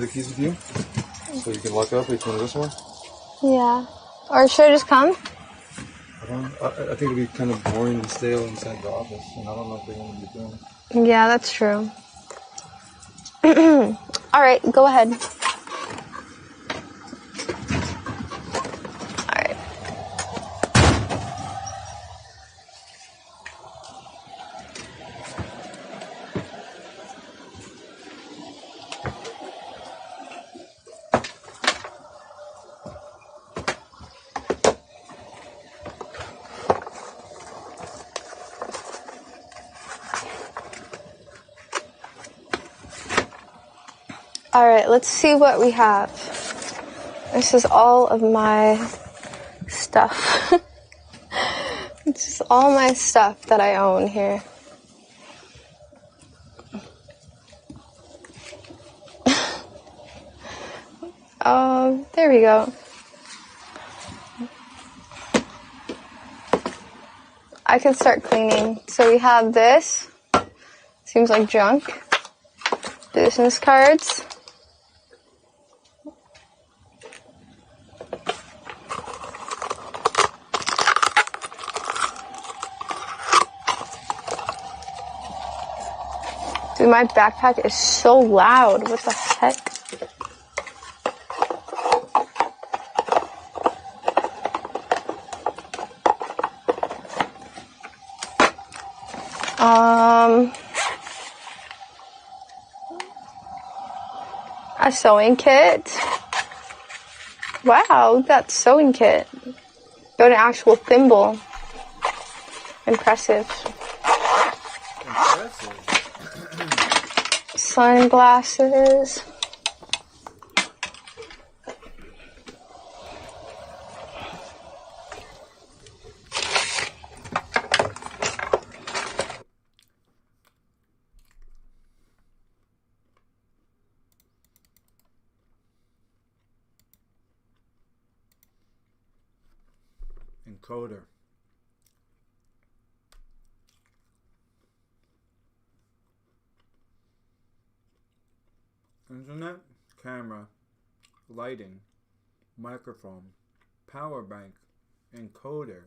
The keys with you, so you can lock up each one of this one. Yeah. Or should I just come? I think it'd be kind of boring and stale inside the office, and I don't know if they want to be doing it. Yeah, that's true. All right, go ahead. All right. All right, let's see what we have. This is all of my stuff. This is all my stuff that I own here. Oh, there we go. I can start cleaning. So we have this. Seems like junk. Business cards. Dude, my backpack is so loud. What the heck? A sewing kit. Wow, that sewing kit. Got an actual thimble. Impressive. Sunglasses. Encoder. Internet, camera, lighting, microphone, power bank, encoder.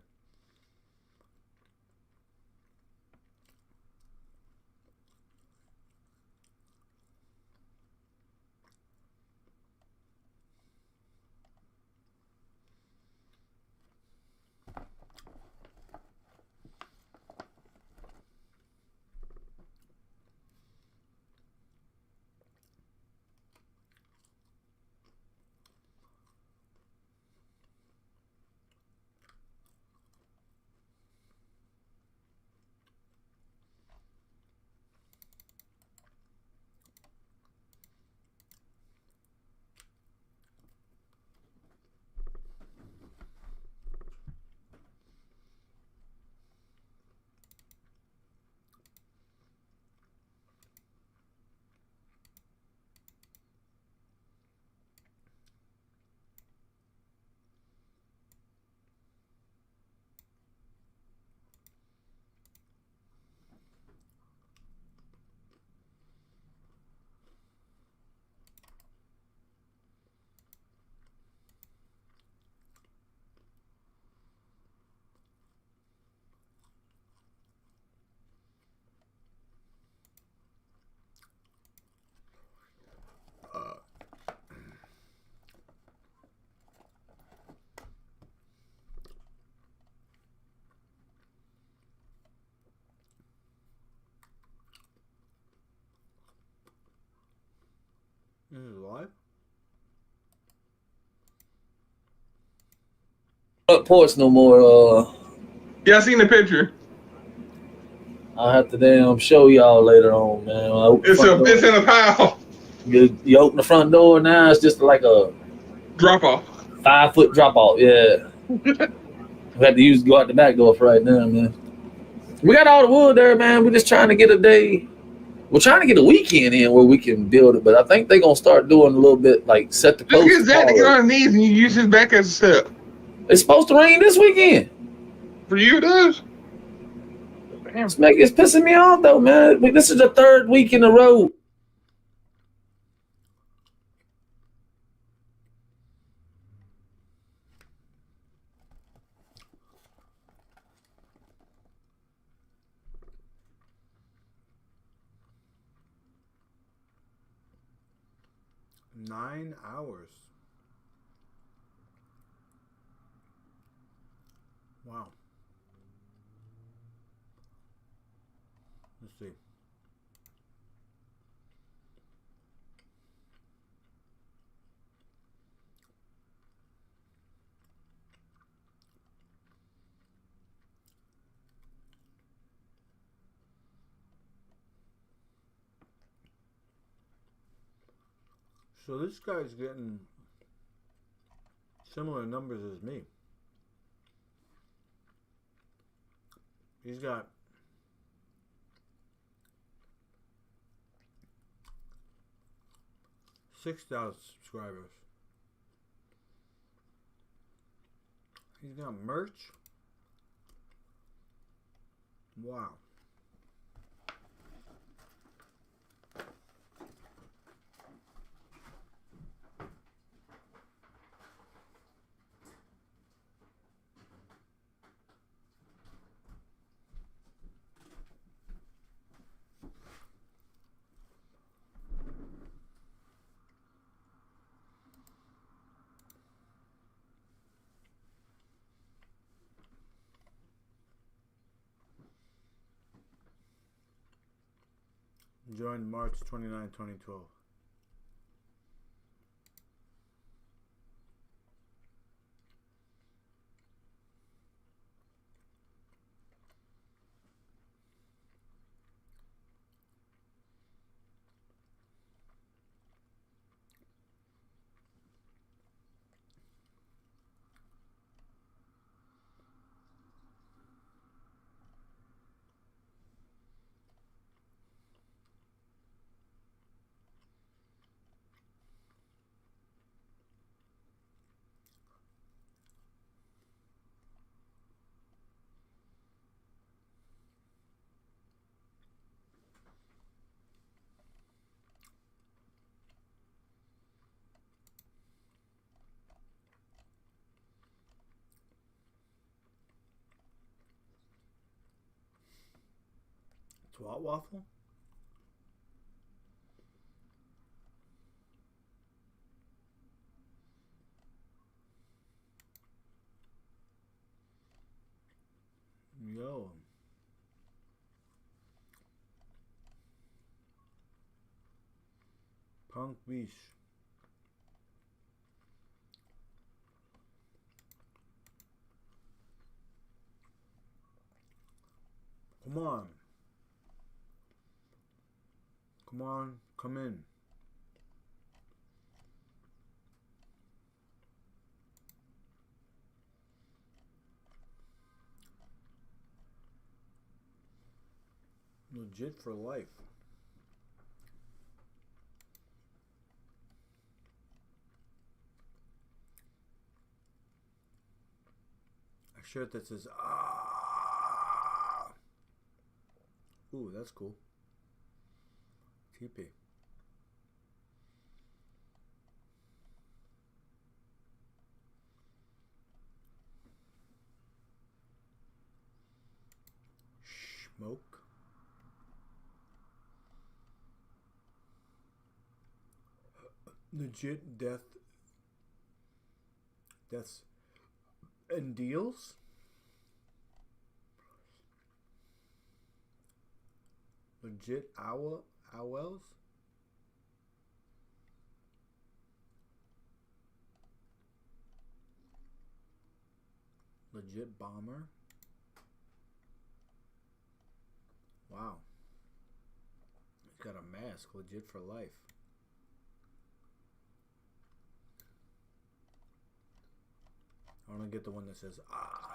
This is live? Up porch no more. Yeah, I seen the picture. I'll have to damn show y'all later on, man. It's in a pile. You open the front door now, it's just like a Drop off. 5-foot drop off. Yeah. We had to go out the back door for right now, man. We got all the wood there, man. We're just trying to get a day. We're trying to get a weekend in where we can build it, but I think they're gonna start doing a little bit like set the post. Just get Zach to get on his knees and you use his back as a step. It's supposed to rain this weekend. For you, it does. Damn. It's pissing me off though, man. This is the third week in a row. 9 hours. Wow. Let's see. So this guy's getting similar numbers as me. He's got 6,000 subscribers. He's got merch. Wow. Joined March 29, 2012. Twat waffle? Yo. Punk Beach. Come on. Come on, come in. Legit for life. A shirt that says ah. Ooh, that's cool. TP. Smoke. Legit deaths and deals. Legit owls. Legit bomber. Wow. He's got a mask, legit for life. I want to get the one that says ah.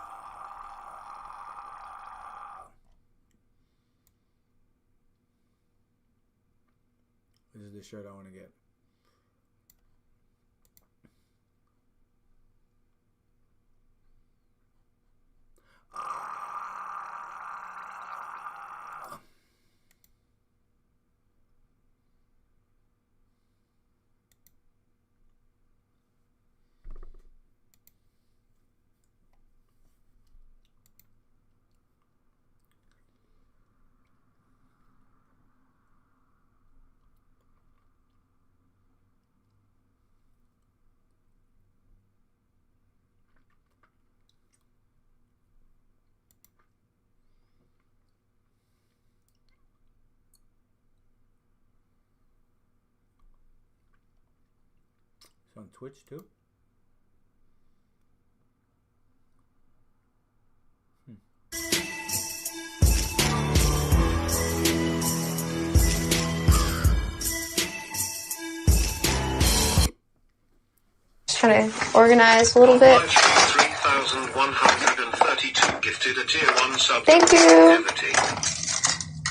This is the shirt I want to get. Ah. On Twitch too? Just trying to organize a little bit. 3,132 gifted a tier 1 sub. Thank you.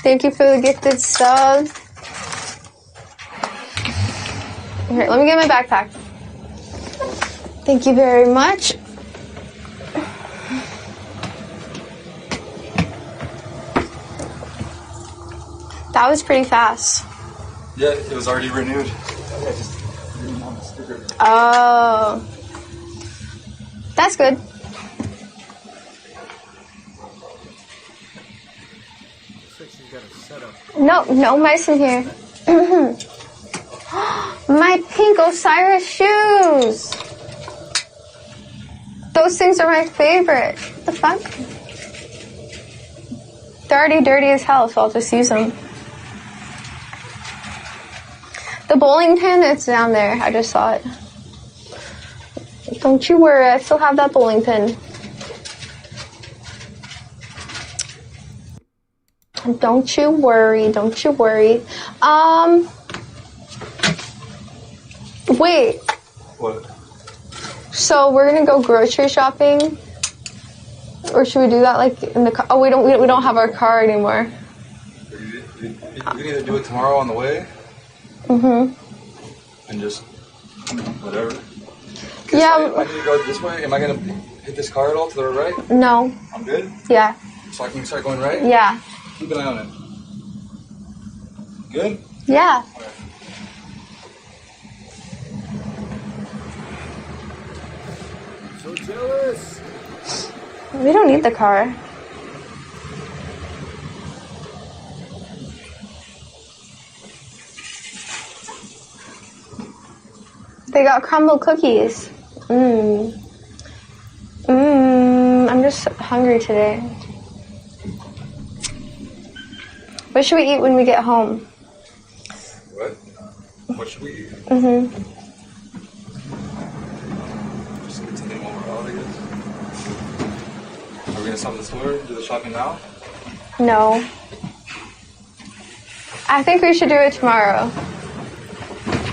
Thank you for the gifted sub. Here, let me get my backpack. Thank you very much. That was pretty fast. Yeah, it was already renewed. Oh. That's good. Looks like she's got a setup. No mice in here. My pink Osiris shoes. Those things are my favorite. What the fuck? They're already dirty as hell, so I'll just use them. The bowling pin, it's down there. I just saw it. Don't you worry, I still have that bowling pin. Don't you worry, don't you worry. Wait. What? So we're gonna go grocery shopping, or should we do that like in the car? Oh, we don't have our car anymore. You're gonna do it tomorrow on the way? Mhm. And just whatever. Yeah. If I need to go this way, am I gonna hit this car at all to the right? No. I'm good. Yeah. So I can start going right. Yeah. Keep an eye on it. Good. Yeah. All right. So jealous. We don't need the car. They got crumble cookies. I'm just hungry today. What should we eat when we get home? What? What should we eat? Just continue what we're out, I guess. Are we gonna stop at the store, do the shopping now? No. I think we should do it tomorrow.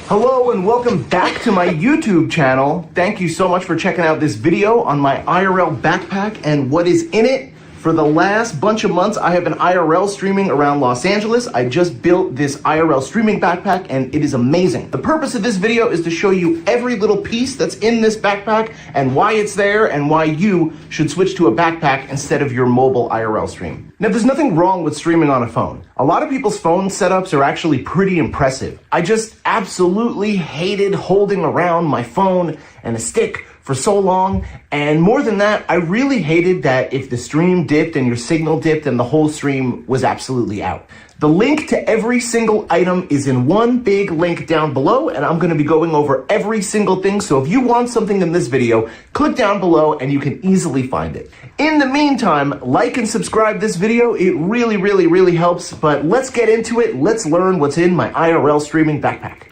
Hello and welcome back to my YouTube channel. Thank you so much for checking out this video on my IRL backpack and what is in it. For the last bunch of months, I have been IRL streaming around Los Angeles. I just built this IRL streaming backpack and it is amazing. The purpose of this video is to show you every little piece that's in this backpack and why it's there and why you should switch to a backpack instead of your mobile IRL stream. Now, there's nothing wrong with streaming on a phone. A lot of people's phone setups are actually pretty impressive. I just absolutely hated holding around my phone and a stick for so long, and more than that, I really hated that if the stream dipped and your signal dipped and the whole stream was absolutely out. The link to every single item is in one big link down below, and I'm gonna be going over every single thing, so if you want something in this video, click down below and you can easily find it. In the meantime, like and subscribe this video. It really, really, really helps, but let's get into it. Let's learn what's in my IRL streaming backpack.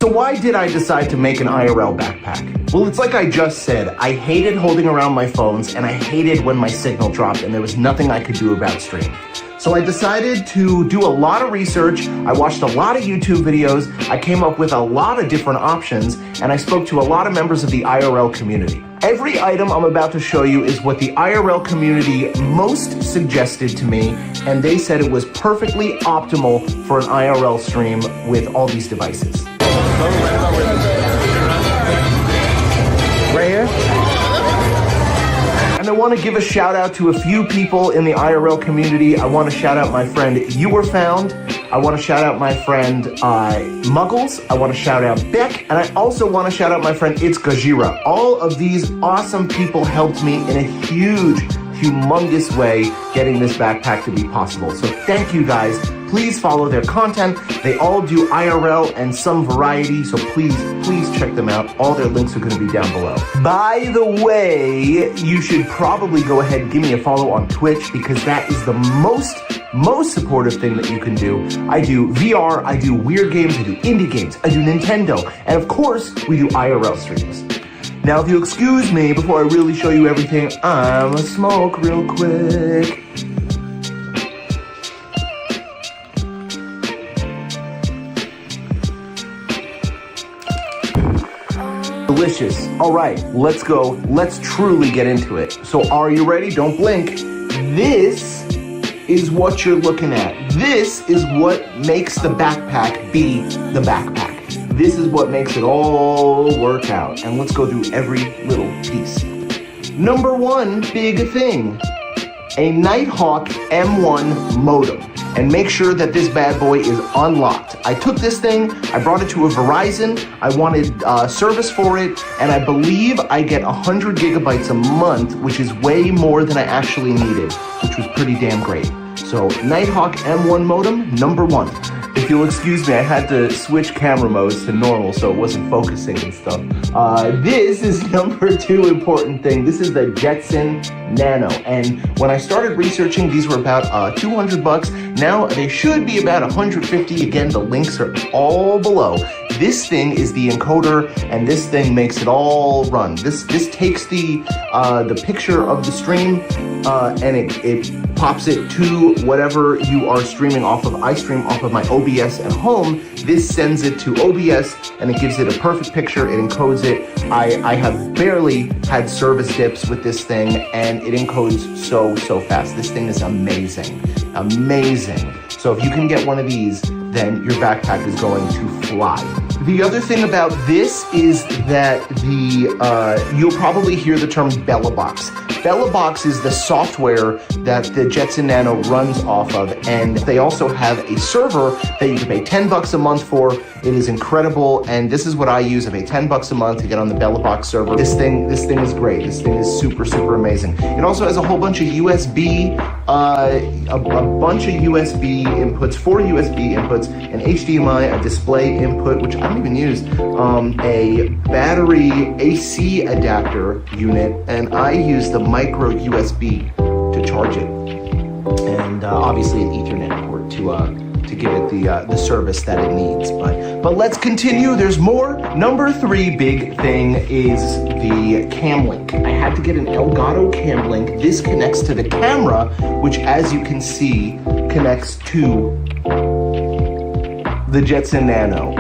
So why did I decide to make an IRL backpack? Well, it's like I just said, I hated holding around my phones and I hated when my signal dropped and there was nothing I could do about stream. So I decided to do a lot of research, I watched a lot of YouTube videos, I came up with a lot of different options, and I spoke to a lot of members of the IRL community. Every item I'm about to show you is what the IRL community most suggested to me, and they said it was perfectly optimal for an IRL stream with all these devices. Right here? And I want to give a shout out to a few people in the IRL community. I want to shout out my friend You Were Found. I want to shout out my friend Muggles. I want to shout out Beck. And I also want to shout out my friend It's Gajira. All of these awesome people helped me in a huge, humongous way getting this backpack to be possible. So thank you guys. please follow their content. They all do IRL and some variety, so please check them out. All their links are going to be down below. By the way, you should probably go ahead and give me a follow on Twitch, because that is the most supportive thing that you can do. I do VR, I do weird games, I do indie games, I do Nintendo, and of course, we do IRL streams. Now, if you'll excuse me before I really show you everything, I'm gonna smoke real quick. Delicious. All right, let's go. Let's truly get into it. So are you ready? Don't blink. This is what you're looking at. This is what makes the backpack be the backpack. This is what makes it all work out. And let's go through every little piece. Number one big thing, a Nighthawk M1 modem. And make sure that this bad boy is unlocked. I took this thing, I brought it to a Verizon, I wanted service for it, and I believe I get 100 gigabytes a month, which is way more than I actually needed, which was pretty damn great. So Nighthawk M1 modem, number one. If you'll excuse me, I had to switch camera modes to normal so it wasn't focusing and stuff. This is number two important thing. This is the Jetson Nano. And when I started researching, these were about 200 bucks. Now they should be about 150. Again, the links are all below. This thing is the encoder, and this thing makes it all run. This takes the picture of the stream and it pops it to whatever you are streaming off of. I stream off of my OBS at home. This sends it to OBS and it gives it a perfect picture. It encodes it. I have barely had service dips with this thing, and it encodes so fast. This thing is amazing. So if you can get one of these, then your backpack is going to fly. The other thing about this is that you'll probably hear the term BellaBox. BellaBox is the software that the Jetson Nano runs off of, and they also have a server that you can pay 10 bucks a month for. It is incredible, and this is what I use. I pay 10 bucks a month to get on the BellaBox server. This thing is great. This thing is super amazing. It also has a whole bunch of USB, a bunch of USB inputs, 4 USB inputs, an HDMI, a display input, which I don't even use, a battery AC adapter unit, and I use the micro USB to charge it, and obviously an Ethernet port to give it the service that it needs. But let's continue. There's more. Number three big thing is the cam link. I had to get an Elgato cam link. This connects to the camera, which, as you can see, connects to the Jetson Nano.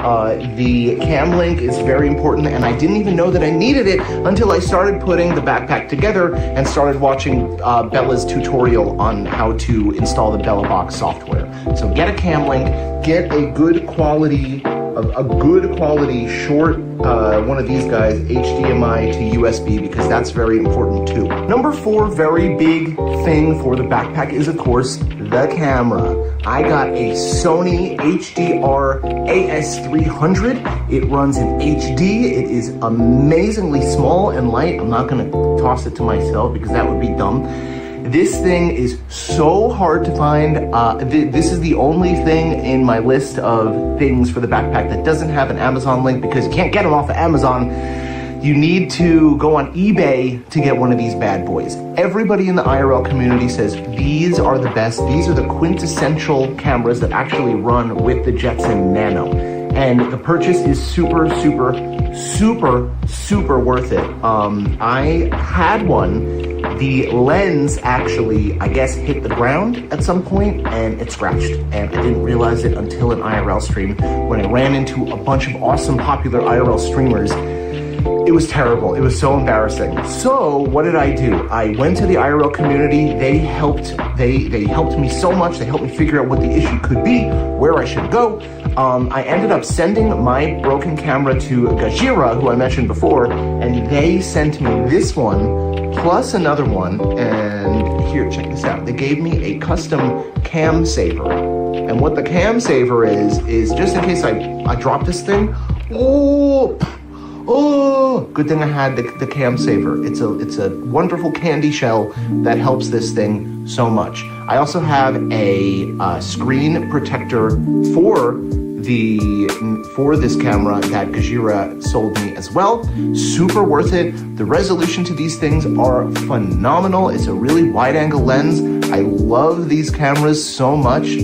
The cam link is very important, and I didn't even know that I needed it until I started putting the backpack together and started watching Bella's tutorial on how to install the BellaBox software. So get a cam link, get a good quality short one of these guys, HDMI to USB, because that's very important too. Number four very big thing for the backpack is, of course, the camera. I got a Sony HDR AS300. It runs in HD. It is amazingly small and light. I'm not gonna toss it to myself because that would be dumb. This thing is so hard to find. This is the only thing in my list of things for the backpack that doesn't have an Amazon link, because you can't get them off of Amazon. You need to go on eBay to get one of these bad boys. Everybody in the IRL community says these are the best. These are the quintessential cameras that actually run with the Jetson Nano. And the purchase is super worth it. I had one. The lens actually, I guess, hit the ground at some point and it scratched. And I didn't realize it until an IRL stream when I ran into a bunch of awesome popular IRL streamers. It was terrible. It was so embarrassing. So what did I do? I went to the IRL community. They helped me so much. They helped me figure out what the issue could be, where I should go. I ended up sending my broken camera to Gajira, who I mentioned before, and they sent me this one plus another one. And here, check this out. They gave me a custom cam saver. And what the cam saver is just in case I drop this thing. Oh, good thing I had the cam saver. It's a wonderful candy shell that helps this thing so much. I also have a screen protector for this camera that Gajira sold me as well. Super worth it. The resolution to these things are phenomenal. It's a really wide angle lens. I love these cameras so much.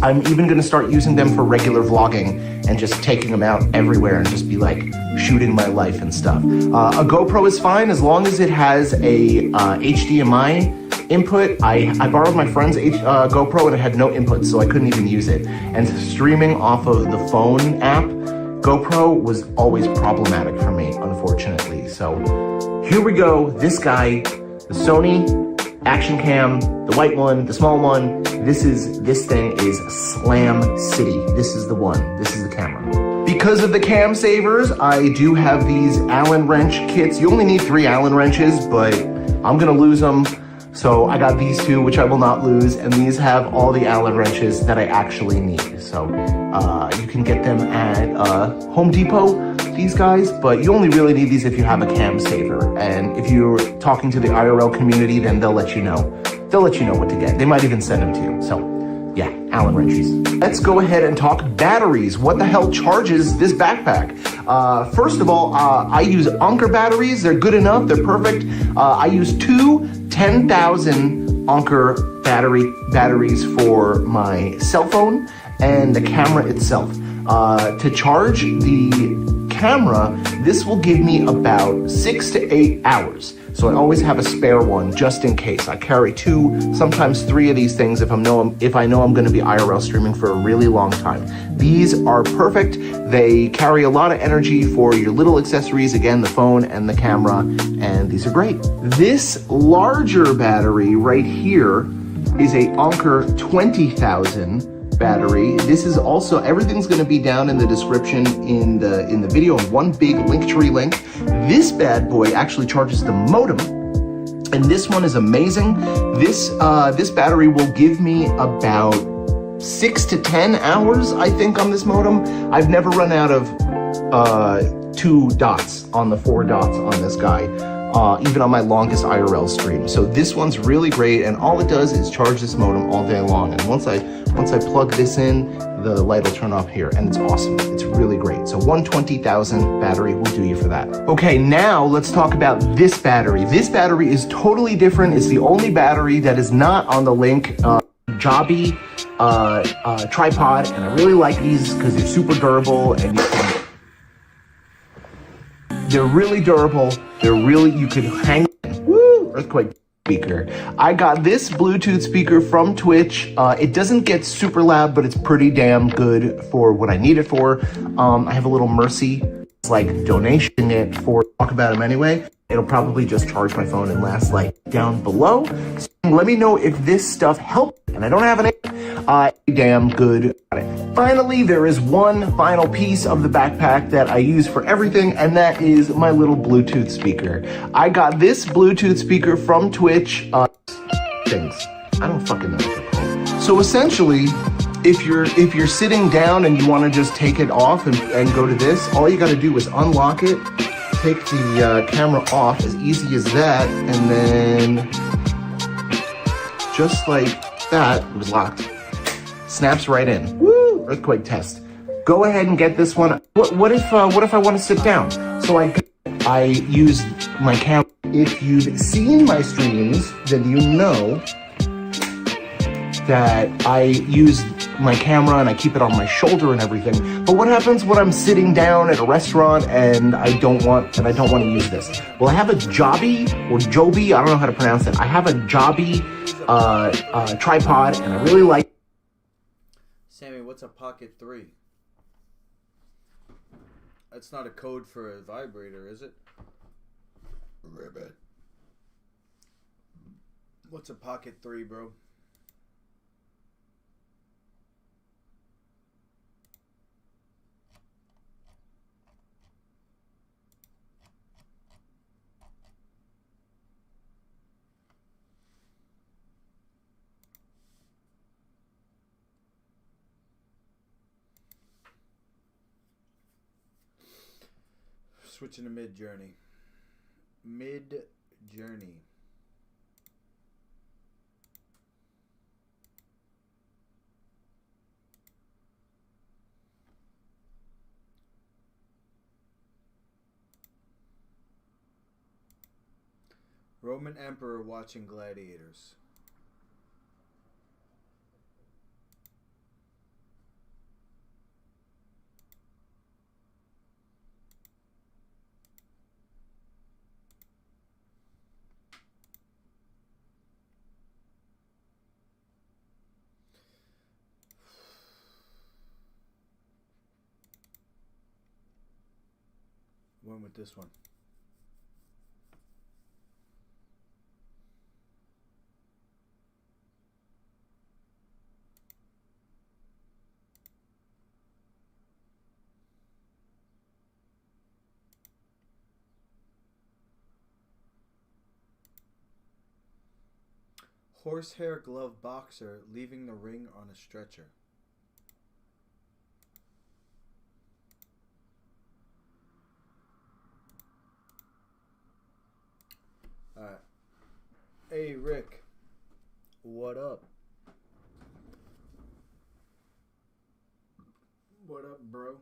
I'm even gonna start using them for regular vlogging and just taking them out everywhere and just be like shooting my life and stuff. A GoPro is fine as long as it has a HDMI input. I borrowed my friend's GoPro and it had no input, so I couldn't even use it. And streaming off of the phone app, GoPro was always problematic for me, unfortunately. So here we go. This guy, the Sony Action Cam, the white one, the small one. This thing is Slam City. This is the one. This is the camera. Because of the cam savers, I do have these Allen wrench kits. You only need 3 Allen wrenches, but I'm gonna lose them. So I got these 2, which I will not lose, and these have all the Allen wrenches that I actually need. So you can get them at Home Depot, these guys, but you only really need these if you have a cam saver. And if you're talking to the IRL community, then they'll let you know. They'll let you know what to get. They might even send them to you. So yeah, Allen wrenches. Let's go ahead and talk batteries. What the hell charges this backpack? First of all, I use Anker batteries. They're good enough. They're perfect. I use 2 10,000 Anker batteries for my cell phone and the camera itself. To charge the camera, this will give me about 6 to 8 hours. So I always have a spare one just in case. I carry 2, sometimes 3 of these things if I know I'm going to be IRL streaming for a really long time. These are perfect. They carry a lot of energy for your little accessories, again, the phone and the camera, and these are great. This larger battery right here is a Anker 20,000 battery. This is also, everything's going to be down in the description in the video in one big Linktree link. This bad boy actually charges the modem, and this one is amazing. This battery will give me about 6 to 10 hours, I think, on this modem. I've never run out of 2 dots on the 4 dots on this guy, even on my longest IRL stream. So this one's really great, and all it does is charge this modem all day long. And once I plug this in, the light will turn off here, and it's awesome. It's really great. So 120,000 battery will do you for that. Okay, now let's talk about this battery. This battery is totally different. It's the only battery that is not on the Link Jobby tripod, and I really like these because they're super durable, and they're really durable. You could hang, woo, earthquake speaker. I got this Bluetooth speaker from Twitch. It doesn't get super loud, but it's pretty damn good for what I need it for. I have a little Mercy, it's like donation it for, talk about them anyway. It'll probably just charge my phone and last like down below. So let me know if this stuff helps, and I don't have an damn good at it. Finally, there is one final piece of the backpack that I use for everything, and that is my little Bluetooth speaker. I got this Bluetooth speaker from Twitch. Things. I don't fucking know what they're called. So essentially, if you're sitting down and you want to just take it off and go to this, all you got to do is unlock it, take the camera off, as easy as that, and then just like that, it was locked. Snaps right in. Woo! Earthquake test. Go ahead and get this one. What if I want to sit down? So I use my camera. If you've seen my streams, then you know that I use my camera and I keep it on my shoulder and everything. But what happens when I'm sitting down at a restaurant and I don't want to use this? Well, I have a Jobby or Joby, I don't know how to pronounce it. I have a Jobby tripod, and I really like. Sammy, what's a Pocket 3? That's not a code for a vibrator, is it? Ribbit. What's a Pocket 3, bro? Switching to midjourney. Midjourney. Roman emperor watching gladiators. Went with this one. Horsehair glove boxer leaving the ring on a stretcher. Alright. Hey Rick. What up? What up, bro?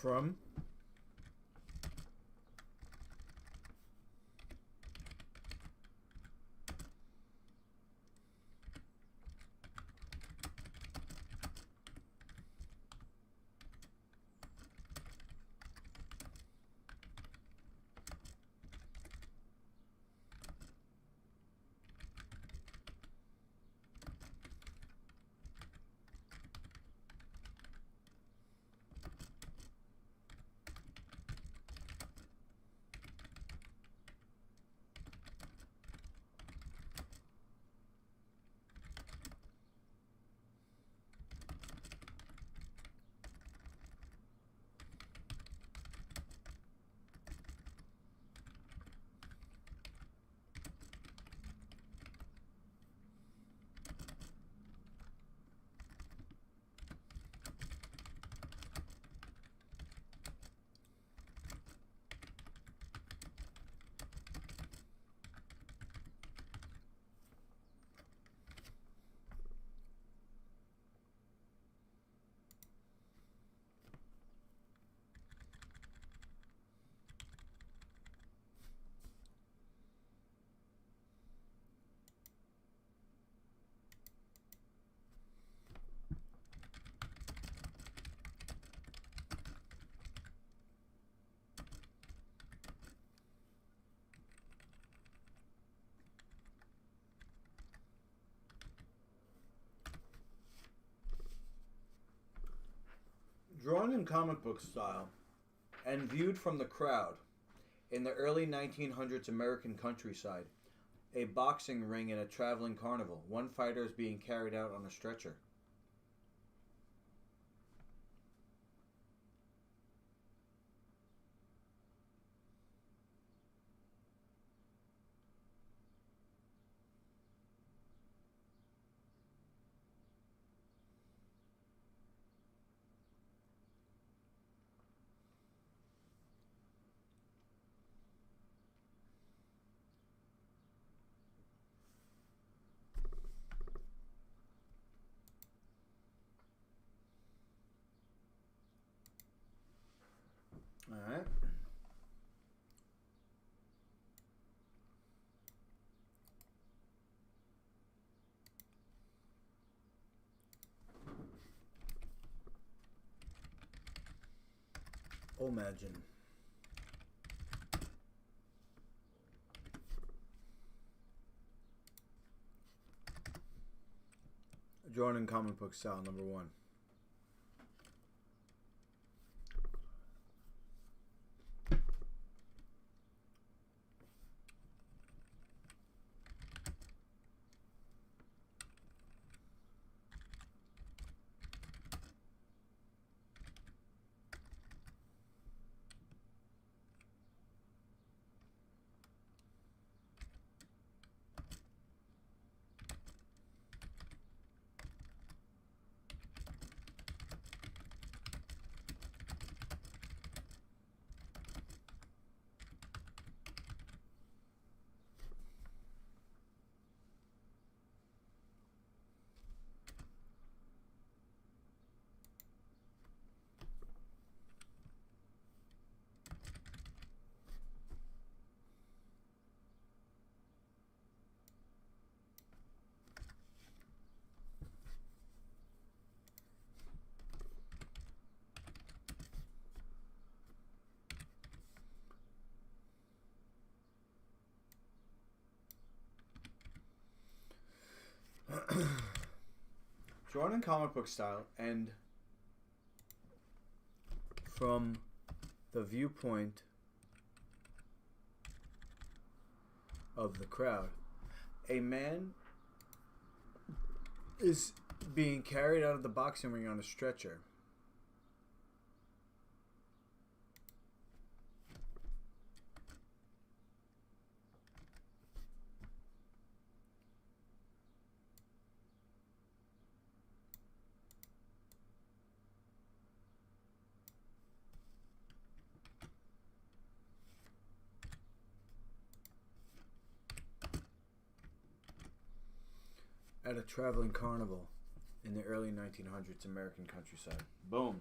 From drawn in comic book style and viewed from the crowd in the early 1900s American countryside, a boxing ring in a traveling carnival. One fighter is being carried out on a stretcher. Imagine. Drawn in comic book style, number 1. Drawn in comic book style and from the viewpoint of the crowd. A man is being carried out of the boxing ring on a stretcher. At a traveling carnival in the early 1900s American countryside. Boom.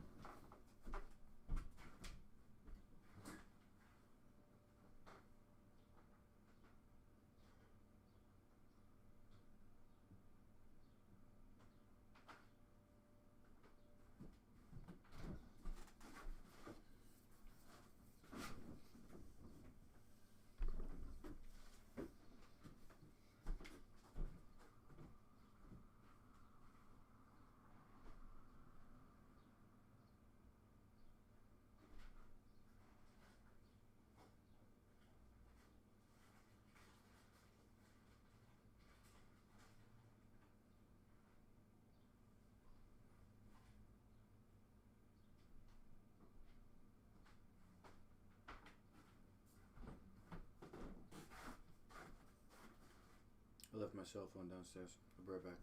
I left my cell phone downstairs. I'll be right back.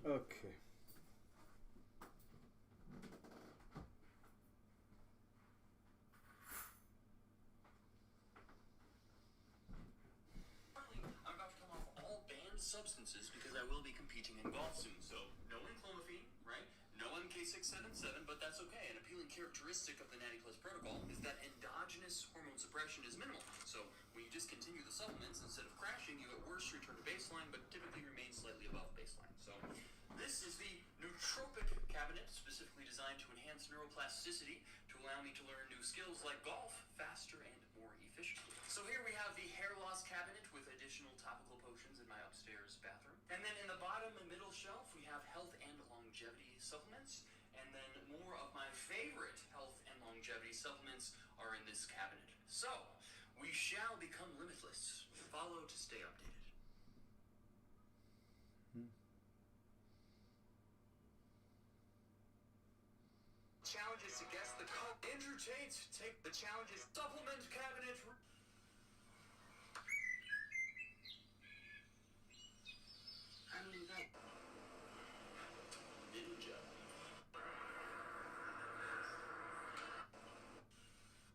Okay. I'm about to come off all banned substances because I will be competing in golf soon. So no enclomiphene, right? No MK677, but that's okay. An appealing characteristic of the Natty Plus protocol is that endogenous hormone suppression is minimal. So when you discontinue the supplements, instead of crashing, you at worst return to baseline, but typically remain slightly above baseline. So this is the nootropic cabinet, specifically designed to enhance neuroplasticity to allow me to learn new skills like golf faster and more efficiently. So here we have the hair loss cabinet with additional topical potions in my upstairs bathroom. And then in the bottom and middle shelf, we have health and longevity supplements. And then more of my favorite health and longevity supplements are in this cabinet. So we shall become limitless. Follow to stay updated. Challenge is to guess the code. Andrew Tate, take the challenges. Supplement cabinet. I mean, that. Ninja.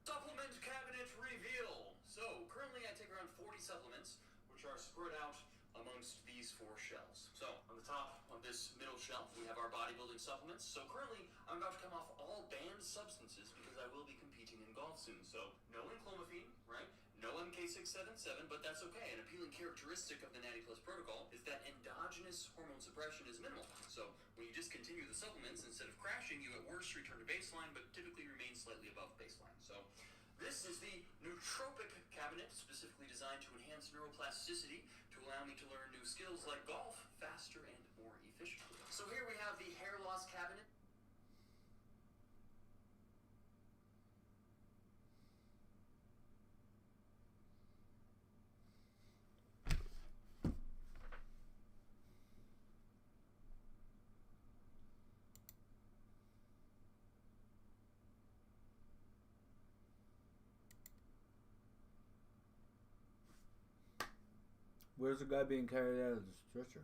Supplement cabinet reveal. So, currently I take around 40 supplements, which are spread out amongst these 4 shelves. So, on the top of this middle shelf, we have our bodybuilding supplements. So, currently, I'm about to come off all banned substances because I will be competing in golf soon. So, no enclomiphene, right? No MK677, but that's okay. An appealing characteristic of the Natty Plus protocol is that endogenous hormone suppression is minimal. So, when you discontinue the supplements, instead of crashing, you at worst return to baseline, but typically remain slightly above baseline. So, this is the nootropic cabinet, specifically designed to enhance neuroplasticity to allow me to learn new skills like golf faster and more efficiently. So here we have the hair loss cabinet. Where's the guy being carried out of the stretcher?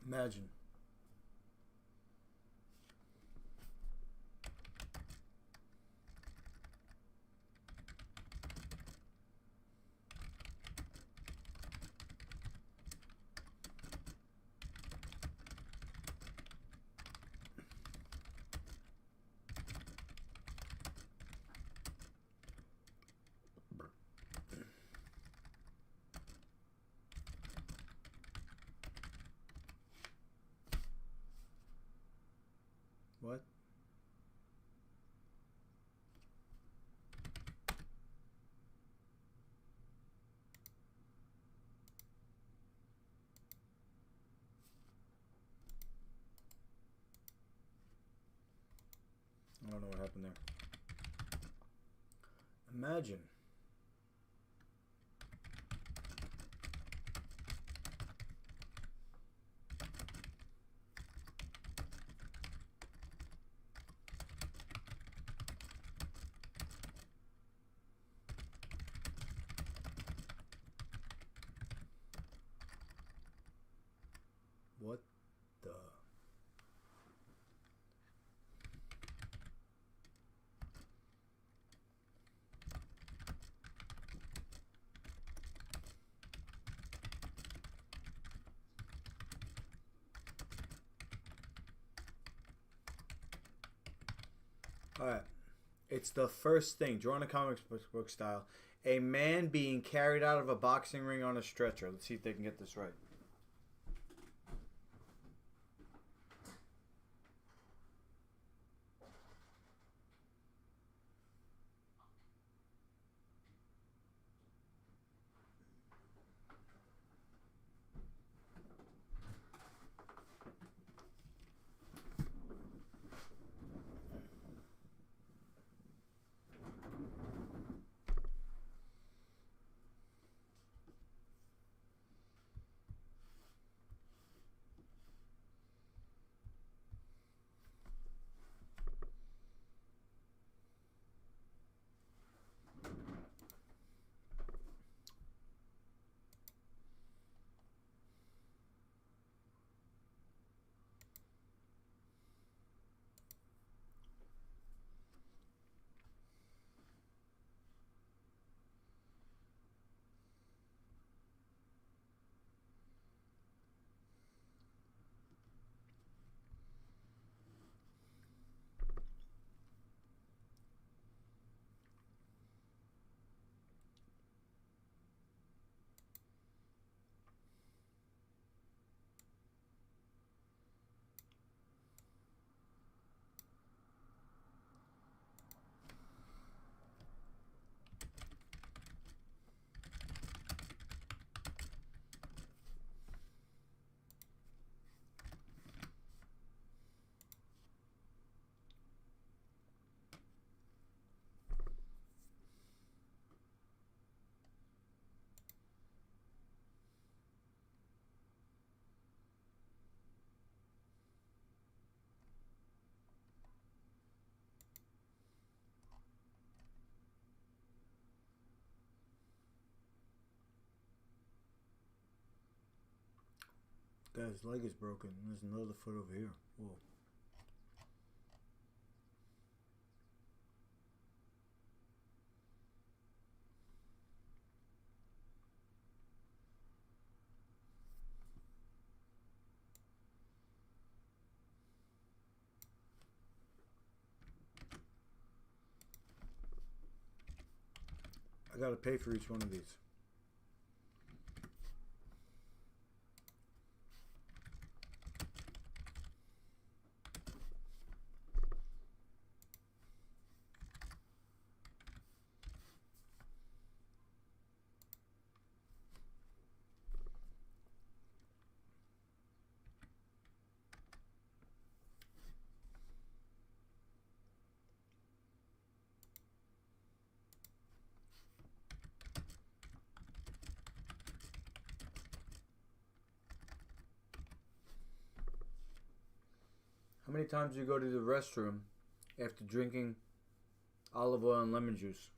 Imagine. What? I don't know what happened there. Imagine. All right. It's the first thing, drawn in comic book style. A man being carried out of a boxing ring on a stretcher. Let's see if they can get this right. Guy's leg is broken. There's another foot over here. Whoa. I gotta pay for each one of these. How many times do you go to the restroom after drinking olive oil and lemon juice?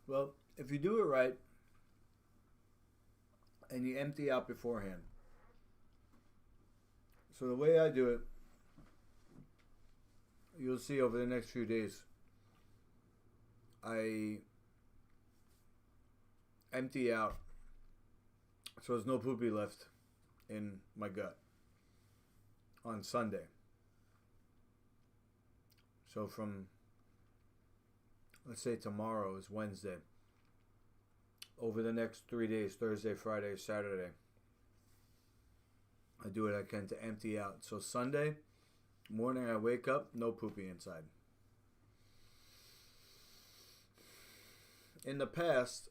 Well, if you do it right and you empty out beforehand. So the way I do it, you'll see over the next few days, I empty out so there's no poopy left in my gut on Sunday. So from, let's say tomorrow is Wednesday, over the next 3 days, Thursday, Friday, Saturday, I do what I can to empty out. So Sunday morning I wake up, no poopy inside. In the past,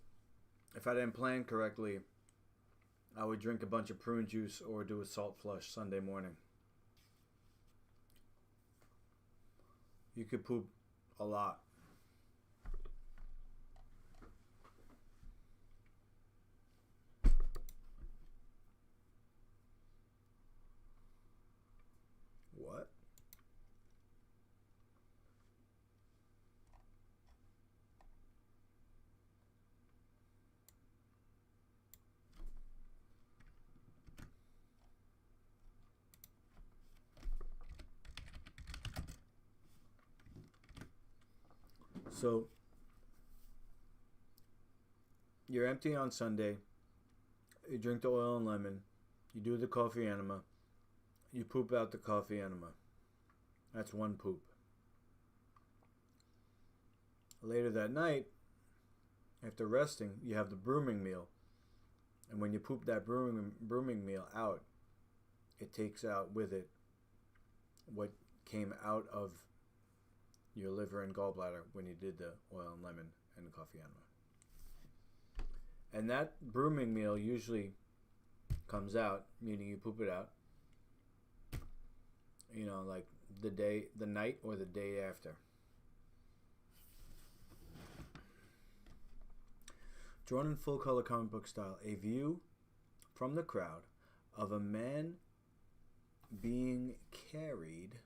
if I didn't plan correctly, I would drink a bunch of prune juice or do a salt flush Sunday morning. You could poop a lot. What? So you're empty on Sunday. You drink the oil and lemon. You do the coffee enema. You poop out the coffee enema. That's one poop. Later that night, after resting, you have the brooming meal. And when you poop that brooming meal out, it takes out with it what came out of your liver and gallbladder when you did the oil and lemon and the coffee enema. And that brooming meal usually comes out, meaning you poop it out, like the night or the day after. Drawn in full color comic book style, a view from the crowd of a man being carried.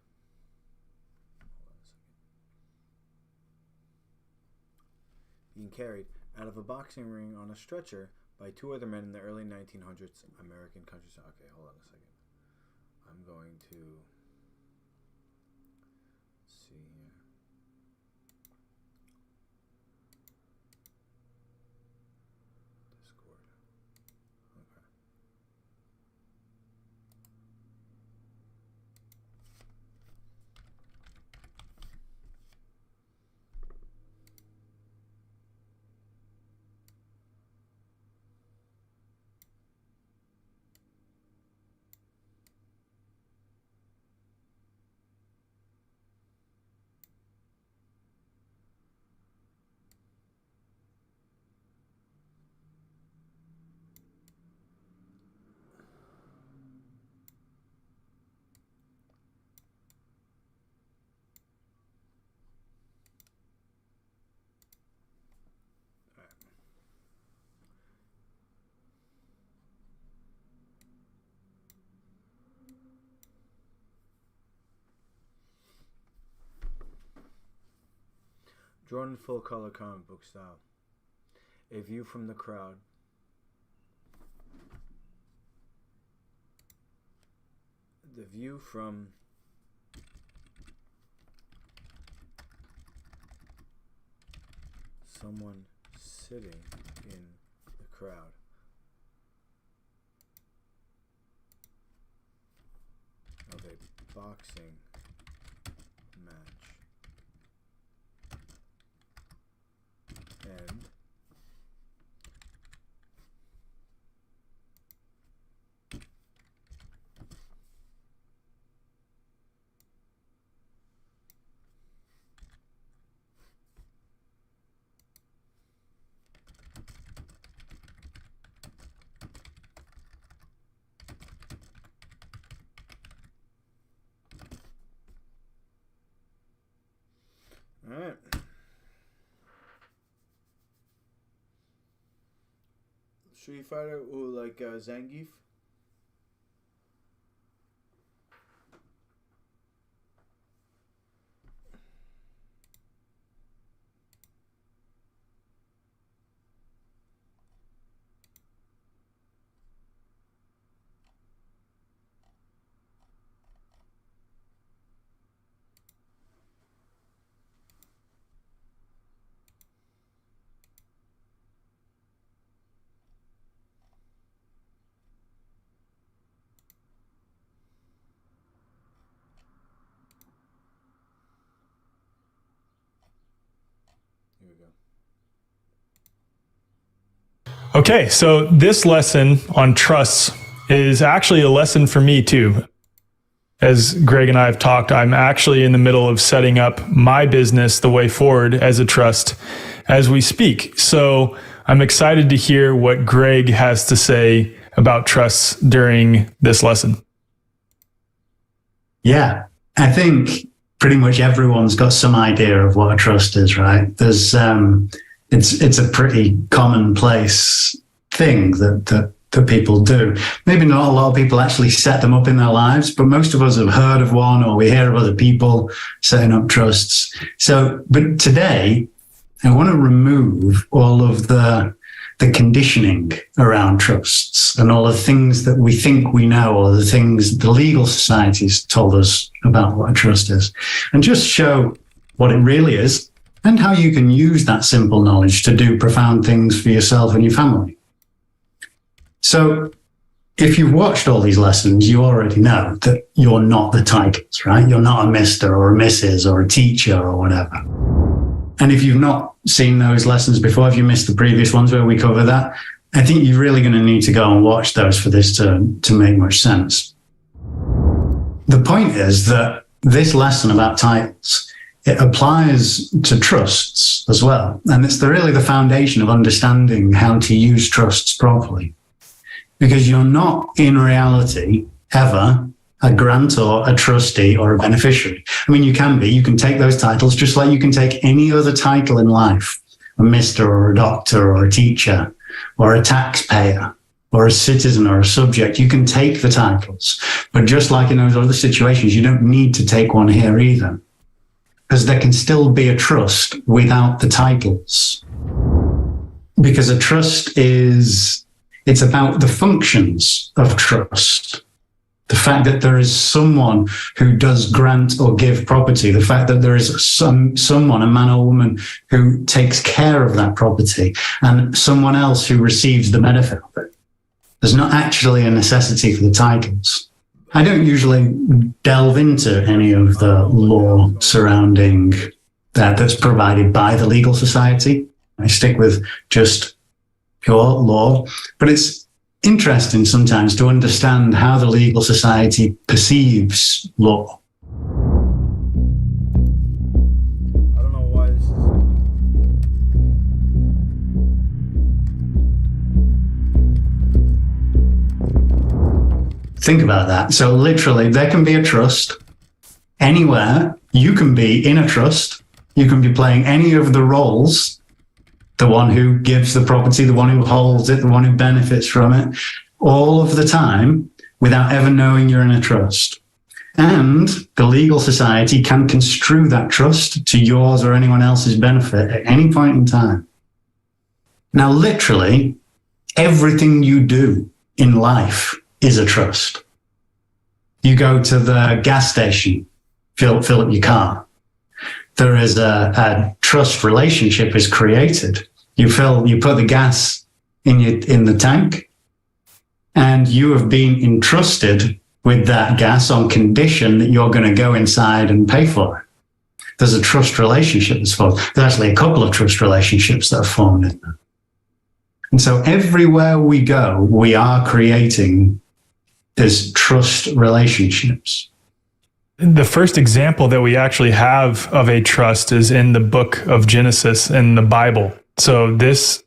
Being carried out of a boxing ring on a stretcher by two other men in the early 1900s American countryside. Okay, hold on a second. I'm going to see here. Discord. Okay. Drawn in full color comic book style. A view from the crowd. The view from someone sitting in the crowd. Of a boxing match. And all right. Street Fighter or like Zangief. Here we go. Okay, so this lesson on trusts is actually a lesson for me too. As Greg and I have talked, I'm actually in the middle of setting up my business, The Way Forward, as a trust as we speak. So I'm excited to hear what Greg has to say about trusts during this lesson. Yeah, I think pretty much everyone's got some idea of what a trust is, right? There's it's a pretty commonplace thing that people do. Maybe not a lot of people actually set them up in their lives, but most of us have heard of one, or we hear of other people setting up trusts. So, but today I want to remove all of the conditioning around trusts and all the things that we think we know, or the things the legal society's told us about what a trust is, and just show what it really is and how you can use that simple knowledge to do profound things for yourself and your family. So if you've watched all these lessons, you already know that you're not the titles, right? You're not a Mr. or a Mrs. or a teacher or whatever. And if you've not seen those lessons before, if you missed the previous ones where we cover that, I think you're really going to need to go and watch those for this to make much sense. The point is that this lesson about titles, it applies to trusts as well. And it's really the foundation of understanding how to use trusts properly. Because you're not, in reality, ever a grantor, a trustee, or a beneficiary. I mean, you can be. You can take those titles just like you can take any other title in life, a Mr. or a doctor or a teacher or a taxpayer or a citizen or a subject. You can take the titles. But just like in those other situations, you don't need to take one here either. Because there can still be a trust without the titles. Because a trust it's about the functions of trust. The fact that there is someone who does grant or give property, the fact that there is someone, a man or woman, who takes care of that property, and someone else who receives the benefit of it. There's not actually a necessity for the titles. I don't usually delve into any of the law surrounding that's provided by the legal society. I stick with just pure law, but it's interesting sometimes to understand how the legal society perceives law. I don't know why this is. Think about that. So literally, there can be a trust anywhere. You can be in a trust. You can be playing any of the roles. The one who gives the property, the one who holds it, the one who benefits from it, all of the time without ever knowing you're in a trust. And the legal society can construe that trust to yours or anyone else's benefit at any point in time. Now, literally, everything you do in life is a trust. You go to the gas station, fill up your car. There is a trust relationship is created. You put the gas in the tank, and you have been entrusted with that gas on condition that you're going to go inside and pay for it. There's a trust relationship that's formed. There's actually a couple of trust relationships that are formed in there. And so everywhere we go, we are creating these trust relationships. The first example that we actually have of a trust is in the book of Genesis in the Bible. So this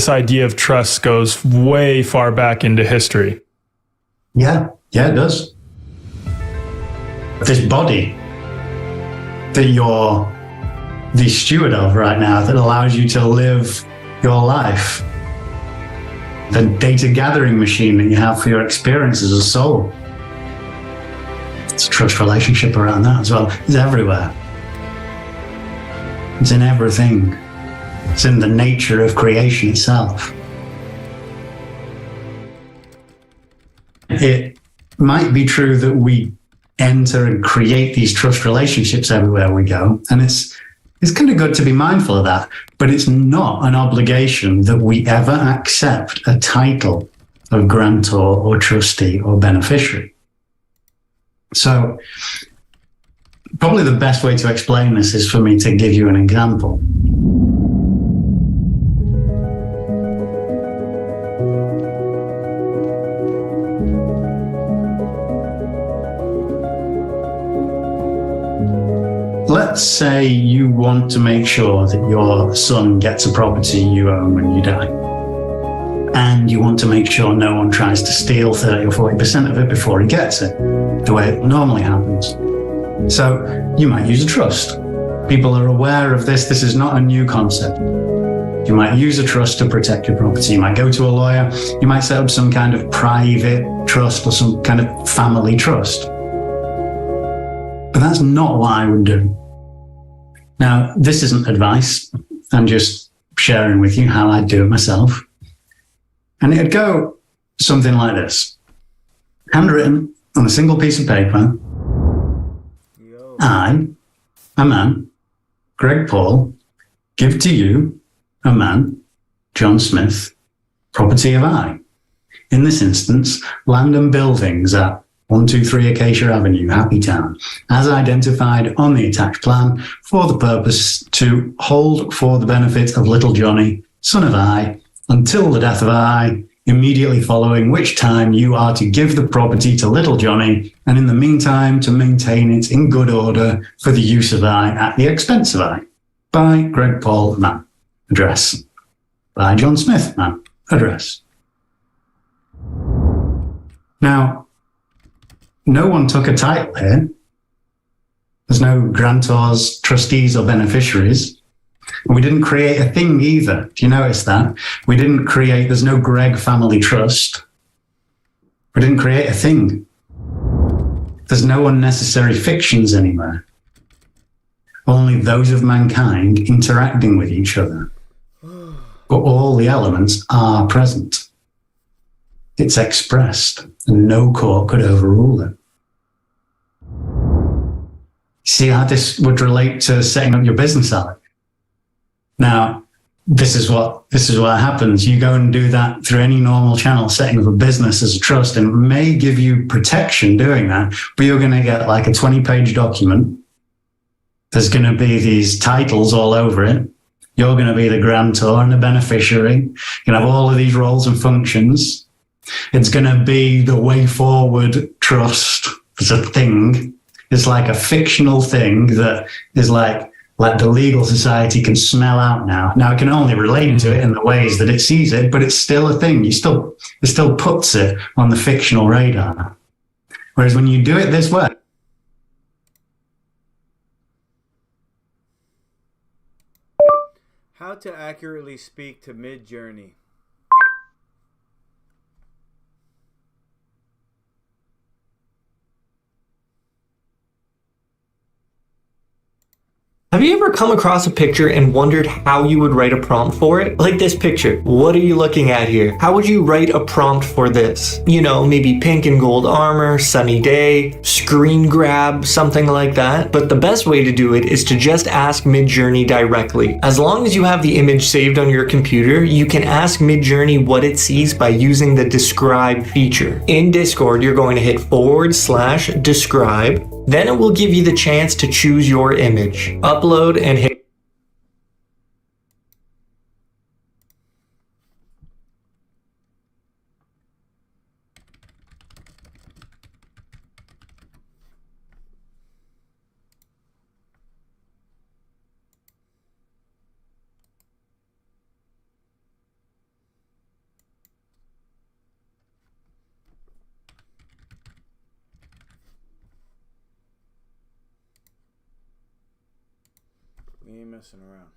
idea of trust goes way far back into history. Yeah, it does. This body that you're the steward of right now that allows you to live your life, the data gathering machine that you have for your experience as a soul. It's a trust relationship around that as well. It's everywhere. It's in everything. It's in the nature of creation itself. It might be true that we enter and create these trust relationships everywhere we go, and it's kind of good to be mindful of that, but it's not an obligation that we ever accept a title of grantor or trustee or beneficiary. So probably the best way to explain this is for me to give you an example. Let's say you want to make sure that your son gets a property you own when you die. And you want to make sure no one tries to steal 30 or 40% of it before he gets it, the way it normally happens. So you might use a trust. People are aware of this. This is not a new concept. You might use a trust to protect your property. You might go to a lawyer. You might set up some kind of private trust or some kind of family trust. But that's not what I would do. Now, this isn't advice. I'm just sharing with you how I do it myself. And it'd go something like this. Handwritten on a single piece of paper. I, a man, Greg Paul, give to you, a man, John Smith, property of I. In this instance, land and buildings at 123 Acacia Avenue, Happy Town, as identified on the attached plan for the purpose to hold for the benefit of little Johnny, son of I, until the death of I, immediately following which time you are to give the property to little Johnny, and in the meantime to maintain it in good order for the use of I at the expense of I. By Greg Paul, man. Address. By John Smith, man. Address. Now, no one took a title here. There's no grantors, trustees, or beneficiaries. And we didn't create a thing either. Do you notice that? We didn't create, there's no Greg Family Trust. We didn't create a thing. There's no unnecessary fictions anywhere. Only those of mankind interacting with each other. But all the elements are present. It's expressed, and no court could overrule it. See how this would relate to setting up your business, Alec? Now, this is what happens. You go and do that through any normal channel, setting up a business as a trust, and it may give you protection doing that, but you're going to get like a 20-page document. There's going to be these titles all over it. You're going to be the grantor and the beneficiary. You're going to have all of these roles and functions. It's going to be the way forward trust as a thing. It's like a fictional thing that is like the legal society can smell out now. Now it can only relate to it in the ways that it sees it, but it's still a thing. It still puts it on the fictional radar. Whereas when you do it this way, How to accurately speak to Midjourney. Have you ever come across a picture and wondered how you would write a prompt for it? Like this picture. What are you looking at here? How would you write a prompt for this? You know, maybe pink and gold armor, sunny day, screen grab, something like that. But the best way to do it is to just ask Midjourney directly. As long as you have the image saved on your computer, you can ask Midjourney what it sees by using the describe feature. In Discord, you're going to hit /describe. Then it will give you the chance to choose your image. Upload and hit. We ain't messing around.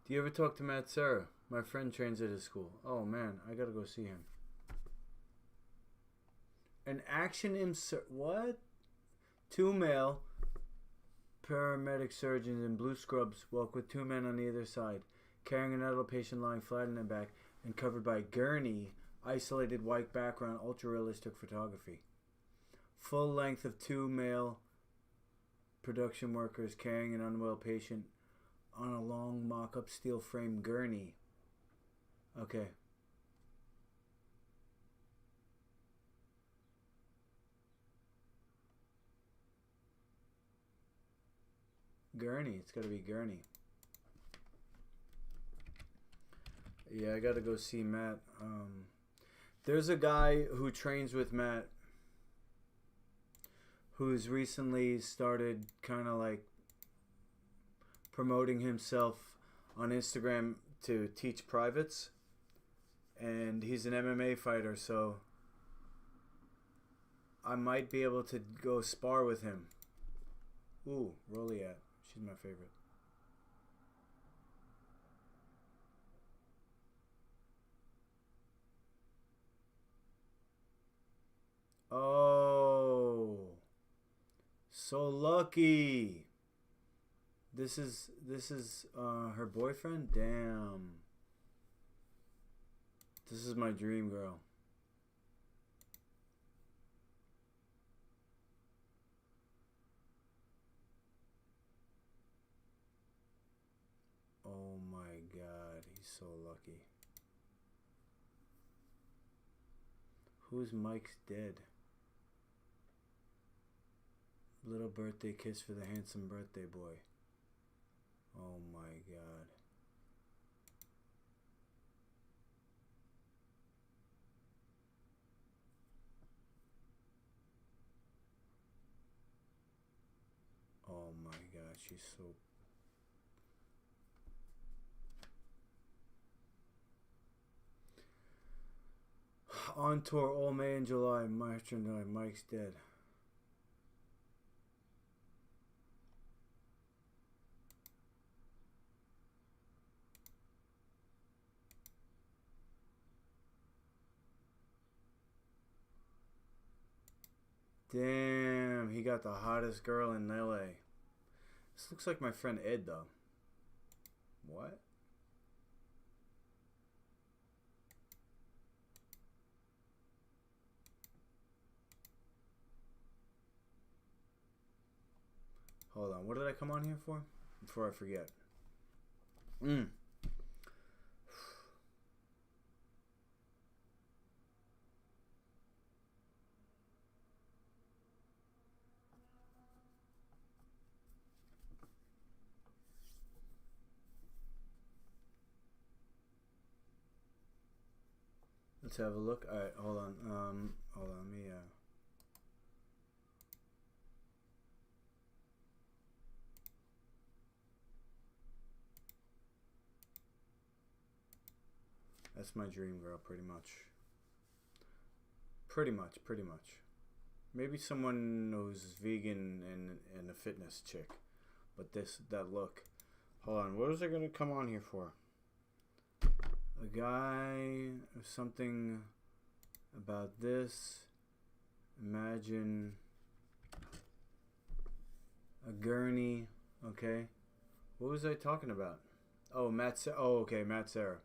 Do you ever talk to Matt Serra? My friend trains at his school. Oh man, I gotta go see him. An action insert. What? 2 male paramedic surgeons in blue scrubs walk with 2 men on either side, carrying an adult patient lying flat on their back and covered by gurney, isolated white background, ultra-realistic photography. Full length of 2 male production workers carrying an unwell patient on a long mock-up steel frame gurney. Okay. Gurney. It's gotta be gurney. Yeah, I gotta go see Matt. There's a guy who trains with Matt who's recently started kind of like promoting himself on Instagram to teach privates, and he's an MMA fighter, so I might be able to go spar with him. Ooh, Roliat. She's my favorite. Oh, so lucky. This is her boyfriend? Damn. This is my dream girl. Oh my god, he's so lucky. Who's Mike's dead? Little birthday kiss for the handsome birthday boy. Oh my god. Oh my god, she's so... On tour all May and July. March and July. Mike's dead. Damn, he got the hottest girl in LA. This looks like my friend Ed, though. What? Hold on, what did I come on here for? Before I forget. Let's have a look. All right, hold on. Hold on. Let me. That's my dream girl, pretty much. Pretty much. Maybe someone who's vegan and a fitness chick, but that look. Hold on. What was I gonna come on here for? A guy or something about this. Imagine a gurney. Okay. What was I talking about? Oh, okay, Matt Serra.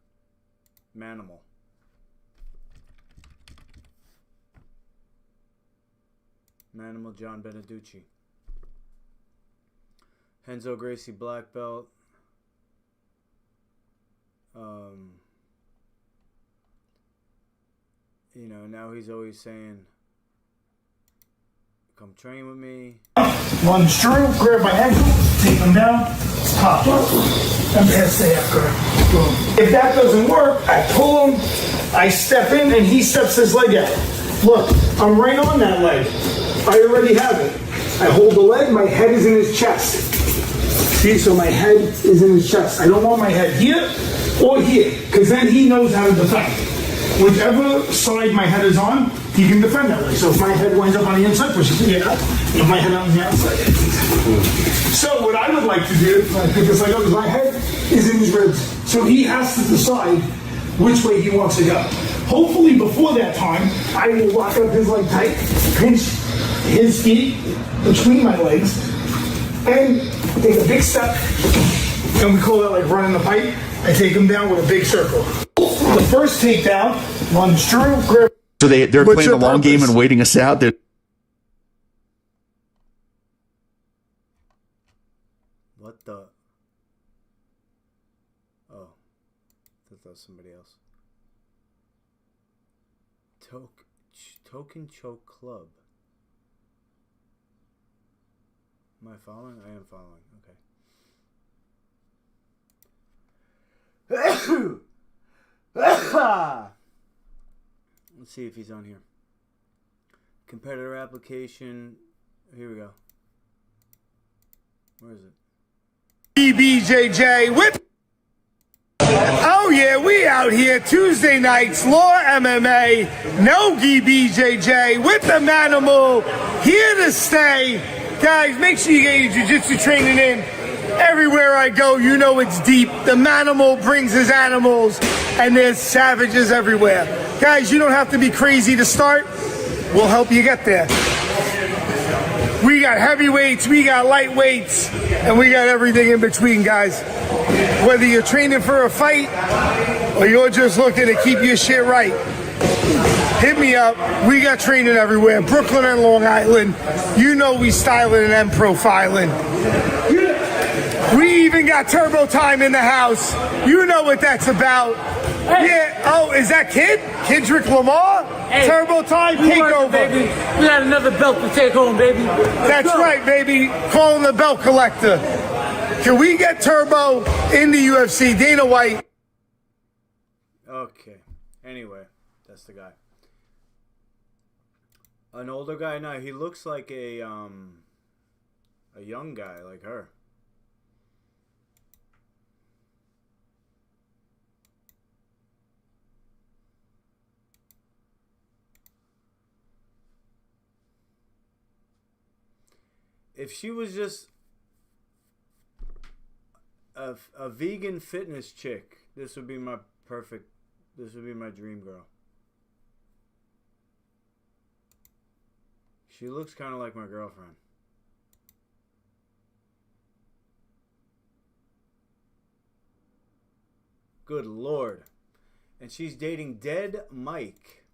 Manimal. Manimal John Beneducci. Henzo Gracie black belt. You know, now he's always saying, come train with me. Lunge through, grab my ankle, take them down, pop up, and pass the half guard. Boom. If that doesn't work, I pull him, I step in, and he steps his leg out. Look, I'm right on that leg. I already have it. I hold the leg, my head is in his chest. See, so my head is in his chest. I don't want my head here or here, because then he knows how to defend. Whichever side my head is on, he can defend that way. So if my head winds up on the inside, pushes it out. If my head on the outside. So what I would like to do, I pick this leg up, is my head is in his ribs. So he has to decide which way he wants to go. Hopefully before that time, I will lock up his leg tight, pinch his feet between my legs, and take a big step, and we call that like running the pipe. I take him down with a big circle. The first takedown, lunge through, grab. So they're playing the long game and waiting us out. What the? Oh, I thought that was somebody else. Token Choke Club. Am I following? I am following. Okay. Let's see if he's on here. Competitor application. Here we go. Where is it? BJJ whip. Oh yeah, we out here Tuesday nights, Law MMA, no BJJ with the Manimal, here to stay. Guys, make sure you get your jiu-jitsu training in. Everywhere I go, you know it's deep. The manimal brings his animals, and there's savages everywhere. Guys, you don't have to be crazy to start. We'll help you get there. We got heavyweights, we got lightweights, and we got everything in between, guys. Whether you're training for a fight or you're just looking to keep your shit right, hit me up. We got training everywhere. Brooklyn and Long Island. You know we styling and profiling. We even got Turbo Time in the house. You know what that's about. Yeah. Oh, is that Kid? Kendrick Lamar? Hey, Turbo Time takeover. Baby. We got another belt to take home, baby. That's right, baby. Calling the belt collector. Can we get Turbo in the UFC? Dana White. Okay. Anyway, that's the guy. An older guy now. He looks like a young guy like her. If she was just a vegan fitness chick, this would be my dream girl. She looks kind of like my girlfriend. Good Lord. And she's dating Dead Mike.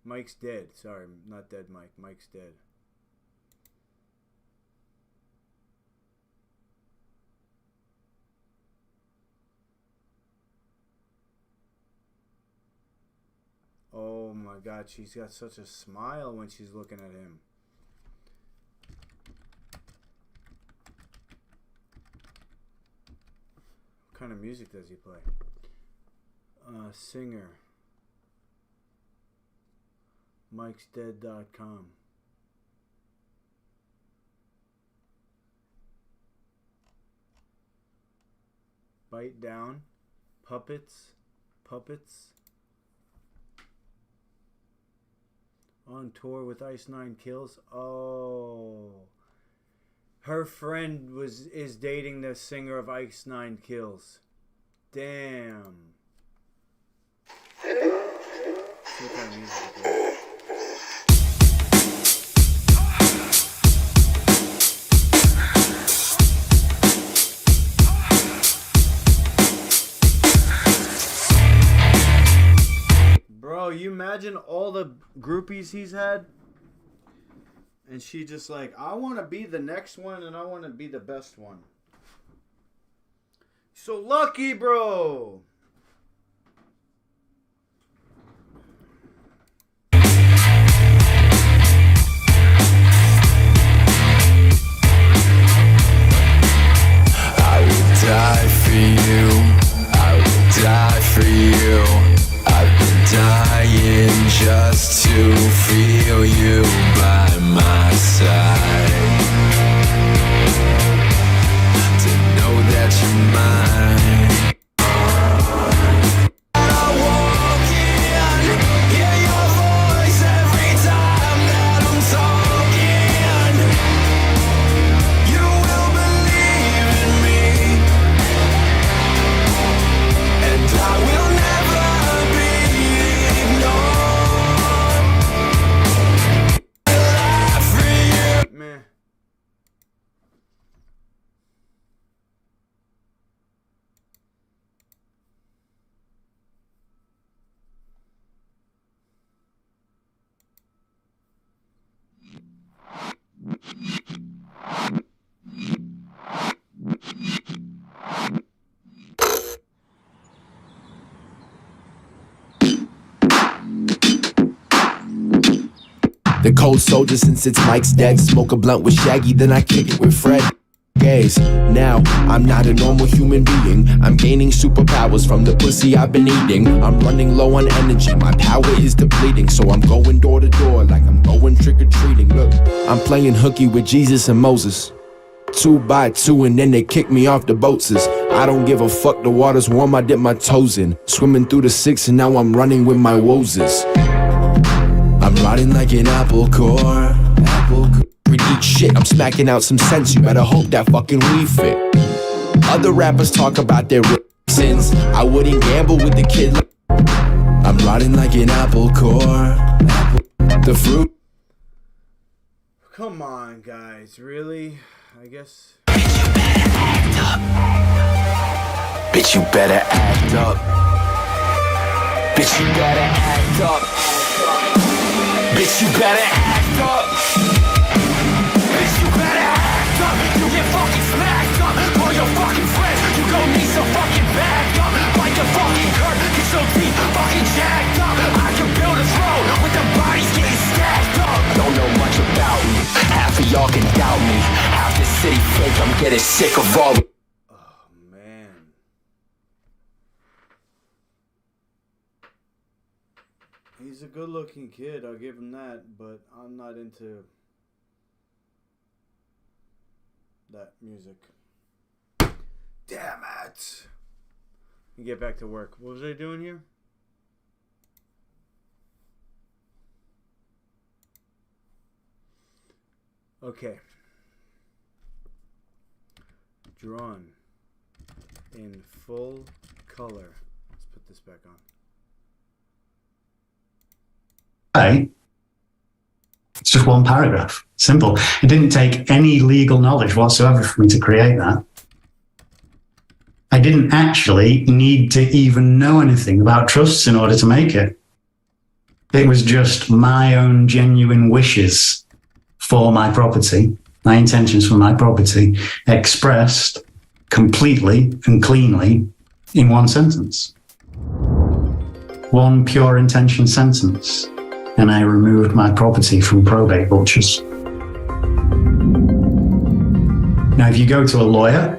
Mike's dead. Sorry, not Dead Mike. Mike's dead. Oh my God, she's got such a smile when she's looking at him. What kind of music does he play? Singer. Mike'sDead.com. Bite Down. Puppets. On tour with Ice 9 Kills. Oh. Her friend is dating the singer of Ice 9 Kills. Damn. What kind of music is that? Bro, you imagine all the groupies he's had? And she just like, I want to be the next one and I want to be the best one. So lucky, bro. I will die for you. I will die for you. I've been dying just to feel you by my side. To know that you're mine. I walk in, hear your voice every time that I'm talking. You will believe in me, and I will never Meh. The cold soldier since it's Mike's dead. Smoke a blunt with Shaggy, then I kick it with Fred. Gaze. Now, I'm not a normal human being. I'm gaining superpowers from the pussy I've been eating. I'm running low on energy, my power is depleting. So I'm going door to door like I'm going trick-or-treating. Look, I'm playing hooky with Jesus and Moses. 2 by 2 and then they kick me off the boats. I don't give a fuck, the water's warm, I dip my toes in. Swimming through the 6 and now I'm running with my wozes. I'm riding like an apple core. Eat shit, I'm smacking out some sense. You better hope that fucking we fit. Other rappers talk about their sins. I wouldn't gamble with the kid. I'm riding like an apple core. The fruit. Come on, guys. Really? I guess. Bitch, you better act up. Bitch, you better act up. Bitch, you better act up. Bitch, you better act up. You get fucking smacked up. Call your fucking friends. You gon' need some fucking backup. Like the fucking curb. Get so deep, fucking jacked up. I can build a throne with the bodies getting stacked up. Don't know much about me. Half of y'all can doubt me. Half the city fake. I'm getting sick of all. He's a good-looking kid, I'll give him that, but I'm not into that music. Damn it! Get back to work. What was I doing here? Okay. Drawn in full color. Let's put this back on. It's just one paragraph. Simple. It didn't take any legal knowledge whatsoever for me to create that. I didn't actually need to even know anything about trusts in order to make it. It was just my own genuine wishes for my property, my intentions for my property, expressed completely and cleanly in one sentence. One pure intention sentence. And I removed my property from probate vultures. Now, if you go to a lawyer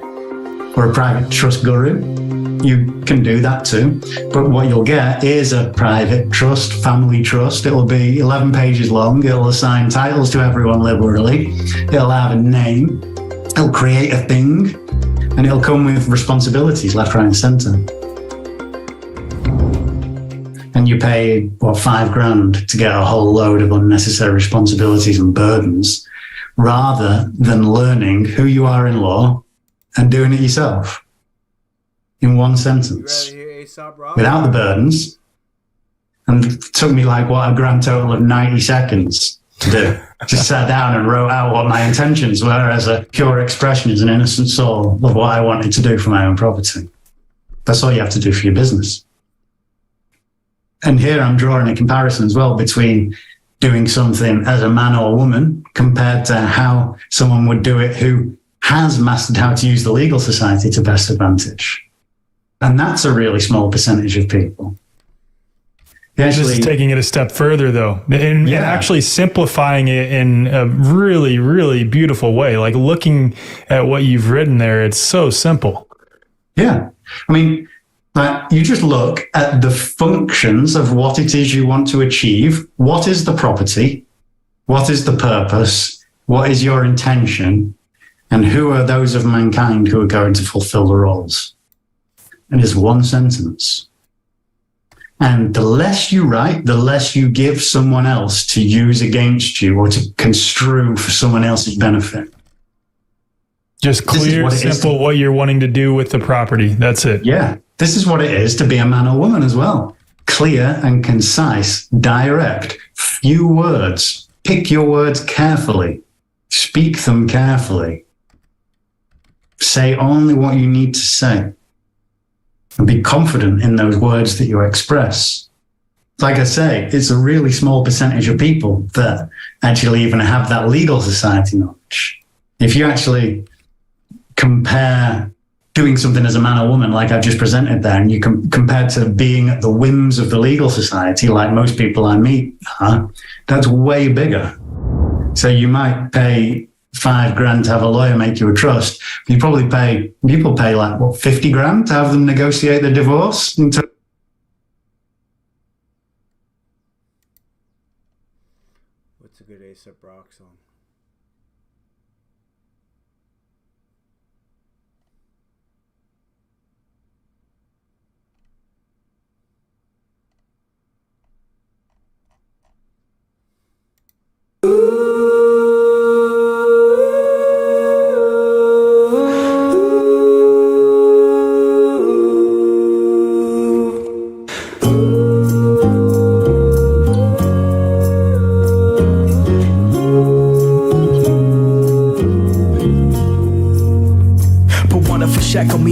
or a private trust guru, you can do that too. But what you'll get is a private trust, family trust. It'll be 11 pages long. It'll assign titles to everyone liberally. It'll have a name. It'll create a thing. And it'll come with responsibilities left, right, and center. And you pay, $5,000 to get a whole load of unnecessary responsibilities and burdens, rather than learning who you are in law and doing it yourself in one sentence, without the burdens. And it took me a grand total of 90 seconds to do. Just sat down and wrote out what my intentions were as a pure expression as an innocent soul of what I wanted to do for my own property. That's all you have to do for your business. And here I'm drawing a comparison as well between doing something as a man or woman compared to how someone would do it who has mastered how to use the legal society to best advantage. And that's a really small percentage of people. This is taking it a step further, though, and actually simplifying it in a really, really beautiful way. Like looking at what you've written there, it's so simple. Yeah. I mean, you just look at the functions of what it is you want to achieve. What is the property? What is the purpose? What is your intention? And who are those of mankind who are going to fulfill the roles? And it's one sentence. And the less you write, the less you give someone else to use against you or to construe for someone else's benefit. Just clear, simple, what you're wanting to do with the property. That's it. Yeah. This is what it is to be a man or woman as well. Clear and concise, direct, few words. Pick your words carefully. Speak them carefully. Say only what you need to say. And be confident in those words that you express. Like I say, it's a really small percentage of people that actually even have that legal society knowledge. If you actually compare doing something as a man or woman like I've just presented there, and you compared to being at the whims of the legal society like most people I meet are, that's way bigger. So you might pay $5,000 to have a lawyer make you a trust. You probably pay, people pay $50,000 to have them negotiate the divorce. What's a good A$AP Rock song?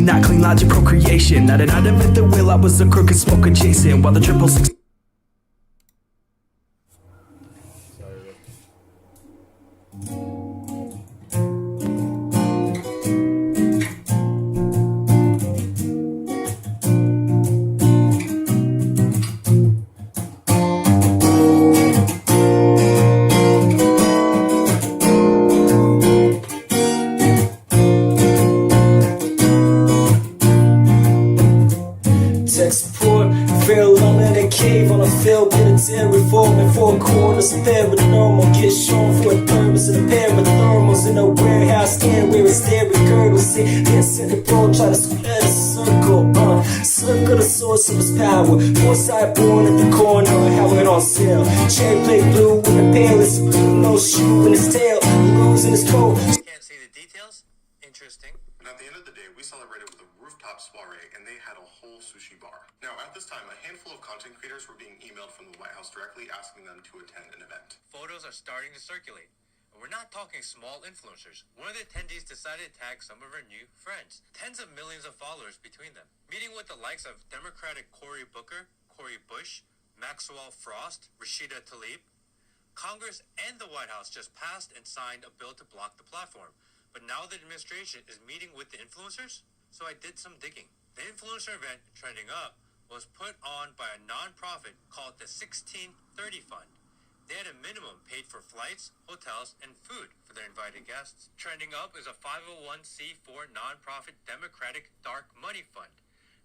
not clean logic procreation. Not an item at the wheel, I was a crooked smoke adjacent. While the triple six. Tech support, feel alone in a cave on a field, military forming four corners, there with normal, get shown for a purpose and a pair of thermals in a warehouse, stand where it's there with girdles, sit, yes, in the ball, try to square the circle, circle the source of his power, foresight born at the corner, how it on sale, cherry plate blue with the palest, no shoe in his tail, losing his coat. Can't see the details? Interesting. And at the end of the day, we celebrated with a rooftop soiree, and they had a whole sushi bar. Now, at this time, a handful of content creators were being emailed from the White House directly asking them to attend an event. Photos are starting to circulate. And we're not talking small influencers. One of the attendees decided to tag some of her new friends. Tens of millions of followers between them. Meeting with the likes of Democratic Cory Booker, Cory Bush, Maxwell Frost, Rashida Tlaib. Congress and the White House just passed and signed a bill to block the platform. But now the administration is meeting with the influencers, so I did some digging. The influencer event trending up was put on by a non-profit called the 1630 Fund. They had a minimum paid for flights, hotels, and food for their invited guests. Trending up is a 501c4 non-profit Democratic Dark Money Fund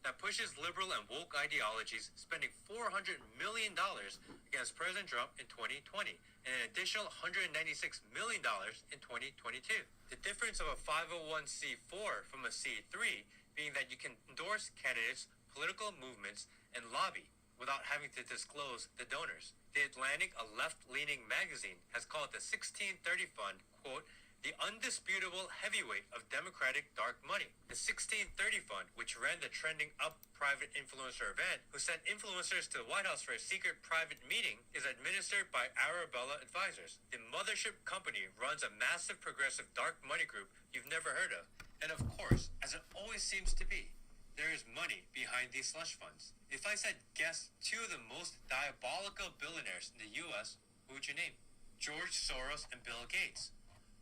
that pushes liberal and woke ideologies, spending $400 million against President Trump in 2020 and an additional $196 million in 2022. The difference of a 501c4 from a C3 being that you can endorse candidates, political movements, and lobby without having to disclose the donors. The Atlantic, a left-leaning magazine, has called the 1630 Fund, quote, the undisputable heavyweight of Democratic dark money. The 1630 Fund, which ran the trending up private influencer event, who sent influencers to the White House for a secret private meeting, is administered by Arabella Advisors. The mothership company runs a massive progressive dark money group you've never heard of. And of course, as it always seems to be, there is money behind these slush funds. If I said guess two of the most diabolical billionaires in the US, who would you name? George Soros and Bill Gates.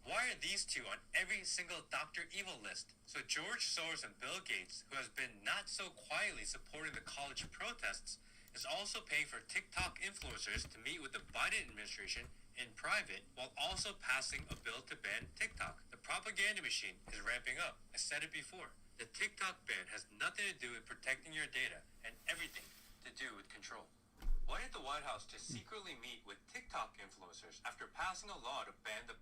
Why are these two on every single Dr. Evil list? So George Soros and Bill Gates, who has been not so quietly supporting the college protests, is also paying for TikTok influencers to meet with the Biden administration in private while also passing a bill to ban TikTok. The propaganda machine is ramping up. I said it before. The TikTok ban has nothing to do with protecting your data and everything to do with control. Why did the White House just secretly meet with TikTok influencers after passing a law to ban the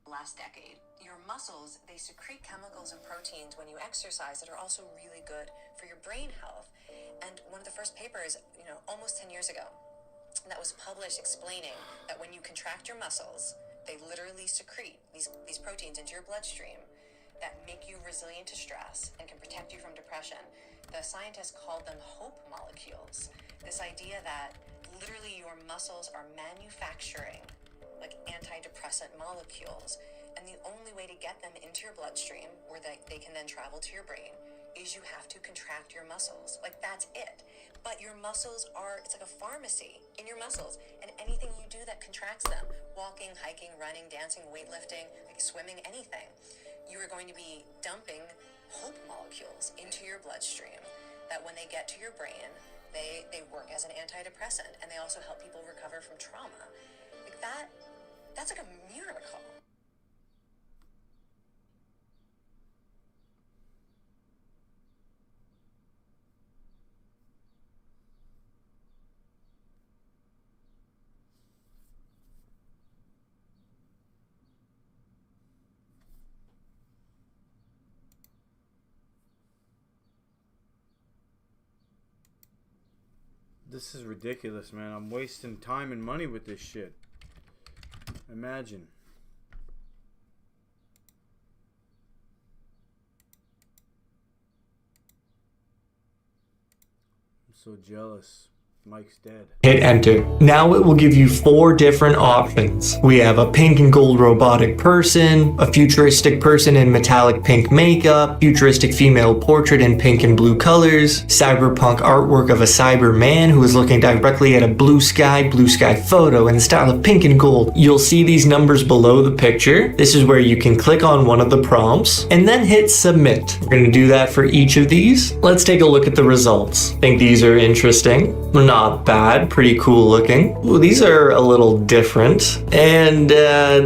last decade? Your muscles, they secrete chemicals and proteins when you exercise that are also really good for your brain health. And one of the first papers, almost 10 years ago, that was published explaining that when you contract your muscles, they literally secrete these proteins into your bloodstream that make you resilient to stress and can protect you from depression. The scientists called them hope molecules. This idea that literally your muscles are manufacturing like antidepressant molecules, and the only way to get them into your bloodstream where they can then travel to your brain is you have to contract your muscles. Like, that's it. But your muscles it's like a pharmacy in your muscles, and anything you do that contracts them, walking, hiking, running, dancing, weightlifting, like swimming, anything, you are going to be dumping hope molecules into your bloodstream that when they get to your brain, they work as an antidepressant, and they also help people recover from trauma. Like that's like a miracle. This is ridiculous, man. I'm wasting time and money with this shit. Imagine. I'm so jealous. Mike's dead. Hit enter. Now it will give you 4 different options. We have a pink and gold robotic person, a futuristic person in metallic pink makeup, futuristic female portrait in pink and blue colors, cyberpunk artwork of a cyber man who is looking directly at a blue sky photo in the style of pink and gold. You'll see these numbers below the picture. This is where you can click on one of the prompts and then hit submit. We're going to do that for each of these. Let's take a look at the results. I think these are interesting. Not bad, pretty cool looking. Ooh, these are a little different, and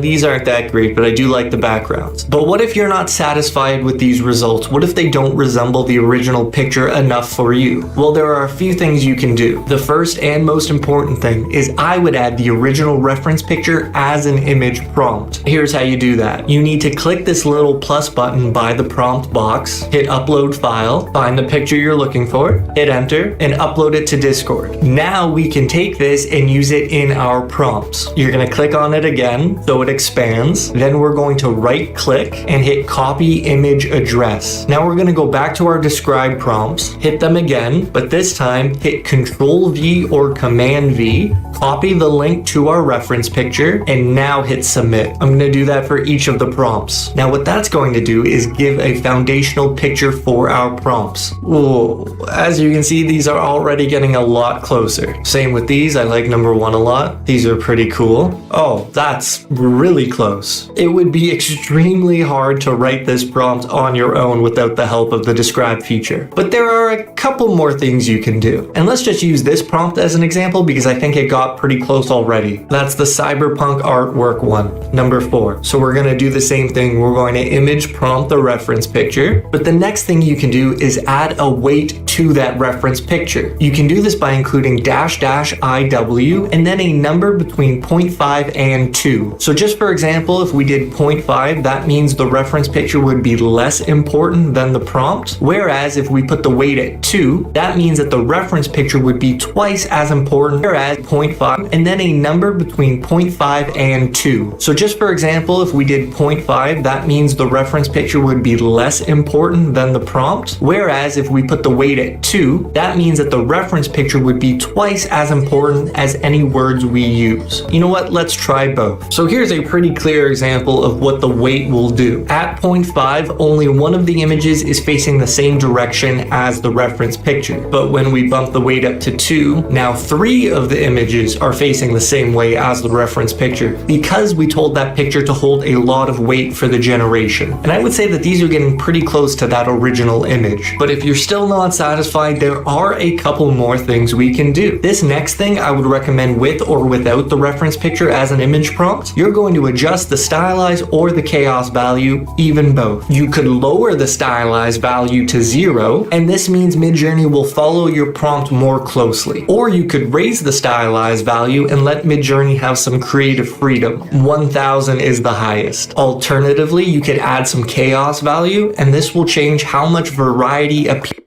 these aren't that great, but I do like the backgrounds. But what if you're not satisfied with these results? What if they don't resemble the original picture enough for you? Well, there are a few things you can do. The first and most important thing is I would add the original reference picture as an image prompt. Here's how you do that. You need to click this little plus button by the prompt box, hit upload file, find the picture you're looking for, hit enter, and upload it to Discord. Now we can take this and use it in our prompts. You're going to click on it again so it expands. Then we're going to right click and hit copy image address. Now we're going to go back to our describe prompts, hit them again, but this time hit Control V or Command V, copy the link to our reference picture, and now hit submit. I'm going to do that for each of the prompts. Now what that's going to do is give a foundational picture for our prompts. Ooh, as you can see, these are already getting a lot closer. Same with these, I like number 1 a lot. These are pretty cool. Oh, that's really close. It would be extremely hard to write this prompt on your own without the help of the describe feature. But there are a couple more things you can do. And let's just use this prompt as an example because I think it got pretty close already. That's the cyberpunk artwork one, number 4. So we're going to do the same thing. We're going to image prompt the reference picture. But the next thing you can do is add a weight to that reference picture. You can do this by including --IW and then a number between 0.5 and 2. So just for example, if we did 0.5, that means the reference picture would be less important than the prompt. Whereas if we put the weight at 2, that means that the reference picture would be twice as important, whereas 0.5 and then a number between 0.5 and 2. So just for example, if we did 0.5, that means the reference picture would be less important than the prompt. Whereas if we put the weight at 2, that means that the reference picture would be twice as important as any words we use. You know what? Let's try both. So here's a pretty clear example of what the weight will do. At 0.5, only one of the images is facing the same direction as the reference picture. But when we bump the weight up to 2, now 3 of the images are facing the same way as the reference picture because we told that picture to hold a lot of weight for the generation. And I would say that these are getting pretty close to that original image. But if you're still not satisfied, there are a couple more things we can do. This next thing I would recommend with or without the reference picture as an image prompt. You're going to adjust the stylized or the chaos value, even both. You could lower the stylized value to 0, and this means Midjourney will follow your prompt more closely. Or you could raise the stylized value and let Midjourney have some creative freedom. 1000 is the highest. Alternatively, you could add some chaos value, and this will change how much variety appears.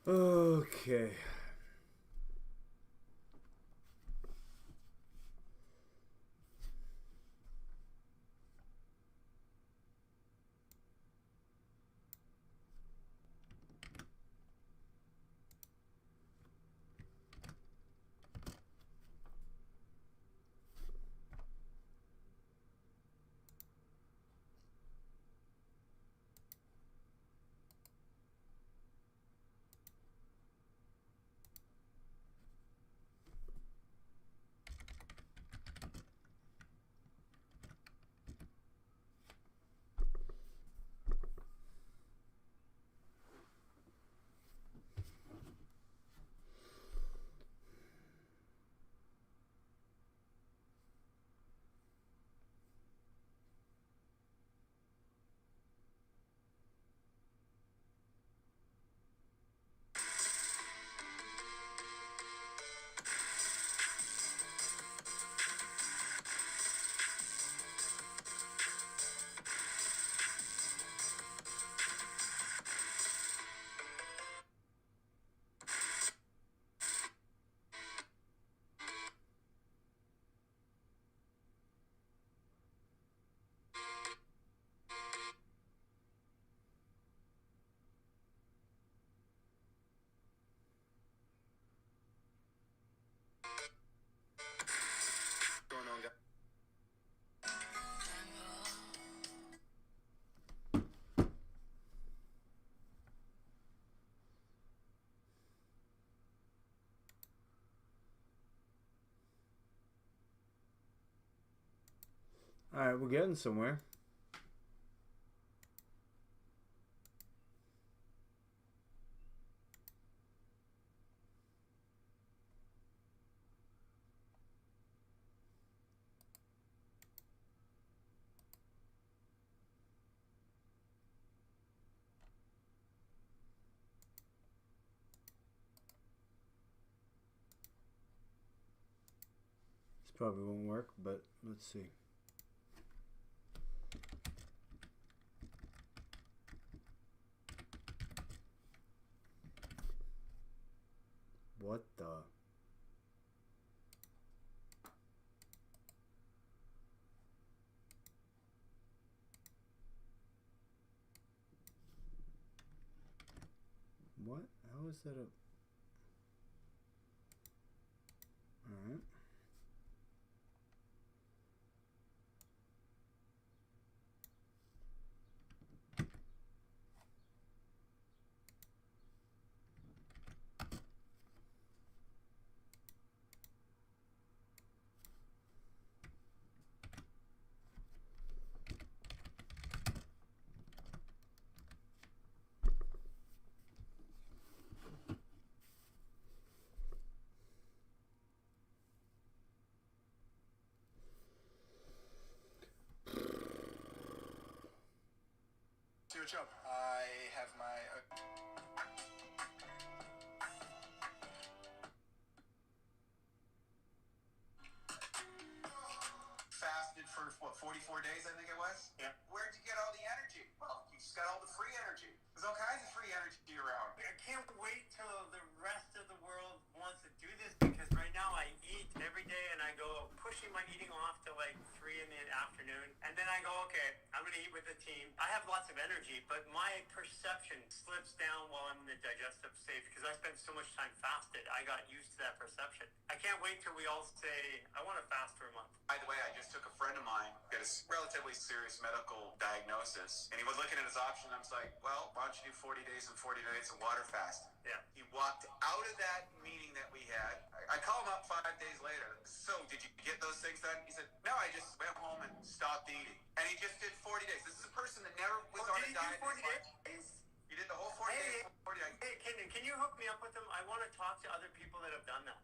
Okay. Alright, we're getting somewhere. This probably won't work, but let's see. What the? What? How is that a... Alright. See what's up. I have my. Fasted for what, 44 days, I think it was? Yeah. Where'd you get all the energy? Well, you just got all the free energy. There's all kinds of free energy around. I can't wait till the rest of the world wants to do this because right now I eat every day and I go pushing my eating off to like 3 in the afternoon. And then I go, okay, I'm going to eat with the team. I have lots of energy, but my perception slips down while I'm in the digestive state because I spent so much time fasted. I got used to that perception. I can't wait till we all say, I want to fast for a month. By the way, I just took a friend of mine, got a relatively serious medical diagnosis, and he was looking at his option. I was like, well, why don't you do 40 days and 40 nights of water fasting? Yeah. He walked out of that meeting that we had. I called him up 5 days later. So, did you get those things done? He said, no, I just went home and stopped eating. And he just did 40 days. This is a person that never was on a diet. 40 days? You did the whole 40 days? 40 days. Hey, can you hook me up with them? I want to talk to other people that have done that.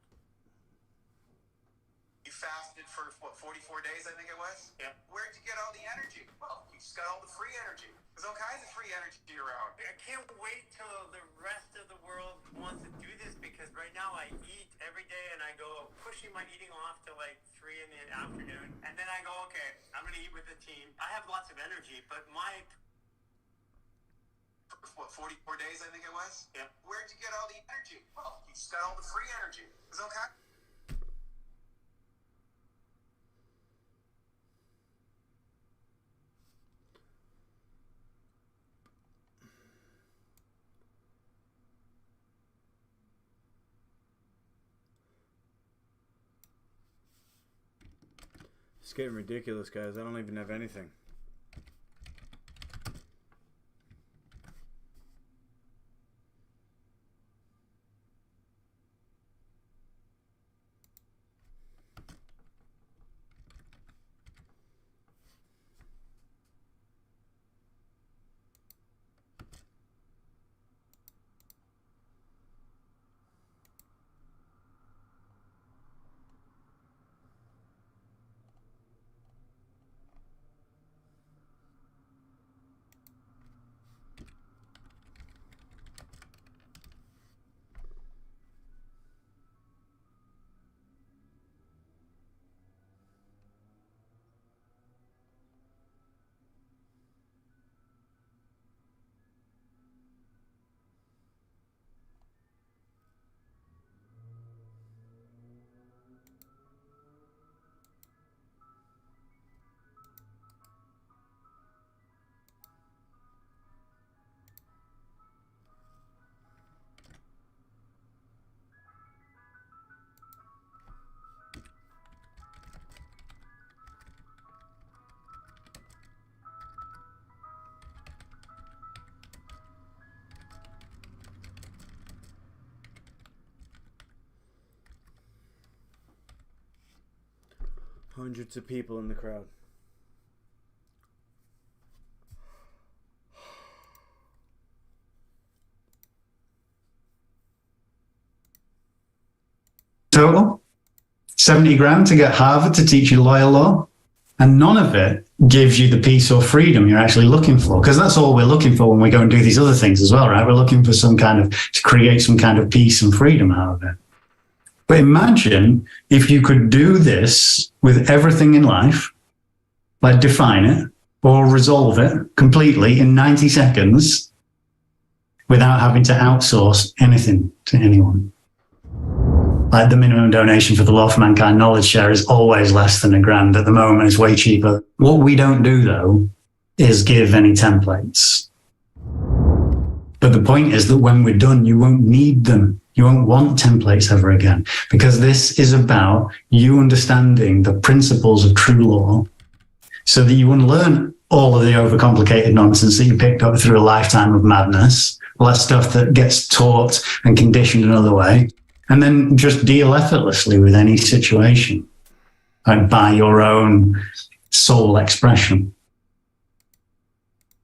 You fasted for, what, 44 days, I think it was? Yeah. Where'd you get all the energy? Well, you just got all the free energy. There's all kinds of free energy around. I can't wait till the rest of the world wants to do this because right now I eat every day and I go pushing my eating off to like 3 in the afternoon. And then I go, okay, I'm going to eat with the team. I have lots of energy, but my... What, 44 days, I think it was? Yeah. Where'd you get all the energy? Well, you just got all the free energy. There's all kinds... It's getting ridiculous, guys. I don't even have anything. Hundreds of people in the crowd. total. 70 grand to get Harvard to teach you lawyer law. And none of it gives you the peace or freedom you're actually looking for. Because that's all we're looking for when we go and do these other things as well, right? We're looking for to create some kind of peace and freedom out of it. But imagine if you could do this with everything in life, like define it or resolve it completely in 90 seconds without having to outsource anything to anyone. Like the minimum donation for the Law for Mankind knowledge share is always less than £1,000. At the moment, it's way cheaper. What we don't do, though, is give any templates. But the point is that when we're done, you won't need them. You won't want templates ever again, because this is about you understanding the principles of true law so that you unlearn all of the overcomplicated nonsense that you picked up through a lifetime of madness, all that stuff that gets taught and conditioned another way, and then just deal effortlessly with any situation, like by your own soul expression.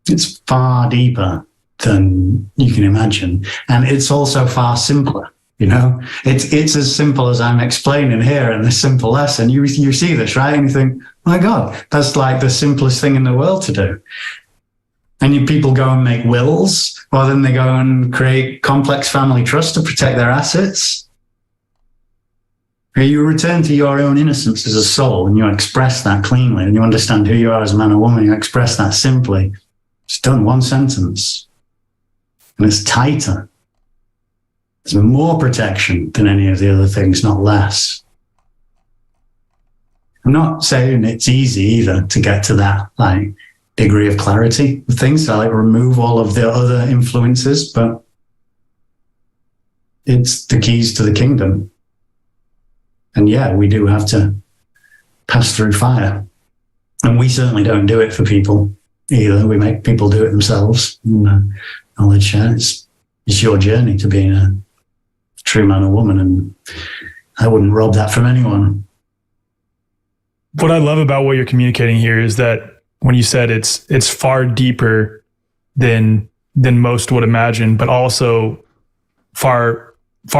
It's far deeper than you can imagine. And it's also far simpler. You know, it's as simple as I'm explaining here in this simple lesson. You see this, right? And you think, my God, that's like the simplest thing in the world to do. And people go and make wills, or then they go and create complex family trusts to protect their assets. You return to your own innocence as a soul, and you express that cleanly, and you understand who you are as a man or woman. You express that simply. It's done, one sentence. And it's tighter. There's more protection than any of the other things, not less. I'm not saying it's easy either to get to that degree of clarity with things. I remove all of the other influences, but it's the keys to the kingdom. And yeah, we do have to pass through fire. And we certainly don't do it for people either. We make people do it themselves. And, knowledge share, it's your journey to being a true man or woman, and I wouldn't rob that from anyone. What I love about what you're communicating here is that when you said it's far deeper than most would imagine, but also far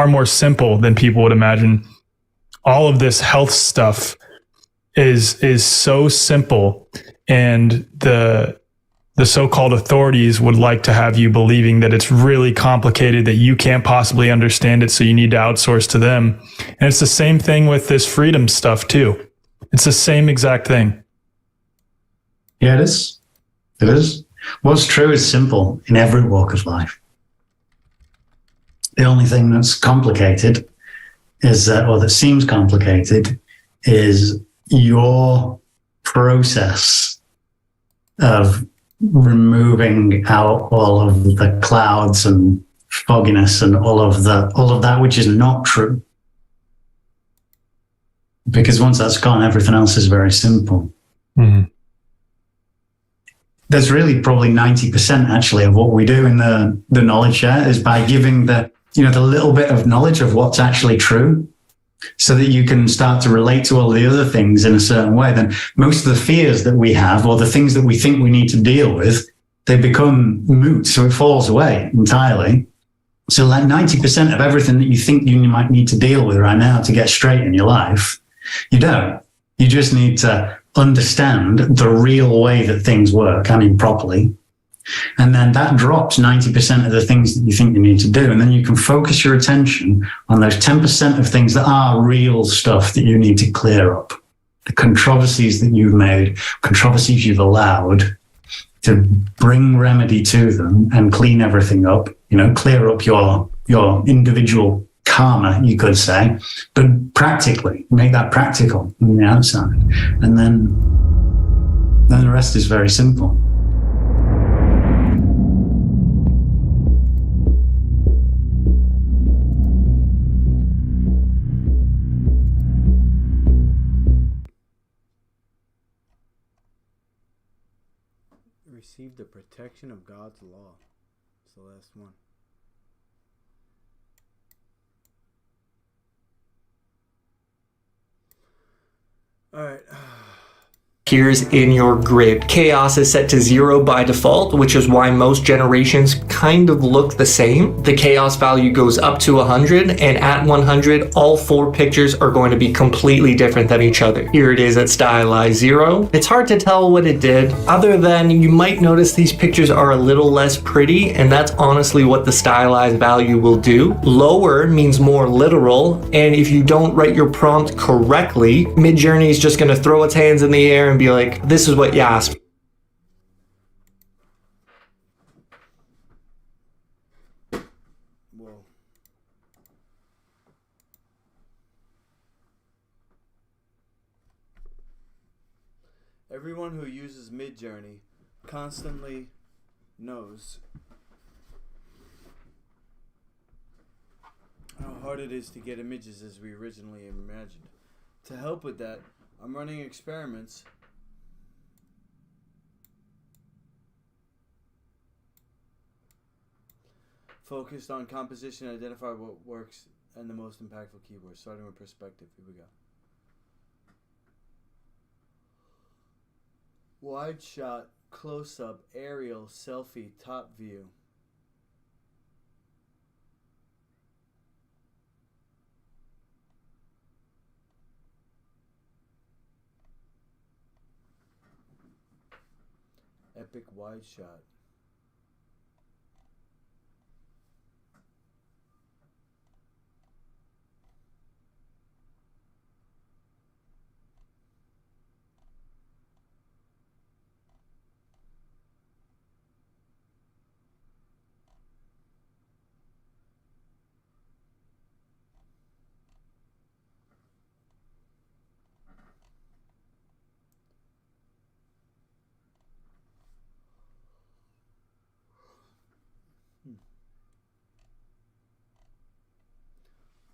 more simple than people would imagine. All of this health stuff is so simple, and the so-called authorities would like to have you believing that it's really complicated, that you can't possibly understand it, so you need to outsource to them. And it's the same thing with this freedom stuff too. It's the same exact thing. Yeah, it is. It is. What's true is simple in every walk of life. The only thing that's complicated is or that seems complicated is your process of removing out all of the clouds and fogginess and all of that which is not true. Because once that's gone, everything else is very simple. Mm-hmm. There's really probably 90% actually of what we do in the knowledge share is by giving the little bit of knowledge of what's actually true, so that you can start to relate to all the other things in a certain way. Then most of the fears that we have, or the things that we think we need to deal with, they become moot. So it falls away entirely. So 90% of everything that you think you might need to deal with right now to get straight in your life, you don't. You just need to understand the real way that things work, properly. And then that drops 90% of the things that you think you need to do. And then you can focus your attention on those 10% of things that are real stuff that you need to clear up. The controversies that you've made, controversies you've allowed, to bring remedy to them and clean everything up, clear up your individual karma, you could say, but practically, make that practical on the outside. And then the rest is very simple. Receive the protection of God's law. It's the last one. All right. appears in your grid. Chaos is set to 0 by default, which is why most generations kind of look the same. The chaos value goes up to 100, and at 100, all 4 pictures are going to be completely different than each other. Here it is at stylized 0. It's hard to tell what it did, other than you might notice these pictures are a little less pretty, and that's honestly what the stylized value will do. Lower means more literal, and if you don't write your prompt correctly, Midjourney is just going to throw its hands in the air and be like, this is what you asked. Whoa. Everyone who uses Midjourney constantly knows how hard it is to get images as we originally imagined. To help with that, I'm running experiments focused on composition and identify what works and the most impactful keywords, starting with perspective. Here we go. Wide shot, close up, aerial, selfie, top view. Epic wide shot.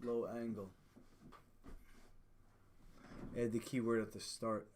Low angle. Add the keyword at the start.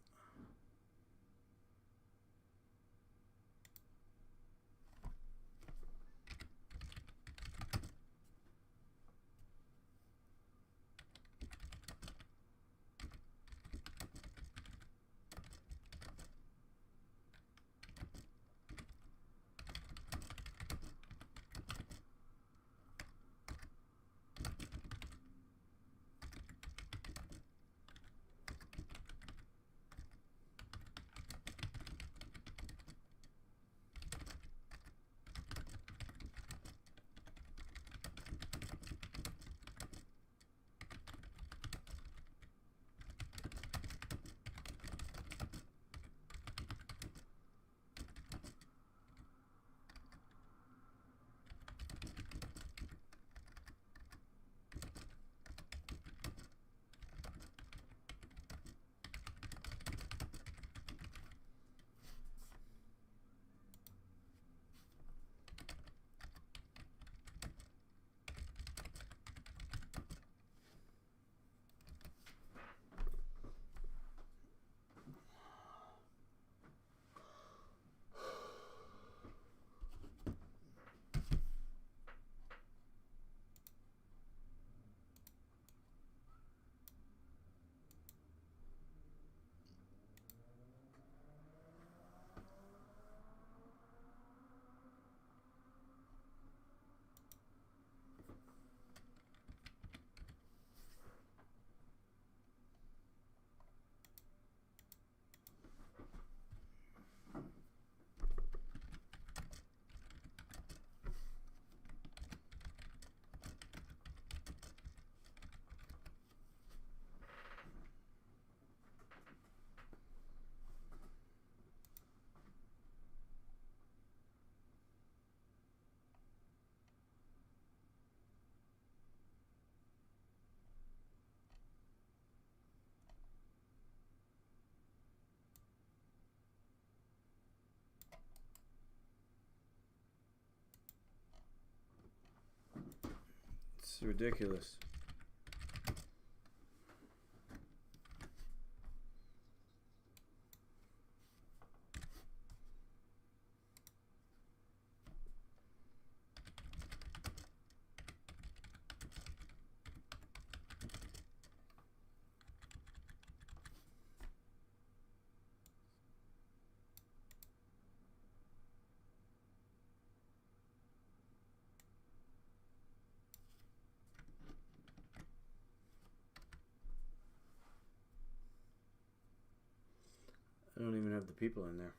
It's ridiculous. They don't even have the people in there.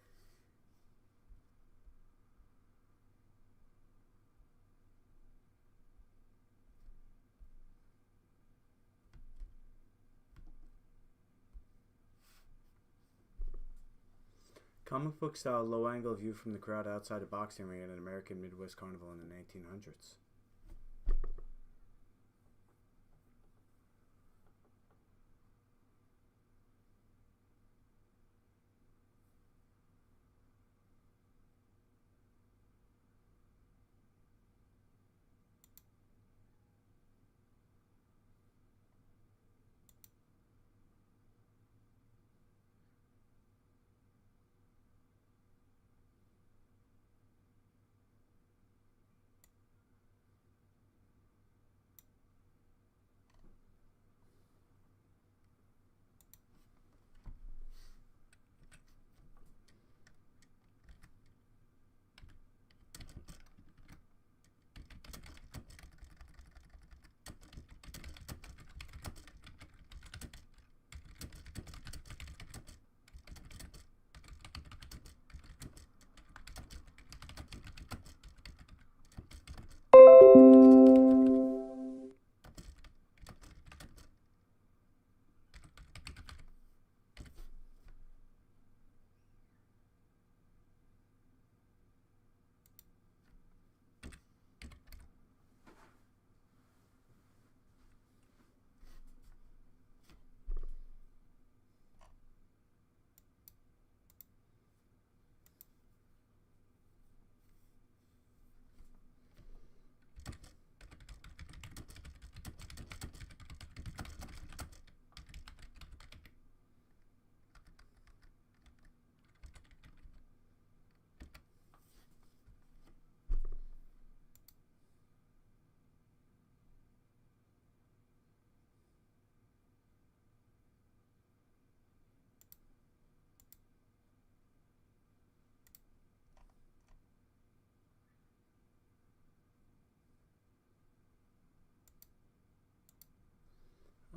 Comic book style low angle view from the crowd outside a boxing ring at an American Midwest carnival in the 1900s.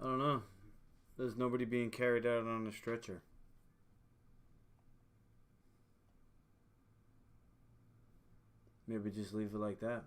I don't know. There's nobody being carried out on a stretcher. Maybe just leave it like that.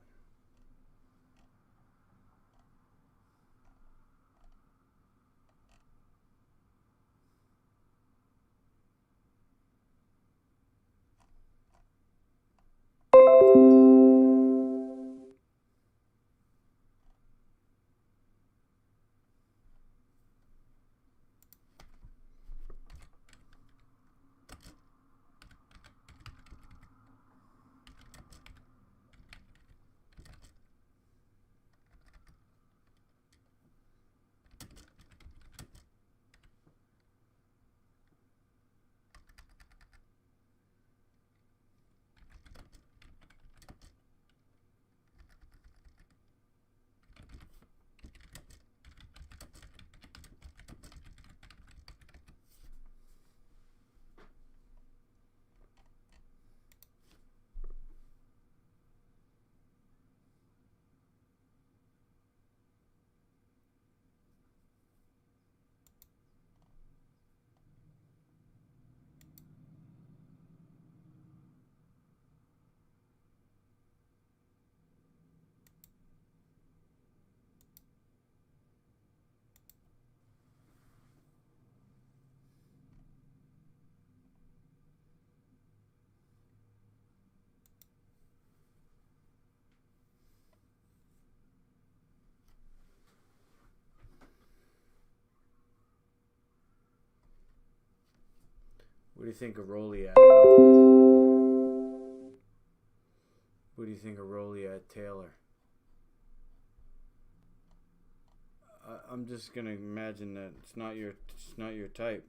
What do you think of Rolly at? What do you think of Rolly at Taylor? I'm just gonna imagine that it's not your type.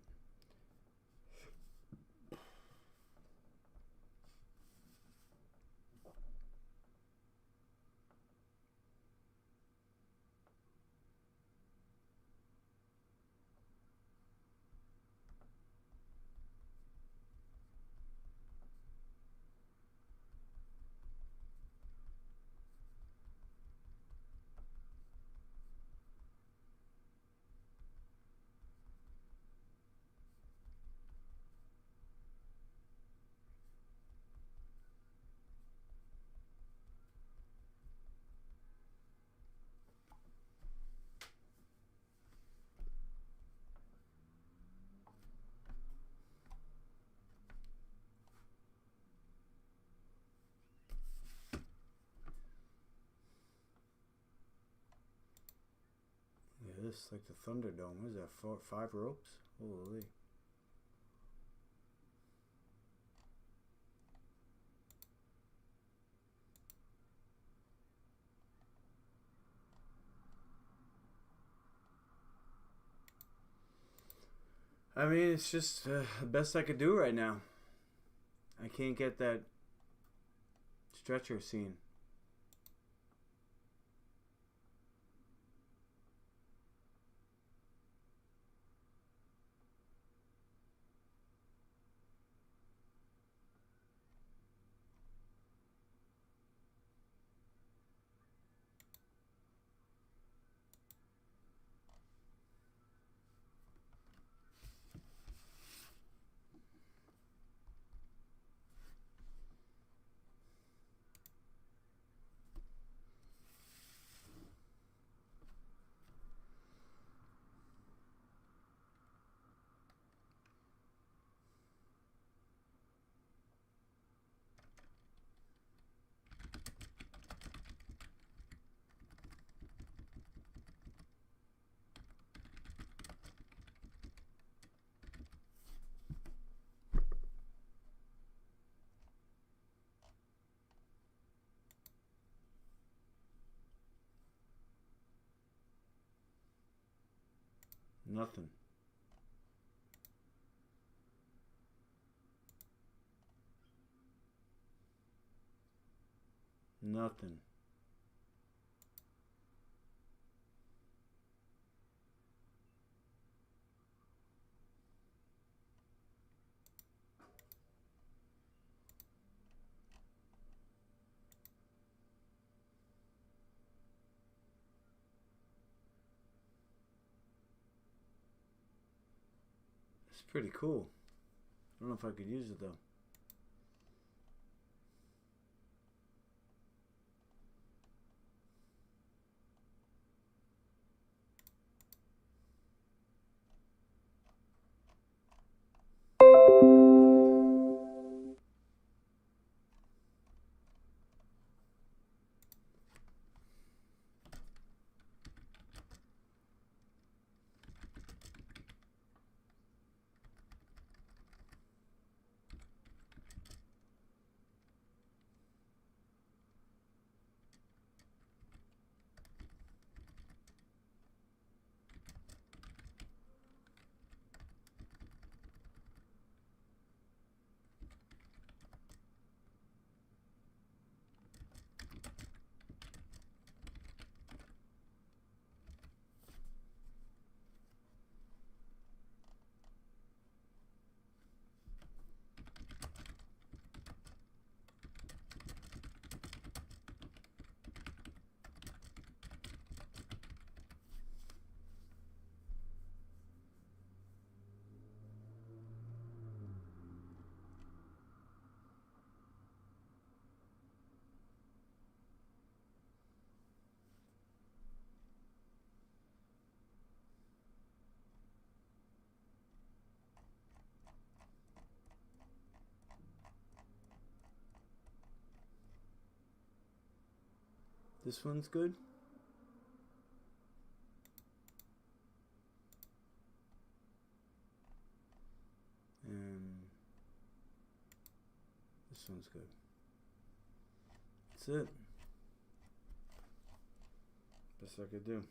this, like the Thunderdome. What is that, 5 ropes? Holy. I mean, it's just the best I could do right now. I can't get that stretcher scene. Nothing. Nothing. It's pretty cool. I don't know if I could use it though. This one's good. And this one's good. That's it. Best I could do.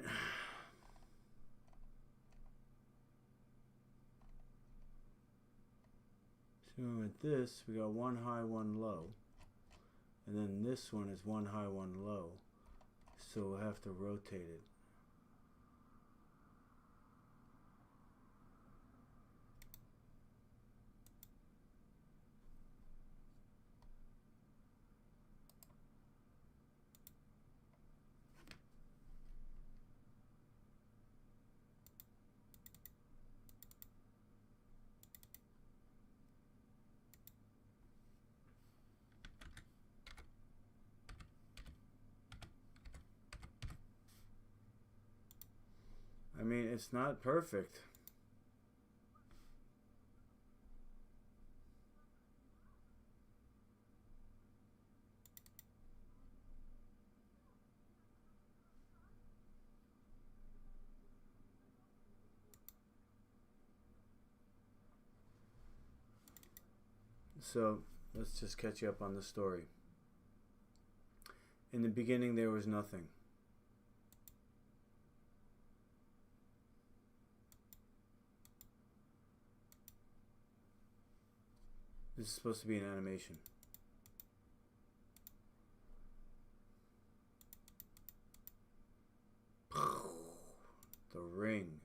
right. So with this, we got one high, one low. And then this one is one high, one low. So we'll have to rotate it. I mean, it's not perfect. So, let's just catch you up on the story. In the beginning, there was nothing. This is supposed to be an animation. The ring.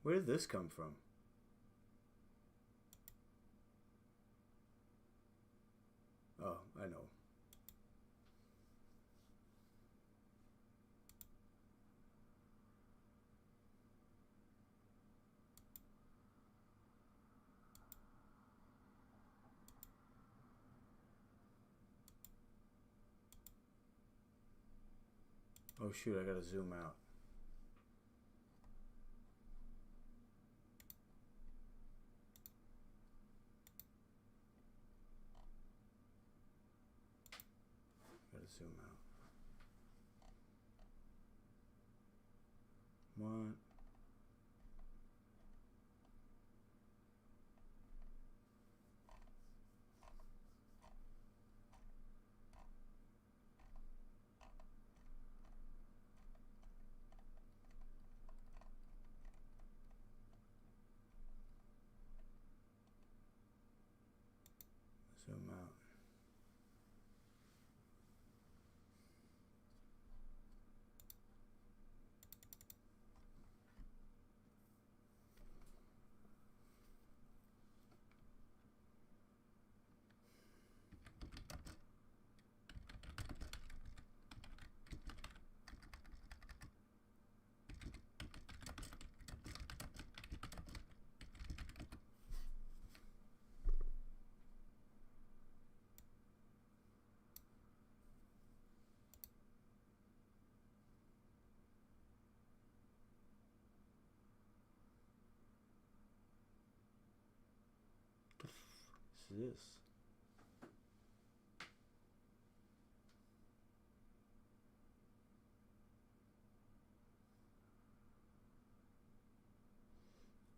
Where did this come from? Oh, I know. Oh shoot, I gotta zoom out. Gotta zoom out. What? Zoom out. What's this?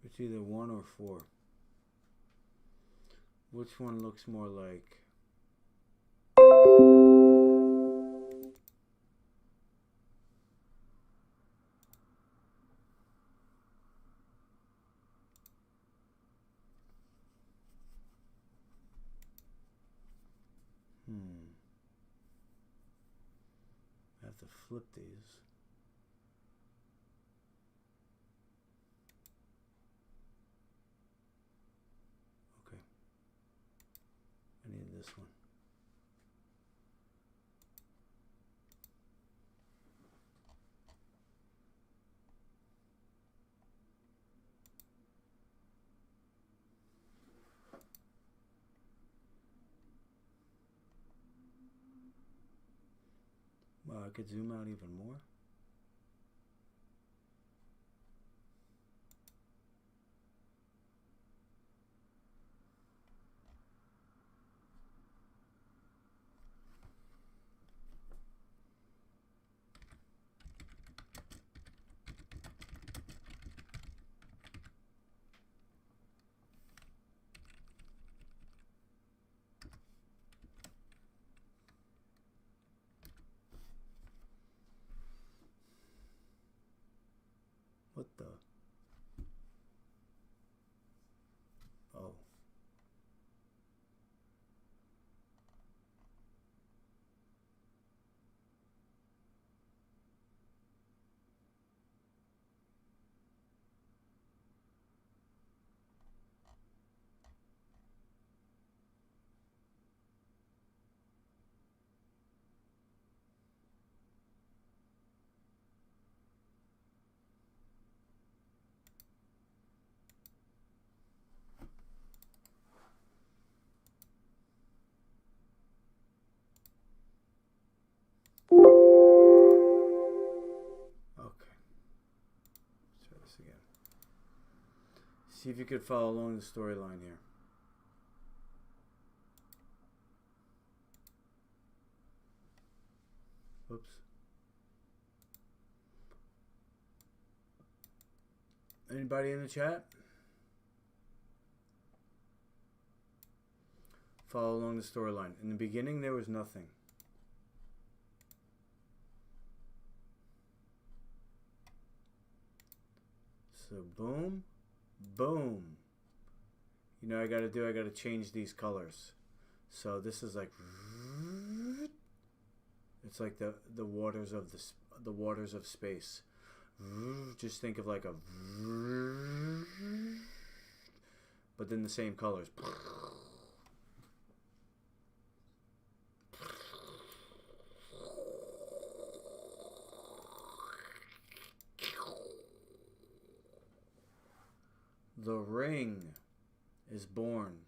It's either 1 or 4. Which one looks more like? I have to flip these. Okay. I need this one. Wow, I could zoom out even more. the? Oh. Okay. Let's try this again. See if you could follow along the storyline here. Oops. Anybody in the chat? Follow along the storyline. In the beginning, there was nothing. So boom, boom. You know what I gotta change these colors. So this is like, it's like the waters of the waters of space. Just think of like a, but then the same colors. The ring is born.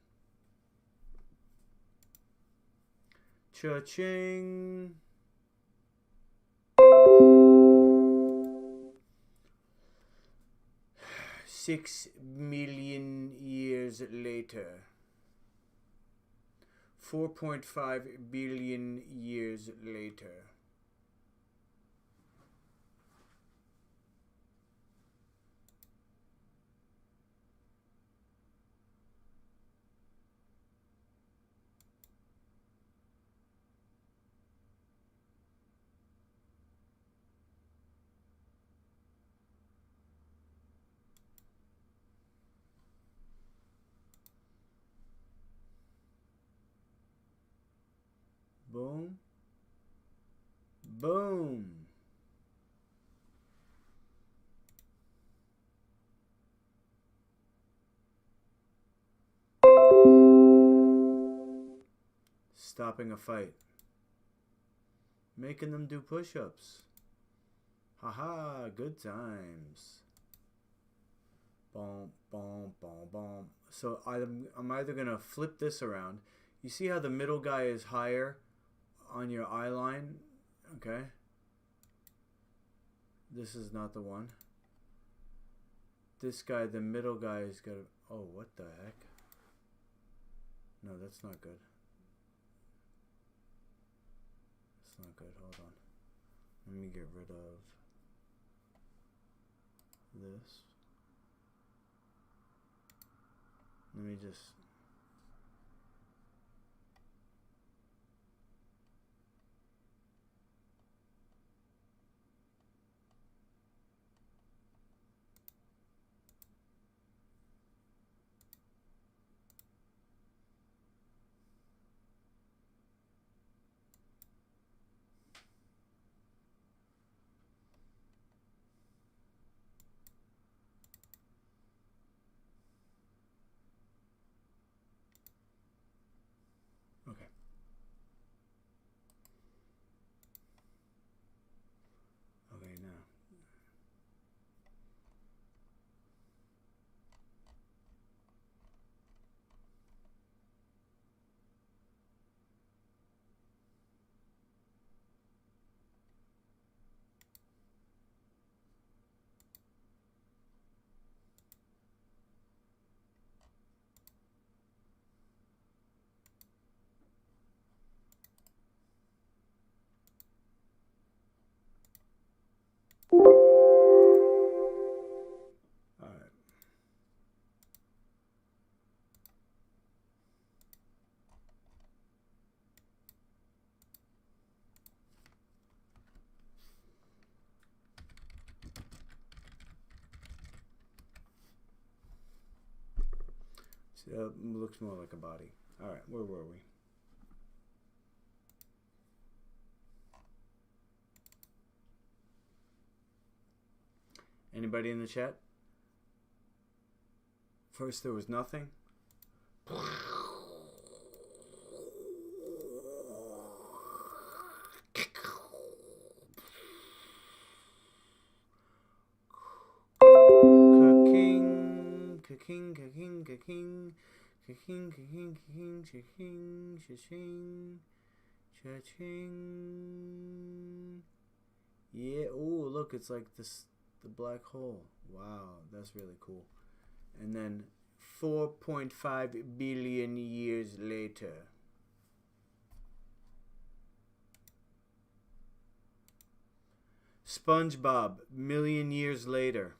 Cha-ching. $6 million years later. 4.5 billion years later. Boom. Boom. Stopping a fight. Making them do push-ups. Haha, good times. Boom, boom, boom, boom. So I'm either going to flip this around. You see how the middle guy is higher on your eye line? Okay. This is not the one. This guy, the middle guy, is got to... Oh, what the heck? No, that's not good. That's not good. Hold on. Let me get rid of this. Let me just... Looks more like a body. All right, where were we? Anybody in the chat? First there was nothing. Cha-ching. Yeah, oh look, it's like this, the black hole. Wow, that's really cool. And then 4.5 billion years later. SpongeBob, million years later.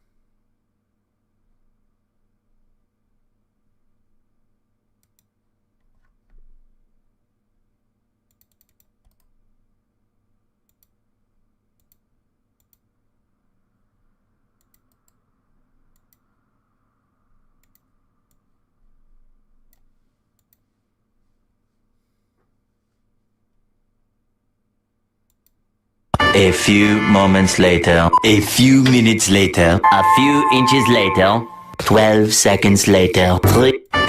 A few moments later, a few minutes later, a few inches later, 12 seconds later,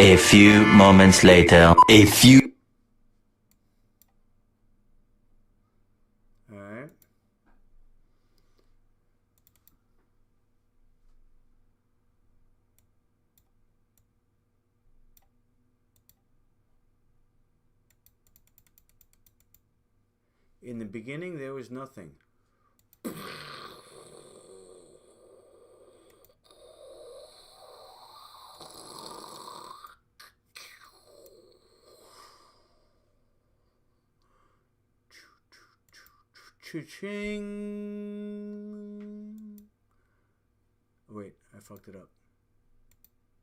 a few moments later, a few. All right. In the beginning, there was nothing. Cha-ching. Wait, I fucked it up.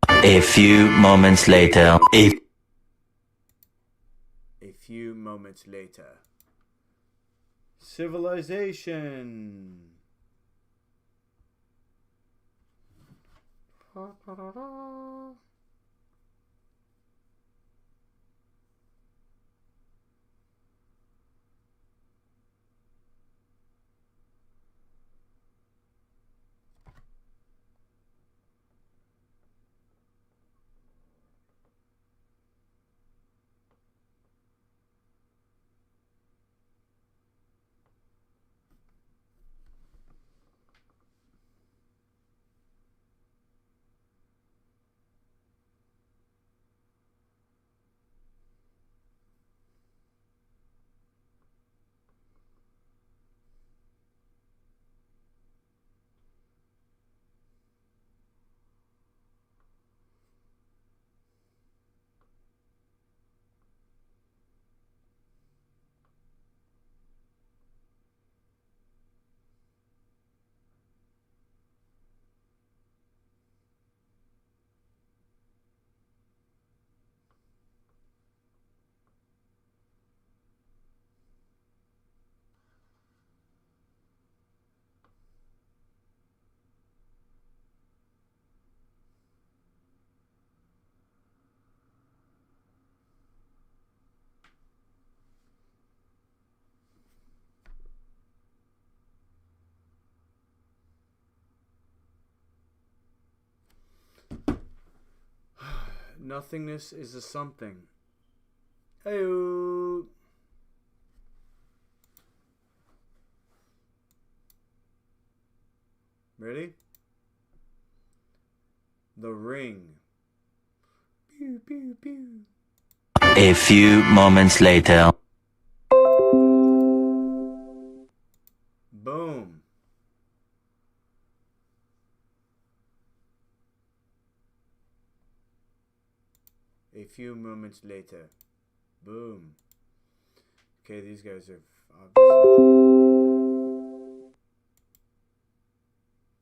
A few moments later, A few moments later. Civilization. Nothingness is a something. Hey-o. Ready? The ring. Pew, pew, pew. a few moments later. Boom. A few moments later. Boom. Okay, these guys are obviously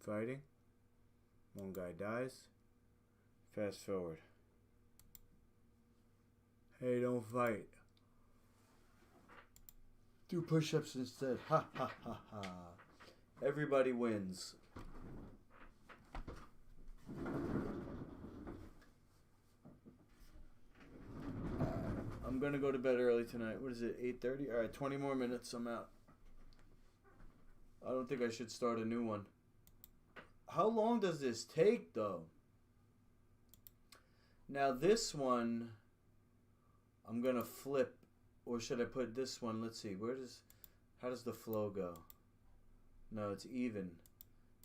fighting. One guy dies. Fast forward. Hey, don't fight. Do push-ups instead. Ha ha ha ha. Everybody wins. I'm gonna go to bed early tonight. What is it, 8:30? All right, 20 more minutes, I'm out. I don't think I should start a new one. How long does this take, though? Now this one, I'm gonna flip, or should I put this one? Let's see, how does the flow go? No, it's even.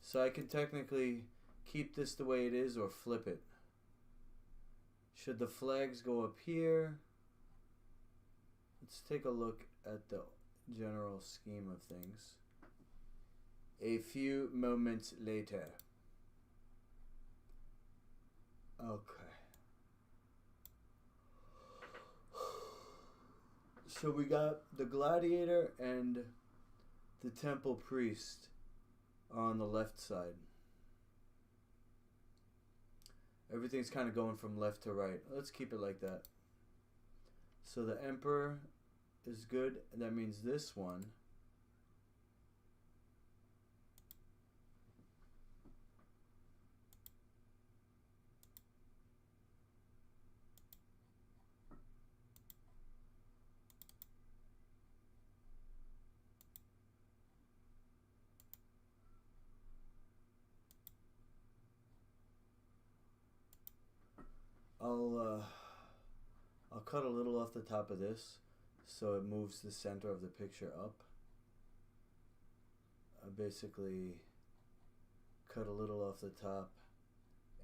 So I can technically keep this the way it is or flip it. Should the flags go up here? Let's take a look at the general scheme of things. A few moments later. Okay. So we got the gladiator and the temple priest are on the left side. Everything's kind of going from left to right. Let's keep it like that. So the emperor is good, and that means this one. I'll cut a little off the top of this so it moves the center of the picture up. I basically cut a little off the top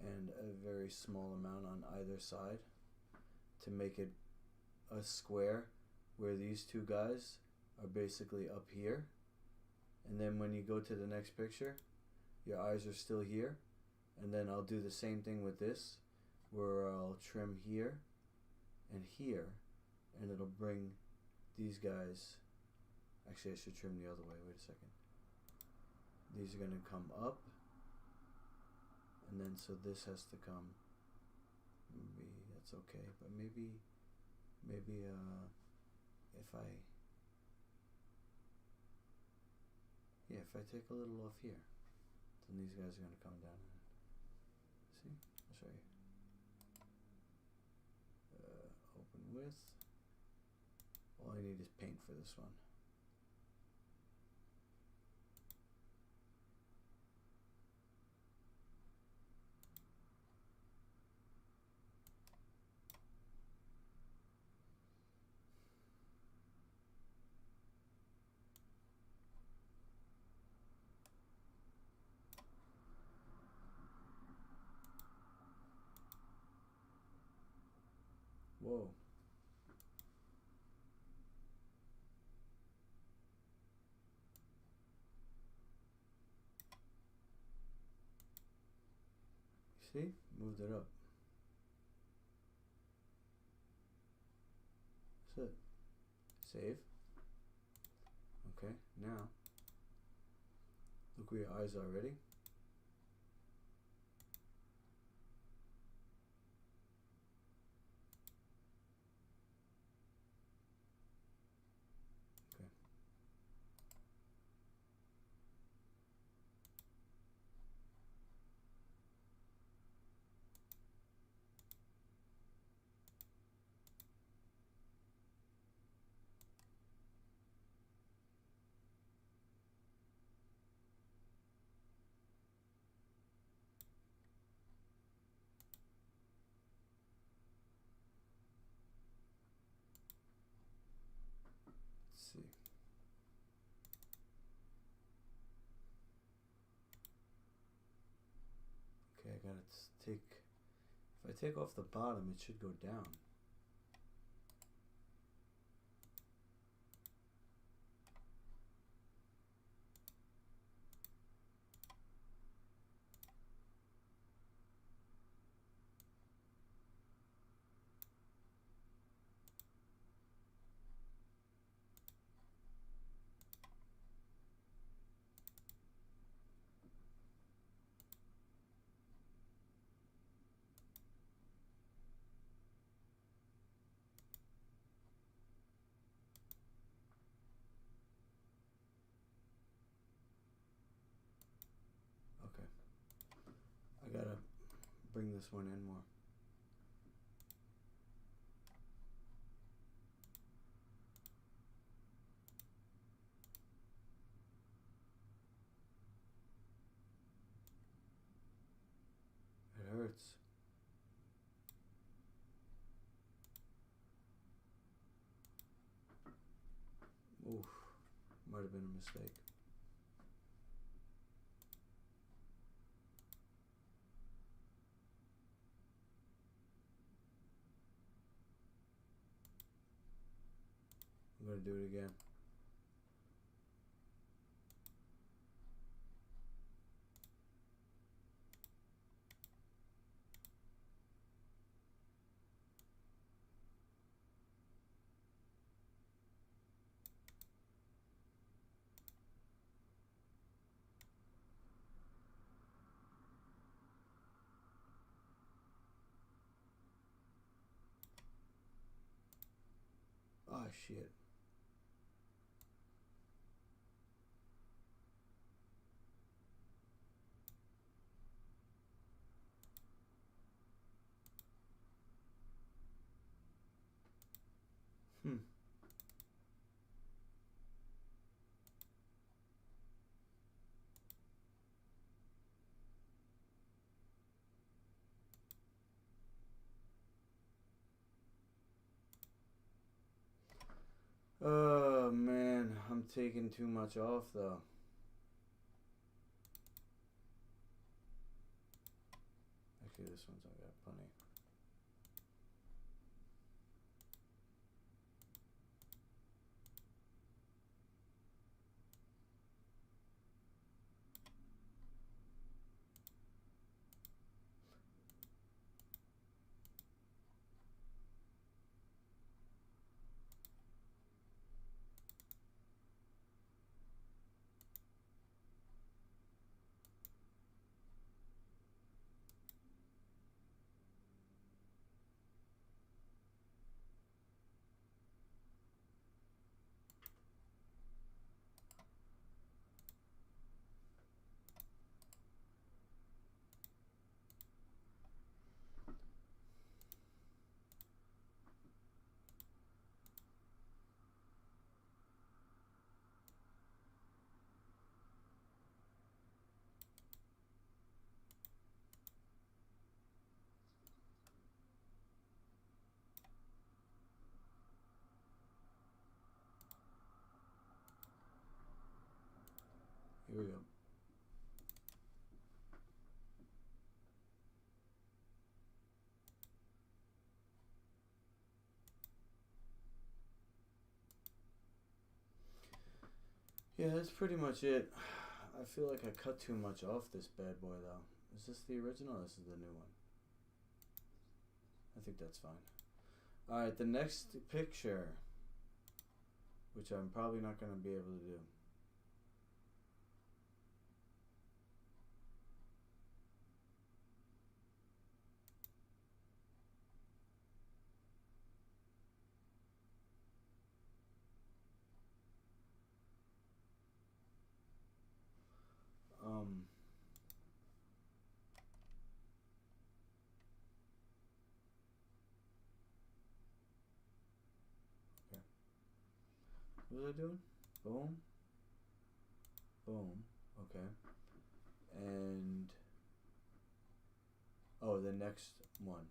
and a very small amount on either side to make it a square where these two guys are basically up here, and then when you go to the next picture your eyes are still here, and then I'll do the same thing with this where I'll trim here and here, and it'll bring these guys, actually I should trim the other way, wait a second. These are going to come up, and then so this has to come, maybe that's okay, but maybe if I take a little off here, then these guys are going to come down. See, I'll show you. Open with. All I need is paint for this one. Whoa. See? Moved it up. That's it. Save. Okay, now look where your eyes are. Ready? Let's see. Okay, I gotta take, if I take off the bottom, it should go down. Okay. I gotta bring this one in more. Might have been a mistake. I'm gonna do it again. Oh shit. Oh man, I'm taking too much off though. Actually, this one's got plenty. Here we go. Yeah, that's pretty much it. I feel like I cut too much off this bad boy though. Is this the original or this is the new one? I think that's fine. Alright, the next picture, which I'm probably not going to be able to do. Okay. What was I doing? Boom. Boom. Okay. And oh, the next one.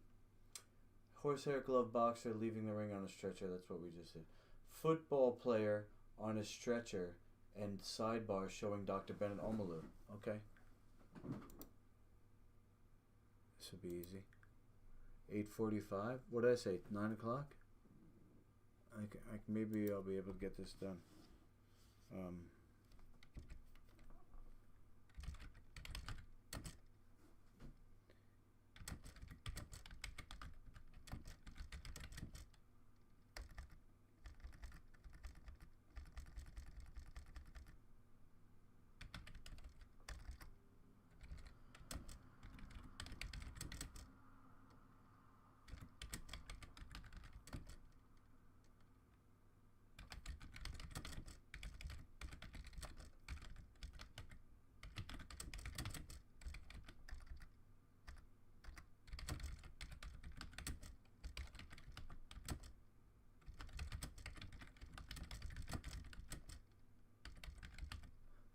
Horsehair glove boxer leaving the ring on a stretcher. That's what we just did. Football player on a stretcher and sidebar showing Dr. Bennett Omalu. Okay. This will be easy. 8:45. What did I say? 9 o'clock? Maybe I'll be able to get this done.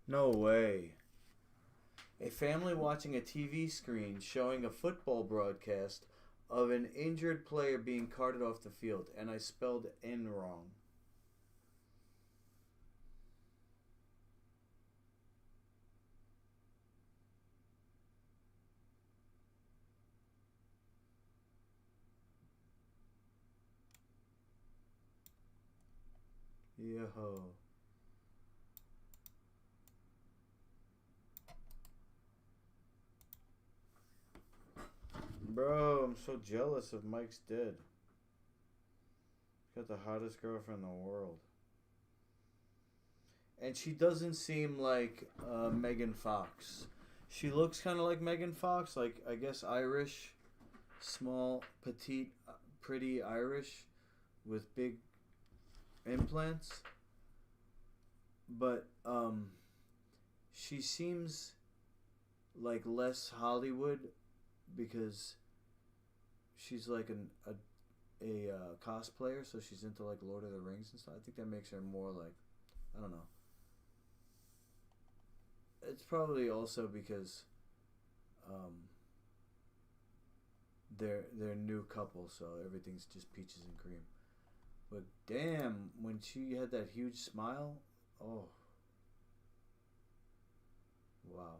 No way. A family watching a TV screen showing a football broadcast of an injured player being carted off the field, and I spelled N wrong. Yo. Bro, I'm so jealous of Mike's dead. He's got the hottest girlfriend in the world. And she doesn't seem like Megan Fox. She looks kind of like Megan Fox, like, I guess, Irish. Small, petite, pretty Irish with big implants. But she seems like less Hollywood because she's like a cosplayer, so she's into like Lord of the Rings and stuff. I think that makes her more like, I don't know. It's probably also because they're a new couple, so everything's just peaches and cream. But damn, when she had that huge smile, oh, wow.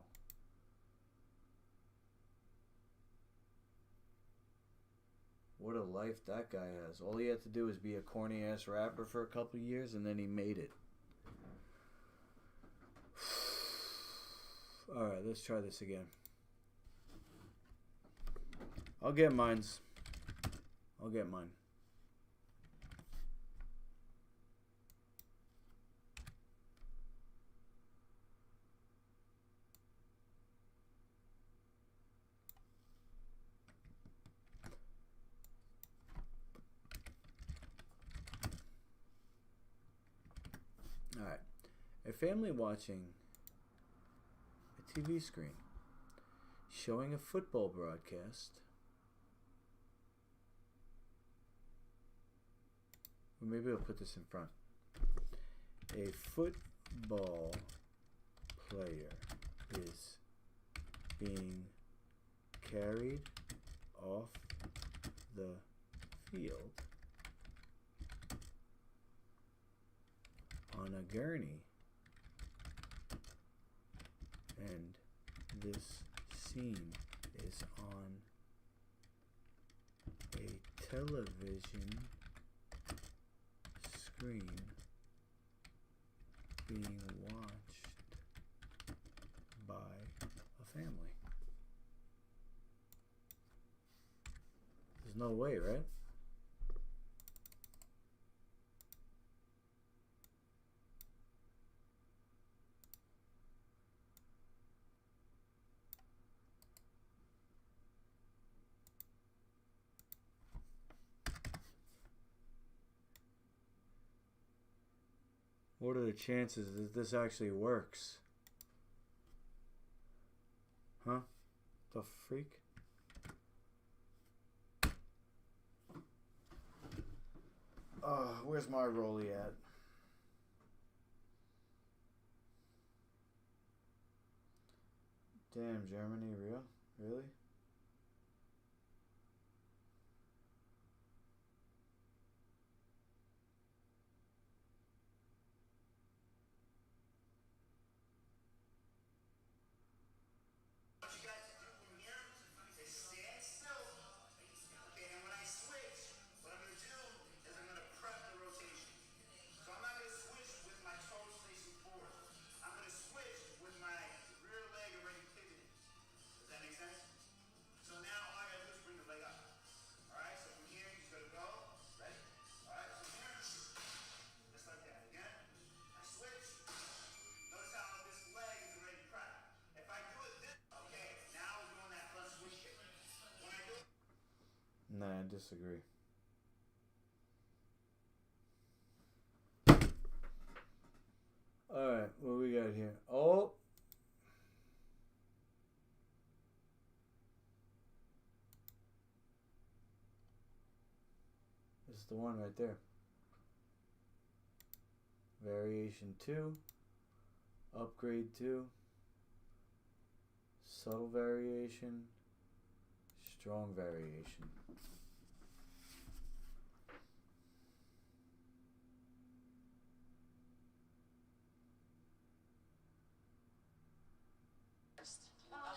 What a life that guy has. All he had to do was be a corny ass rapper for a couple of years, and then he made it. Alright, let's try this again. I'll get mine. Alright. A family watching a TV screen showing a football broadcast. Or maybe I'll put this in front. A football player is being carried off the field on a gurney, and this scene is on a television screen being watched by a family. There's no way, right? What are the chances that this actually works? Huh? The freak? Where's my rollie at? Damn, Germany, real? Really? Nah, I disagree. Alright, what we got here? Oh! This is the one right there. Variation 2. Upgrade 2. Subtle variation. Strong variation.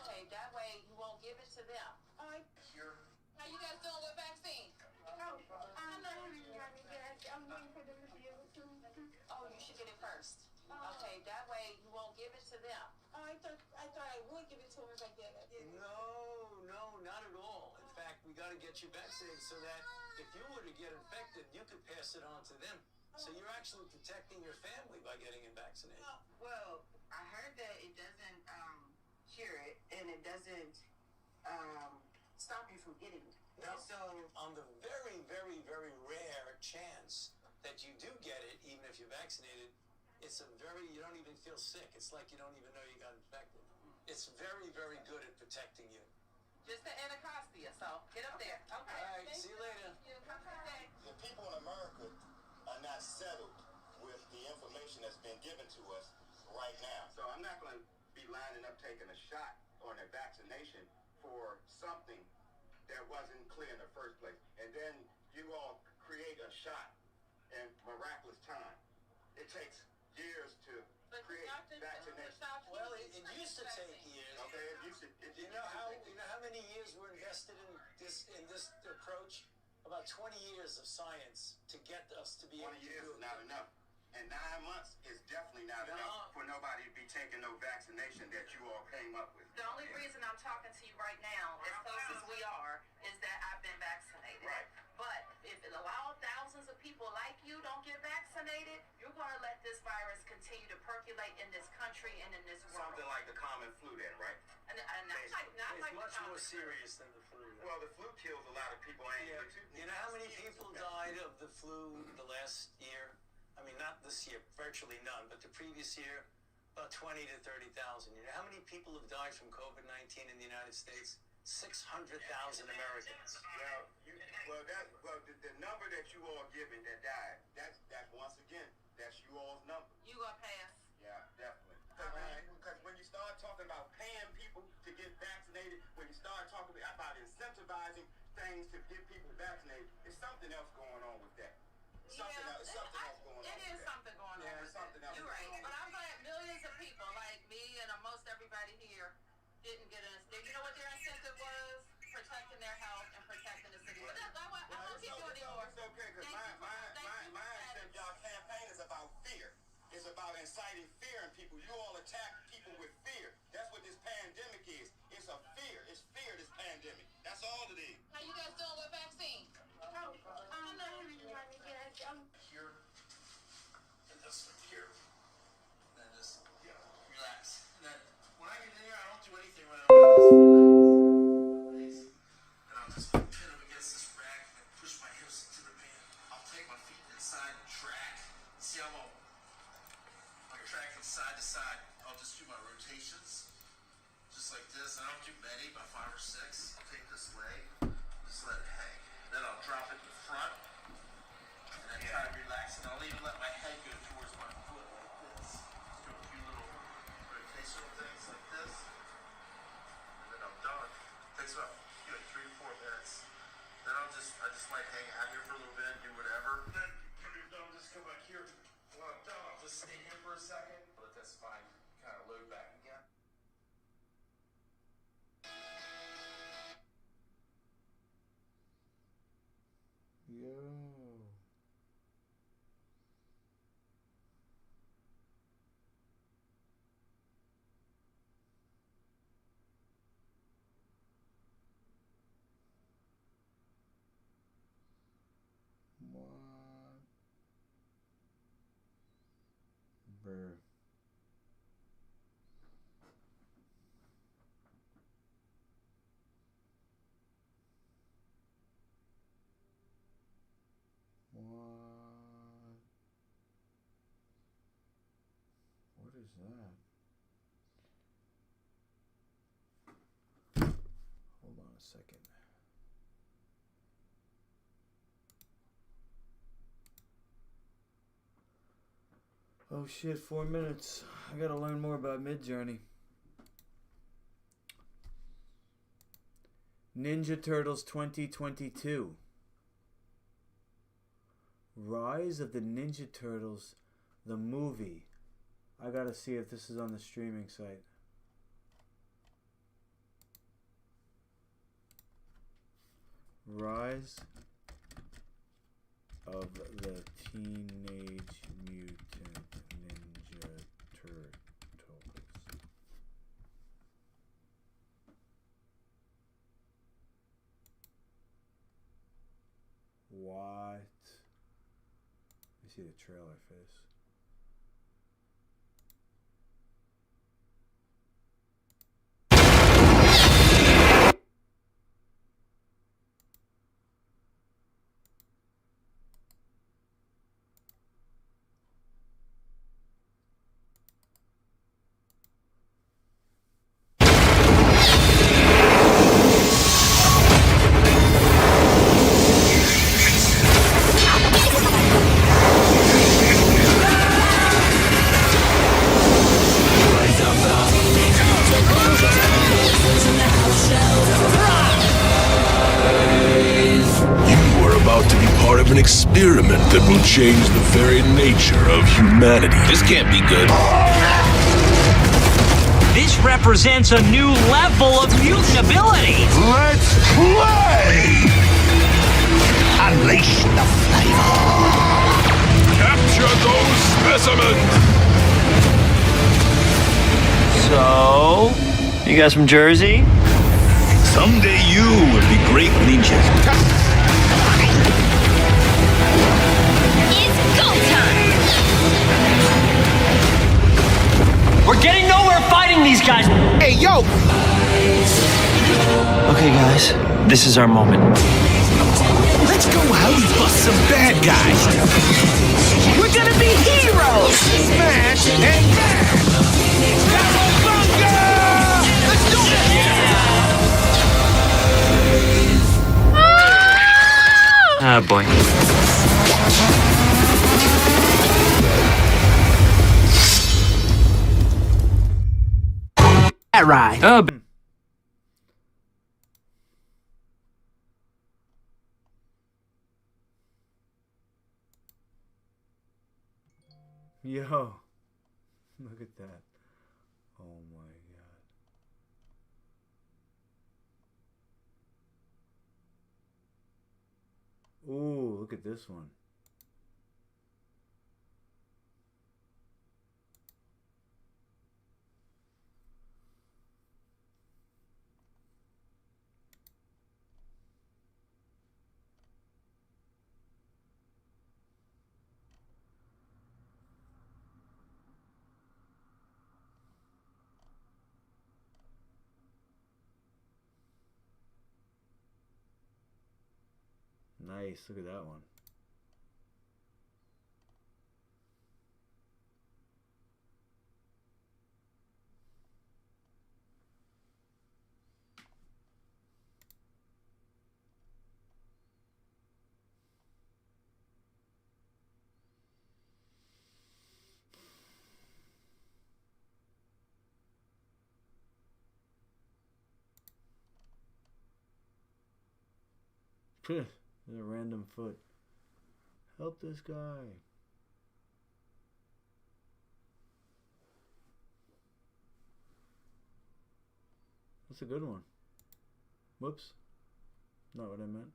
Okay, that way you won't give it to them. How you guys doing with vaccine? I'm not having any vaccine. I'm waiting for them to be able to. Oh, soon as I get it. No, not at all. In fact, we got to get you vaccinated so that if you were to get infected, you could pass it on to them. So you're actually protecting your family by getting it vaccinated. Well, I heard that it doesn't cure it, and it doesn't stop you from getting it. No. So On the very, very, very rare chance that you do get it, even if you're vaccinated, you don't even feel sick. It's like you don't even know you got infected. It's very, very good at protecting you. just the Anacostia, so get up there. Okay. All right, see you later. Have a good day. The people in America are not settled with the information that's been given to us right now. So I'm not going to be lining up taking a shot or a vaccination for something that wasn't clear in the first place. And then you all create a shot in miraculous time. It takes years to create vaccination. Well, it used to take years. Okay, it used to. You know how many years were invested in this approach? About 20 years of science to get us to be able to do it. 20 years is not enough. And 9 months is definitely not enough for nobody to be taking no vaccination that you all came up with. The only reason I'm talking to you right now, as close as we are, is that I've been vaccinated. Right. But if it allows thousands of people like you don't get vaccinated, you're going to let this virus continue to percolate in this country and in this world. Something like the common flu then, right? And not It's like much the more serious than the flu. Well, the flu kills a lot of people. Yeah. You know how many people died of the flu the last year? I mean, not this year, virtually none, but the previous year, about 20 to 30,000. You know how many people have died from COVID-19 in the United States? 600,000 Americans. The number that you all given that died, that's once again, that's you all's number. You gonna pass? Yeah, definitely. Because when you start talking about paying people to get vaccinated, when you start talking about incentivizing things to get people vaccinated, there's something else going on with that. Something else going on. It is something going on. There's something else. You're right. But I'm glad millions of people like me and most everybody here didn't get an incentive. You know what their incentive was? Protecting their health and protecting the city. But I won't keep you anymore. It's okay, because my incentive, y'all campaign is about fear. It's about inciting fear in people. You all attack people with fear. That's what this pandemic is. It's a fear. It's fear, this pandemic. That's all it is. How you guys doing with vaccine? I'm not really trying to get it. Here, and this one here. And then just relax. And then when I get in here, I don't do anything when I'm and I'll just pin them against this rack and push my hips into the pan. I'll take my feet inside and track. See how I'm track from side to side. I'll just do my rotations, just like this. I don't do many, about 5 or 6. I'll take this leg, just let it hang. Then I'll drop it in front, and then try to relax. And I'll even let my head go towards my foot like this. Just do a few little rotational things like this, and then I'm done. Takes about 3 to 4 minutes. Then I just might hang out here for a little bit, do whatever. Then I'll just go back here. When I'm done, I'll just stay here for a second. Let that spine kind of load back again. Yo. What? Bruh. What is that? Hold on a second. Oh shit, 4 minutes. I gotta learn more about Midjourney. Ninja Turtles 2022. Rise of the Ninja Turtles, the movie. I gotta see if this is on the streaming site. Rise of the Teenage Mutant Ninja Turtles. What? I see the trailer face. You are about to be part of an experiment that will change the very nature of humanity. This can't be good. This represents a new level of mutant ability. Let's play! Unleash the flavor. Capture those specimens! So, you guys from Jersey? Someday you will be great ninjas. It's go time! We're getting nowhere fighting these guys! Hey, yo! Okay, guys, this is our moment. Let's go howdy bust some bad guys. We're gonna be heroes! Smash and let's do it! Ah, boy. That right. Yo, look at that. Oh my god. Ooh, look at this one. Nice, look at that one. There's a random foot. Help this guy. That's a good one. Whoops. Not what I meant.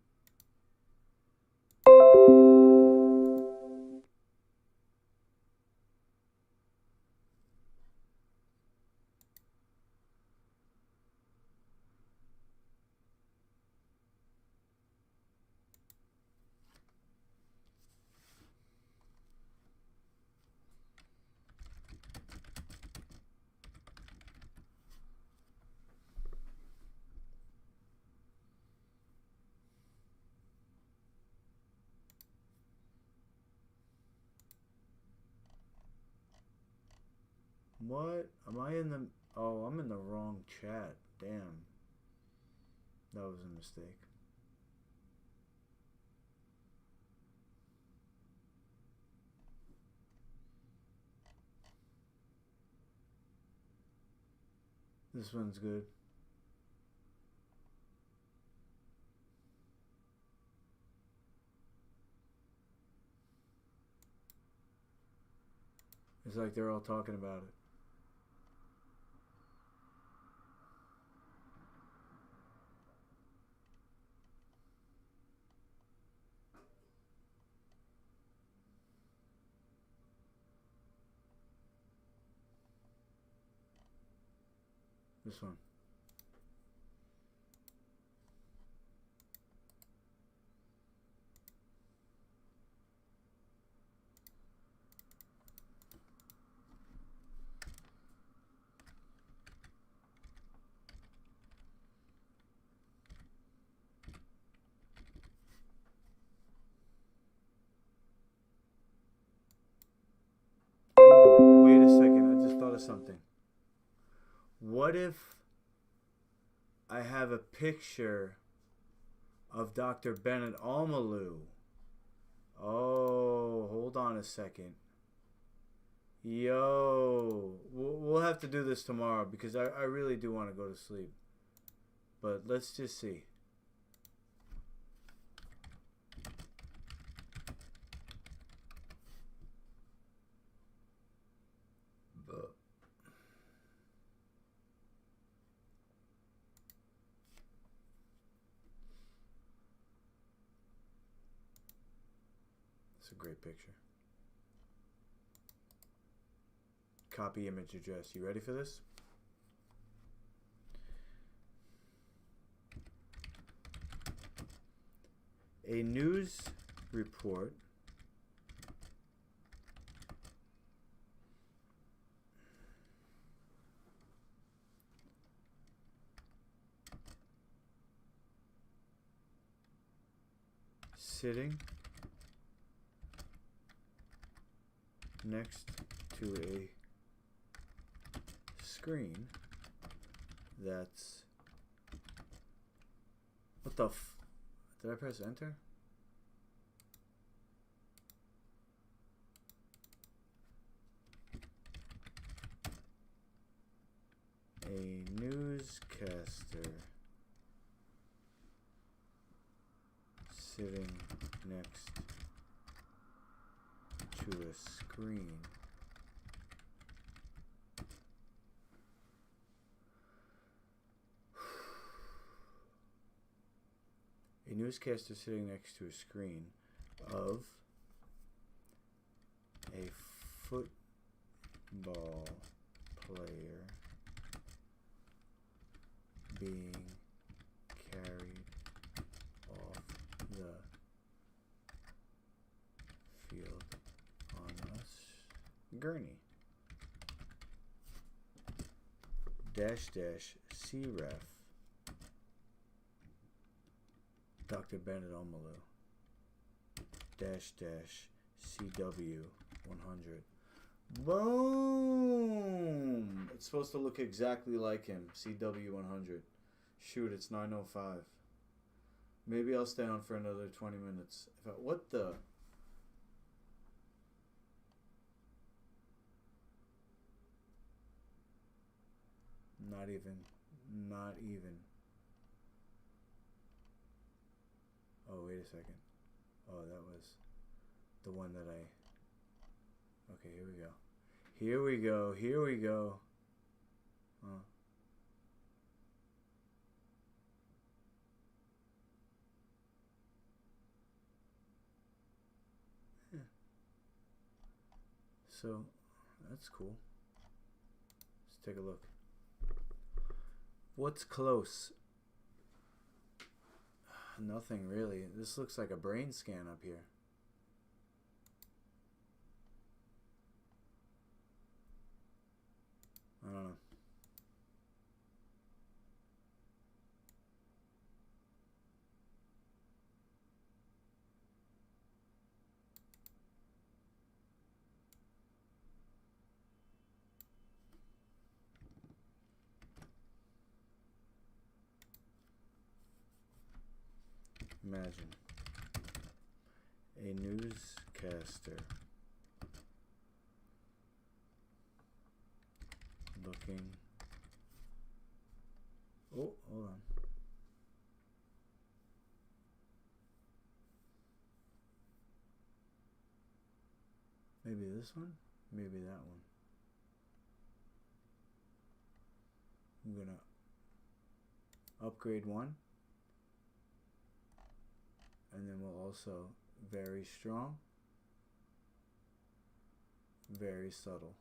What? Am I in the... Oh, I'm in the wrong chat. Damn. That was a mistake. This one's good. It's like they're all talking about it. This one. something. What if I have a picture of Dr. Bennett Omalu? Oh, hold on a second. Yo, we'll have to do this tomorrow because I really do want to go to sleep. But let's just see. It's a great picture. Copy image address. You ready for this? A news report sitting next to a screen that's what the did I press enter? A newscaster sitting next to a screen a newscaster sitting next to a screen of a football player being carried off the field on a gurney. --CREF Dr. Bennett Omalu --CW 100. Boom! It's supposed to look exactly like him. CW 100. Shoot, it's 9:05. Maybe I'll stay on for another 20 minutes. What the? Not even. Oh, wait a second. Oh, that was the one that I... Okay, here we go. Huh. Yeah. So, that's cool. Let's take a look. What's close? Nothing really. This looks like a brain scan up here. I don't know. Imagine a newscaster looking. Oh, hold on. Maybe this one? Maybe that one. I'm gonna upgrade one. And then we'll also very strong, very subtle.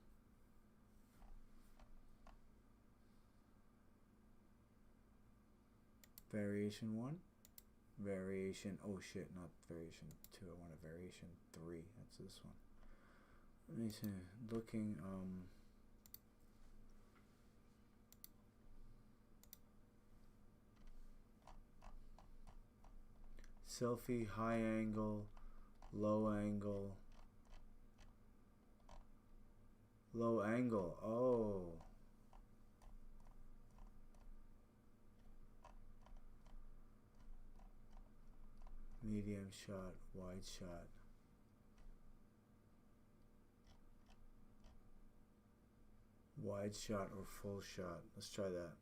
Variation 1, variation, oh shit, not variation 2, I want a variation 3, that's this one. Let me see, looking, selfie, high angle, low angle, Low angle. Oh. Medium shot, wide shot. Wide shot or full shot. Let's try that.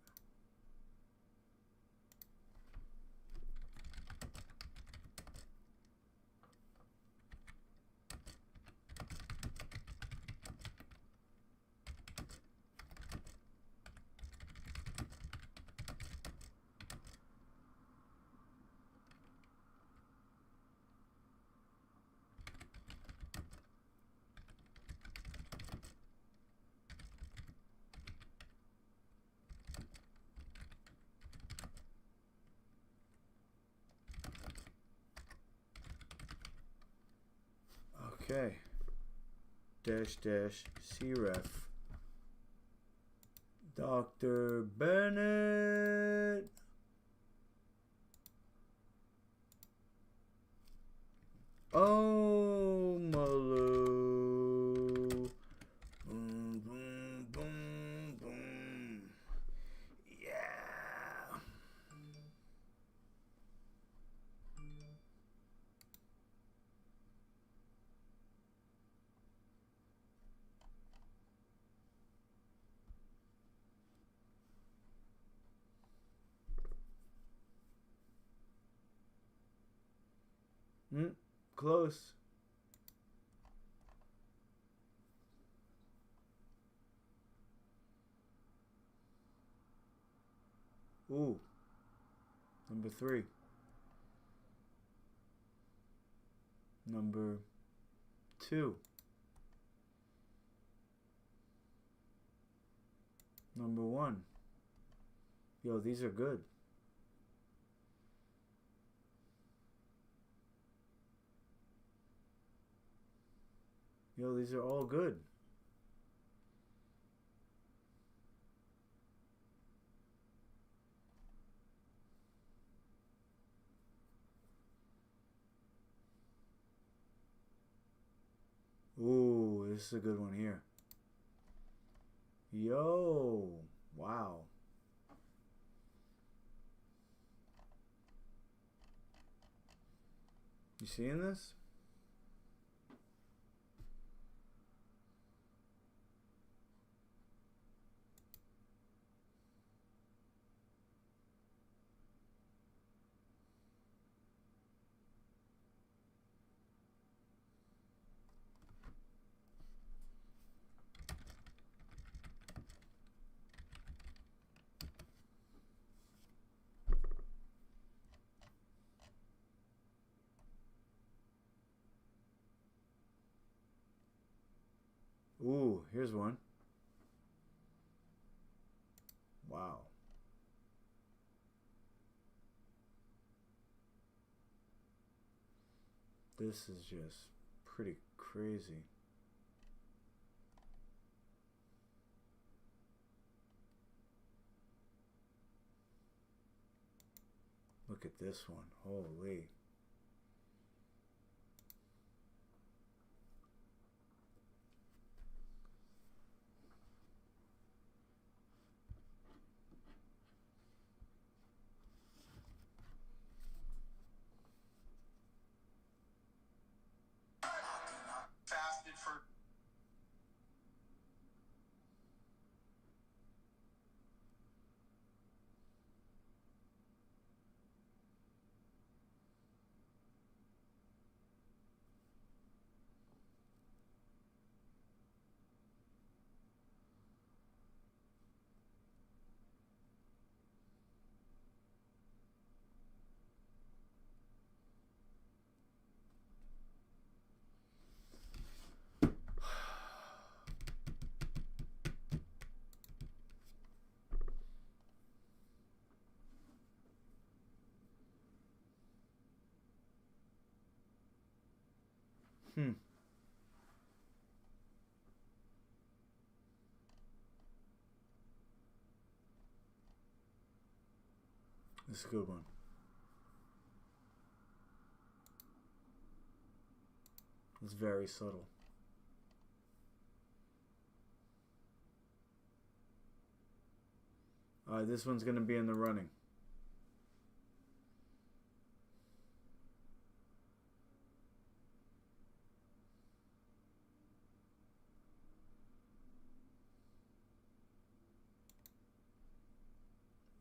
Okay. Dash dash cref. Dr. Bennett. Oh, Malou. Boom, boom, boom, boom. Yeah. Close. Ooh. Number 3. Number 2. Number 1. Yo, these are good. Yo, these are all good. Ooh, this is a good one here. Yo, wow. You seeing this? Ooh, here's one. Wow. This is just pretty crazy. Look at this one. Holy. Fasted for. This is a good one. It's very subtle. This one's gonna be in the running.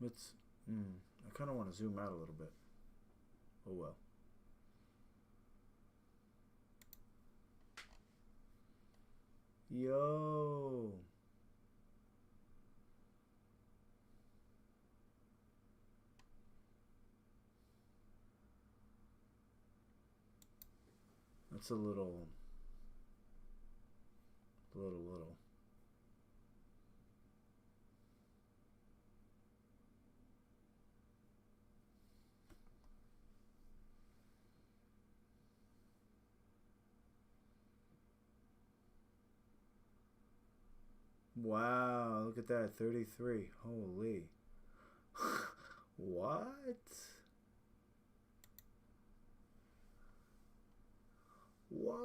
Let's. I kind of want to zoom out a little bit. Oh well. Yo. That's a little. Little. Wow, look at that, 33. Holy. What? What?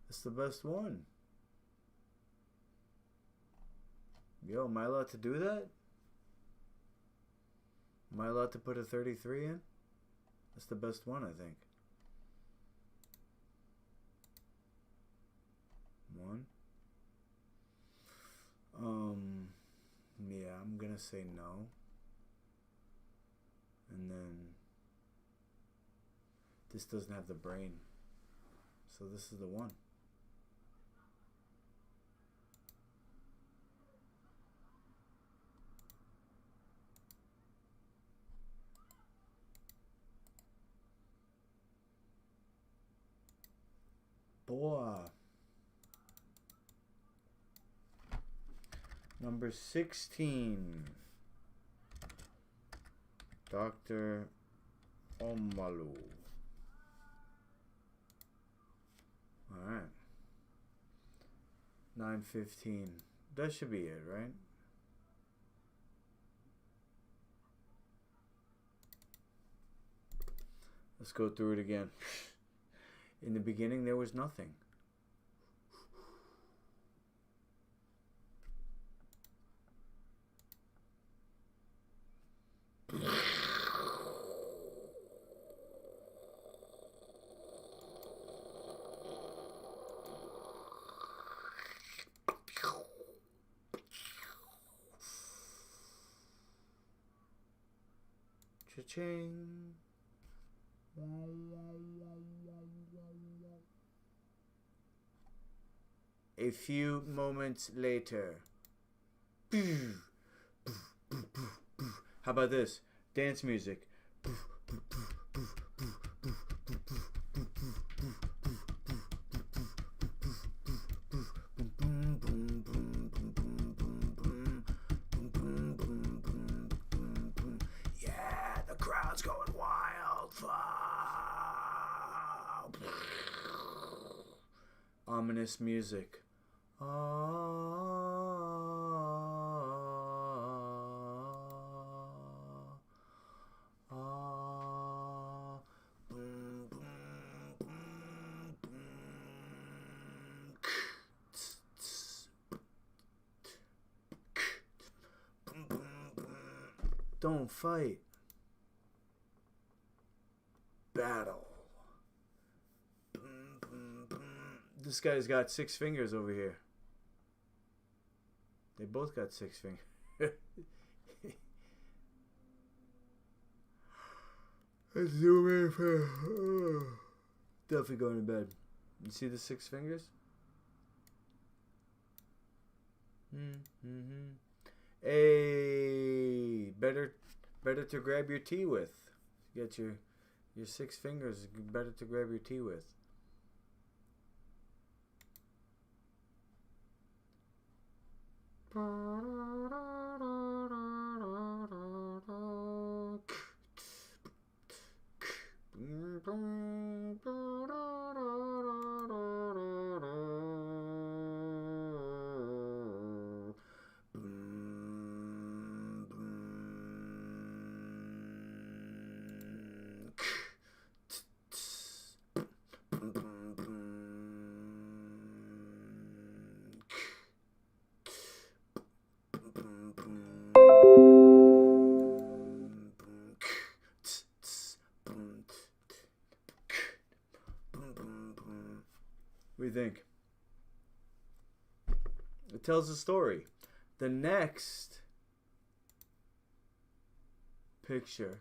It's the best one. Yo, am I allowed to do that? Am I allowed to put a 33 in? That's the best one, I think. One. Yeah, I'm gonna say no. And then this doesn't have the brain. So this is the one. Boy. Number 16. Dr. Omalu. Alright. 9:15. That should be it, right? Let's go through it again. In the beginning, there was nothing. Cha-ching. A few moments later. How about this? Dance music. Yeah, the crowd's going wild. Ominous music. Don't fight. Battle. This guy's got 6 fingers over here. They both got 6 fingers. Let's zoom in for. Definitely going to bed. You see the 6 fingers? Hey, better to grab your tea with. Get your 6 fingers. Better to grab your tea with. you think? It tells a story. The next picture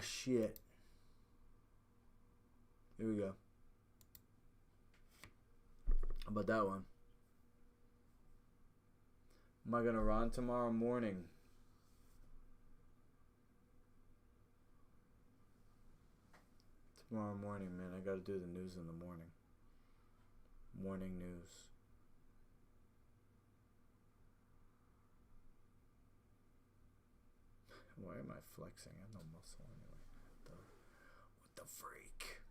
shit. Here we go. How about that one? Am I gonna run tomorrow morning? Tomorrow morning, man. I gotta do the news in the morning. Morning news. Why am I flexing? I have no muscle anyway. What the freak?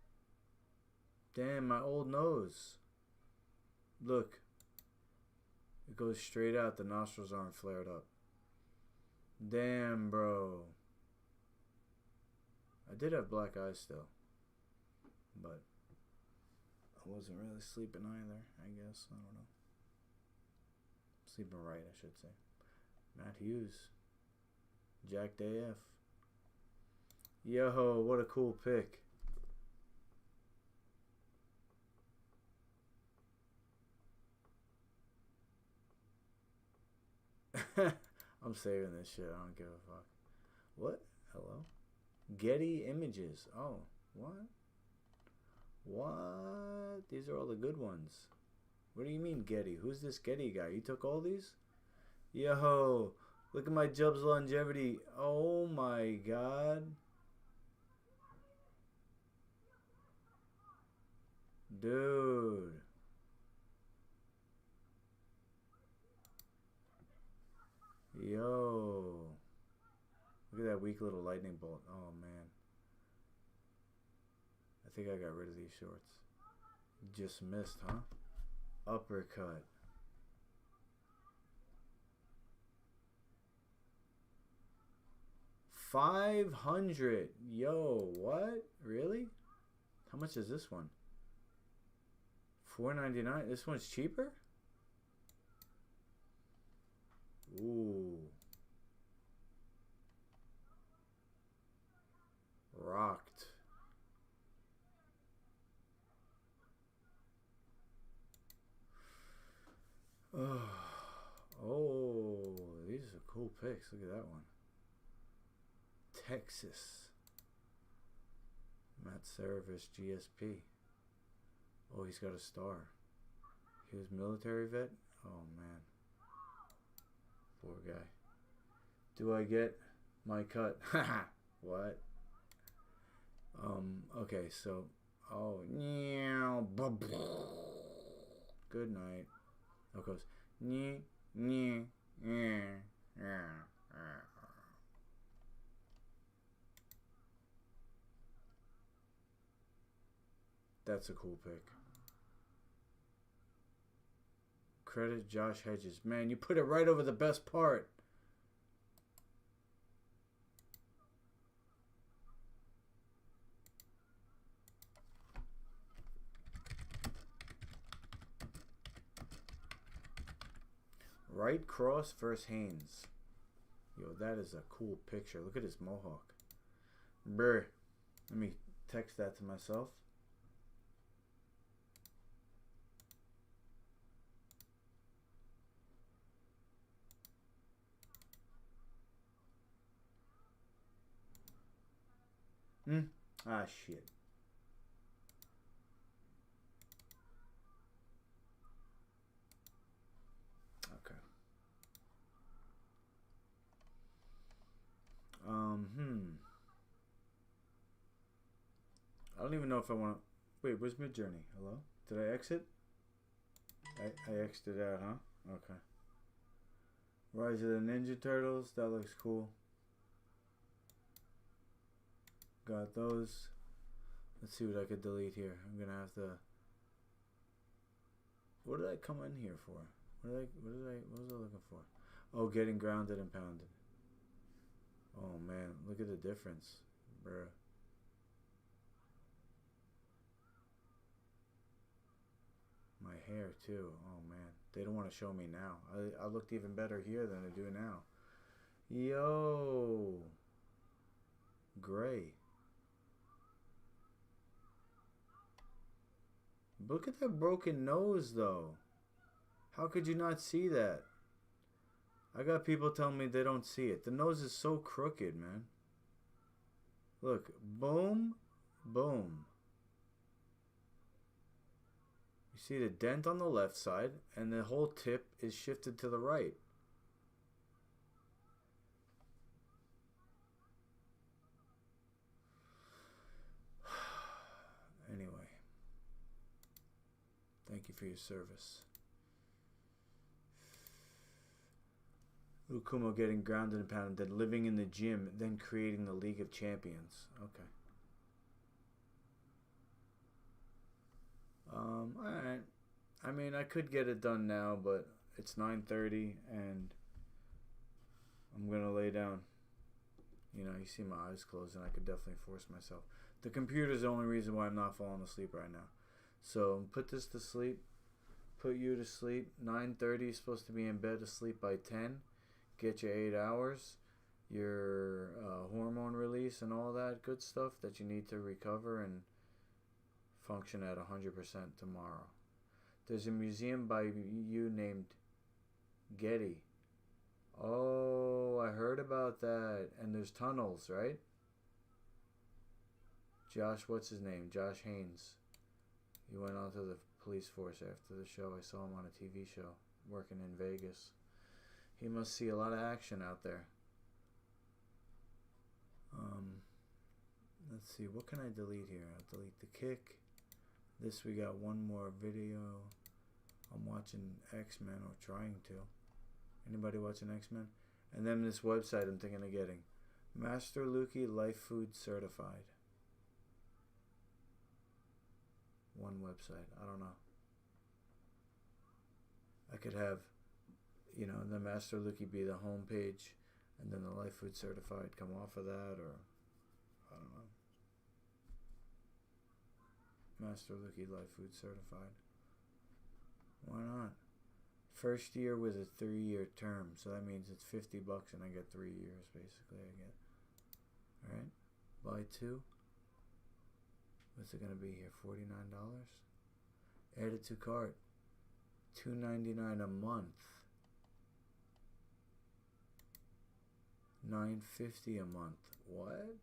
Damn, my old nose. Look. It goes straight out. The nostrils aren't flared up. Damn, bro. I did have black eyes still. But I wasn't really sleeping either, I guess. I don't know. Sleeping right, I should say. Matt Hughes. Jacked AF. Yo, what a cool pic. I'm saving this shit. I don't give a fuck. What? Hello? Getty Images. Oh, what? What? These are all the good ones. What do you mean Getty? Who's this Getty guy? You took all these? Yo, look at my Jub's longevity. Oh my god. Dude. Yo. Look at that weak little lightning bolt. Oh man. I think I got rid of these shorts. Just missed, huh? Uppercut. $500. Yo, what? Really? How much is this one? $4.99. This one's cheaper? Ooh. Rocked. Oh, these are cool pics. Look at that one. Texas. Matt Service, GSP. Oh, he's got a star. He was military vet? Oh, man. Poor guy. Do I get my cut? Haha. What? Okay, so. Oh, yeah. Good night. Oh, it goes. That's a cool pick. Credit Josh Hedges. Man, you put it right over the best part. Right cross versus Haynes. Yo, that is a cool picture. Look at his mohawk. Brr. Let me text that to myself. Ah, shit. Okay. I don't even know if I want to... Wait, where's midjourney? Hello? Did I exit? I exited out, huh? Okay. Rise of the Ninja Turtles. That looks cool. Got those. Let's see what I could delete here. I'm gonna have to... What did I come in here for? What was I looking for? Oh, getting grounded and pounded. Oh man, look at the difference, bruh. My hair too. Oh man, they don't want to show me now. I looked even better here than I do now. Yo, gray. Look at that broken nose though. How could you not see that? I got people telling me they don't see it. The nose is so crooked, man. Look, boom, boom. You see the dent on the left side, and the whole tip is shifted to the right. Anyway, thank you for your service. Ukumo getting grounded and pounded, then living in the gym, then creating the League of Champions. Okay. Alright. I mean, I could get it done now, but it's 9:30 and I'm gonna lay down. You know, you see my eyes closed and I could definitely force myself. The computer's the only reason why I'm not falling asleep right now. So, put this to sleep. Put you to sleep. 9:30, you're supposed to be in bed asleep by 10. Get your 8 hours. Your hormone release and all that good stuff that you need to recover and function at 100% tomorrow. There's a museum by you named Getty. Oh, I heard about that. And there's tunnels, right? Josh, what's his name? Josh Haynes. He went on to the police force after the show. I saw him on a TV show working in Vegas. He must see a lot of action out there. Let's see, what can I delete here? I'll delete the kick. This, we got one more video. I'm watching X-Men, or trying to. Anybody watching X-Men? And then this website I'm thinking of getting. Master Lukey Life Food Certified. One website. I don't know. I could have, you know, the Master Lukey be the home page, and then the Life Food Certified come off of that, or I don't know. Master Lukey Life Food Certified. Why not? First year with a 3-year term, so that means it's $50 and I get 3 years basically. I get. All right, buy 2. What's it gonna be here? $49. Add it to cart. $2.99 a month. $9.50 a month. What?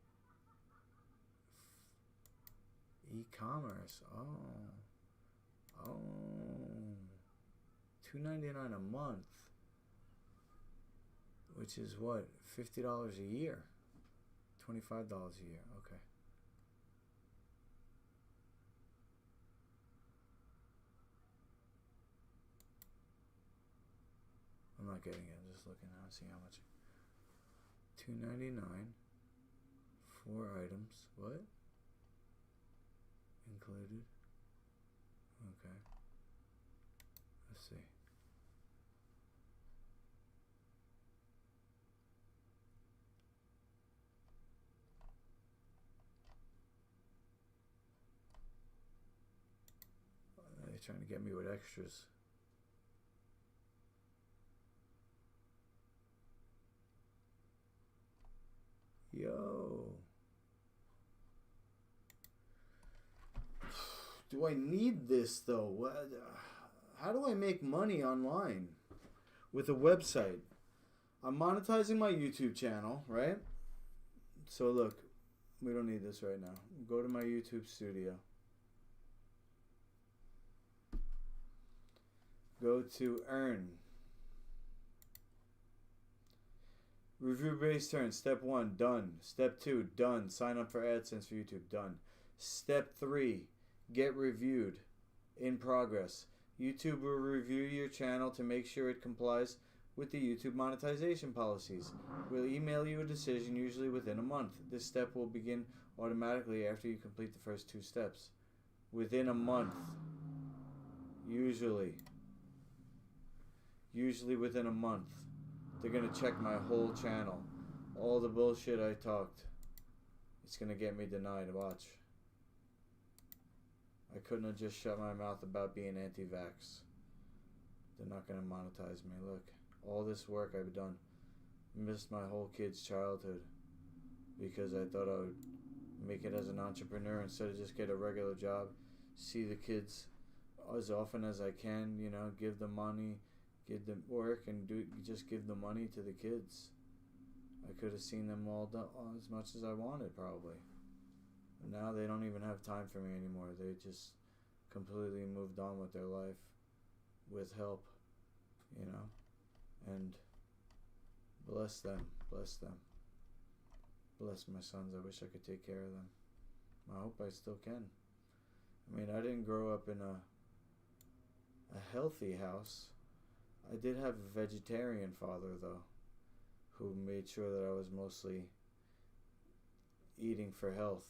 E-commerce. Oh. $2.99 a month. Which is what? $50 a year. $25 a year. Okay. I'm not getting it. I'm just looking now and see how much. $2.99. 4 items. What? Included. Okay. Let's see. They're trying to get me with extras. Yo. Do I need this though? What? How do I make money online with a website? I'm monetizing my YouTube channel, right? So look, we don't need this right now. Go to my YouTube studio. Go to earn. Review based turn. Step 1, done. Step 2, done. Sign up for AdSense for YouTube, done. Step 3, get reviewed. In progress. YouTube will review your channel to make sure it complies with the YouTube monetization policies. We'll email you a decision usually within a month. This step will begin automatically after you complete the first 2 steps. Within a month. Usually within a month. They're going to check my whole channel. All the bullshit I talked. It's going to get me denied. Watch. I couldn't have just shut my mouth about being anti-vax. They're not going to monetize me. Look, all this work I've done, missed my whole kid's childhood because I thought I would make it as an entrepreneur instead of just get a regular job, see the kids as often as I can, you know, give them money, give them work, and just give the money to the kids. I could have seen them all as much as I wanted, probably. But now they don't even have time for me anymore. They just completely moved on with their life with help, you know. And bless them, bless them. Bless my sons. I wish I could take care of them. I hope I still can. I mean, I didn't grow up in a healthy house. I did have a vegetarian father, though, who made sure that I was mostly eating for health.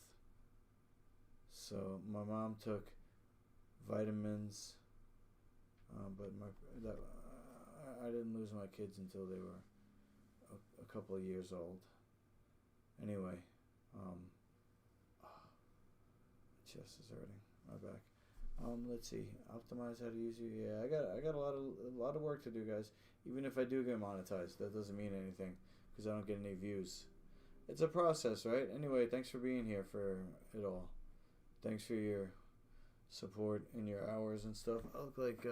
So my mom took vitamins, but I didn't lose my kids until they were a couple of years old. Anyway, chest is hurting. My back. Let's see. Optimize how to use you. Yeah, I got a lot of work to do, guys. Even if I do get monetized, that doesn't mean anything because I don't get any views. It's a process, right? Anyway, thanks for being here for it all. Thanks for your support and your hours and stuff. I look like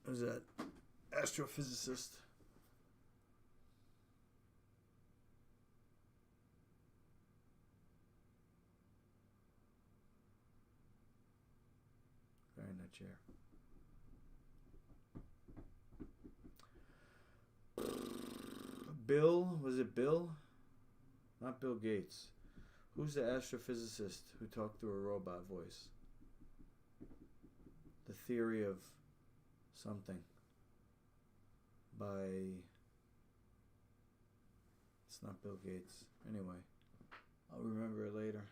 who's that? Astrophysicist. In that chair. Bill, was it Bill? Not Bill Gates. Who's the astrophysicist who talked through a robot voice? The Theory of Something by... It's not Bill Gates. Anyway, I'll remember it later.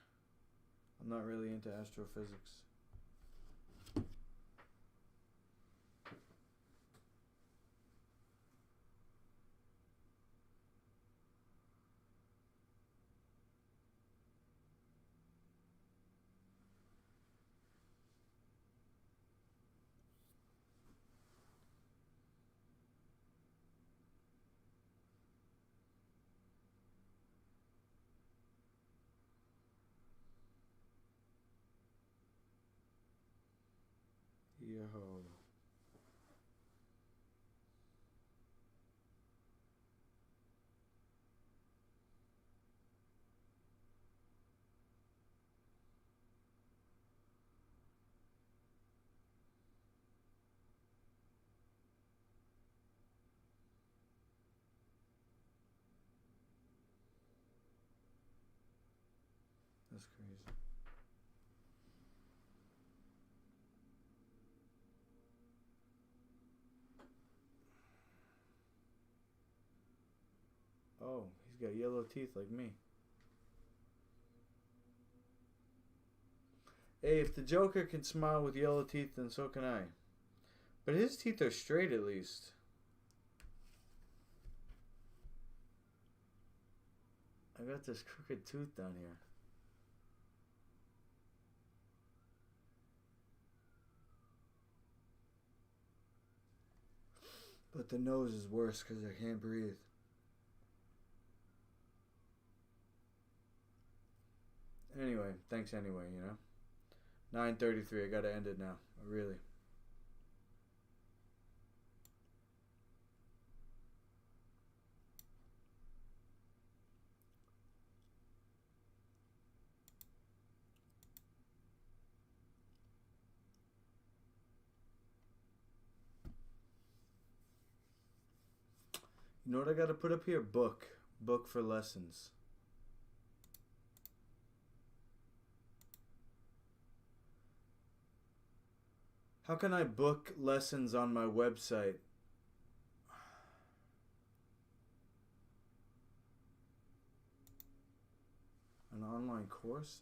I'm not really into astrophysics. Yo. That's crazy. Oh, he's got yellow teeth like me. Hey, if the Joker can smile with yellow teeth, then so can I. But his teeth are straight at least. I got this crooked tooth down here. But the nose is worse because I can't breathe. Anyway, thanks anyway, you know. 9:33, I gotta end it now. Really. You know what I gotta put up here? Book. Book for lessons. How can I book lessons on my website? An online course?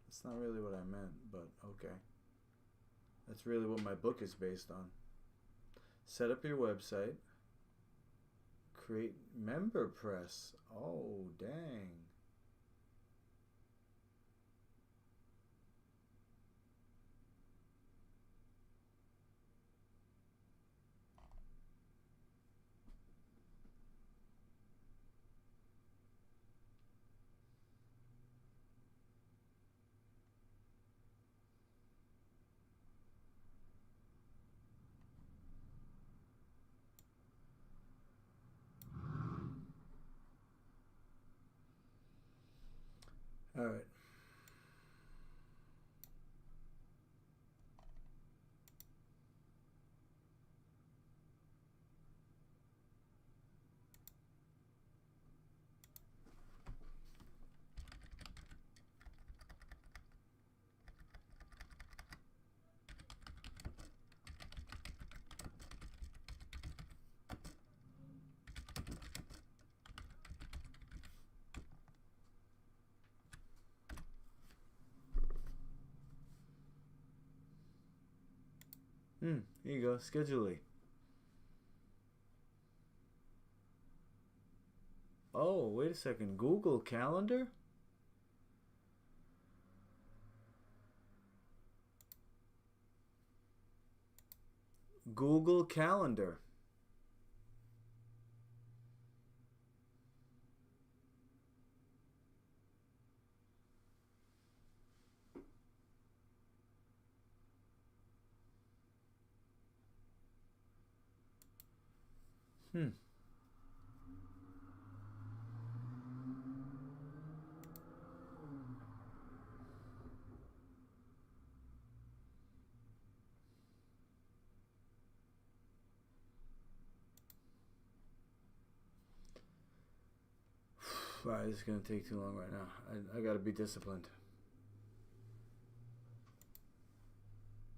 That's not really what I meant, but okay. That's really what my book is based on. Set up your website. Create member press. Oh, dang. All right. Here you go. Scheduling. Oh, wait a second. Google Calendar? Google Calendar. Alright, this is going to take too long right now. I got to be disciplined.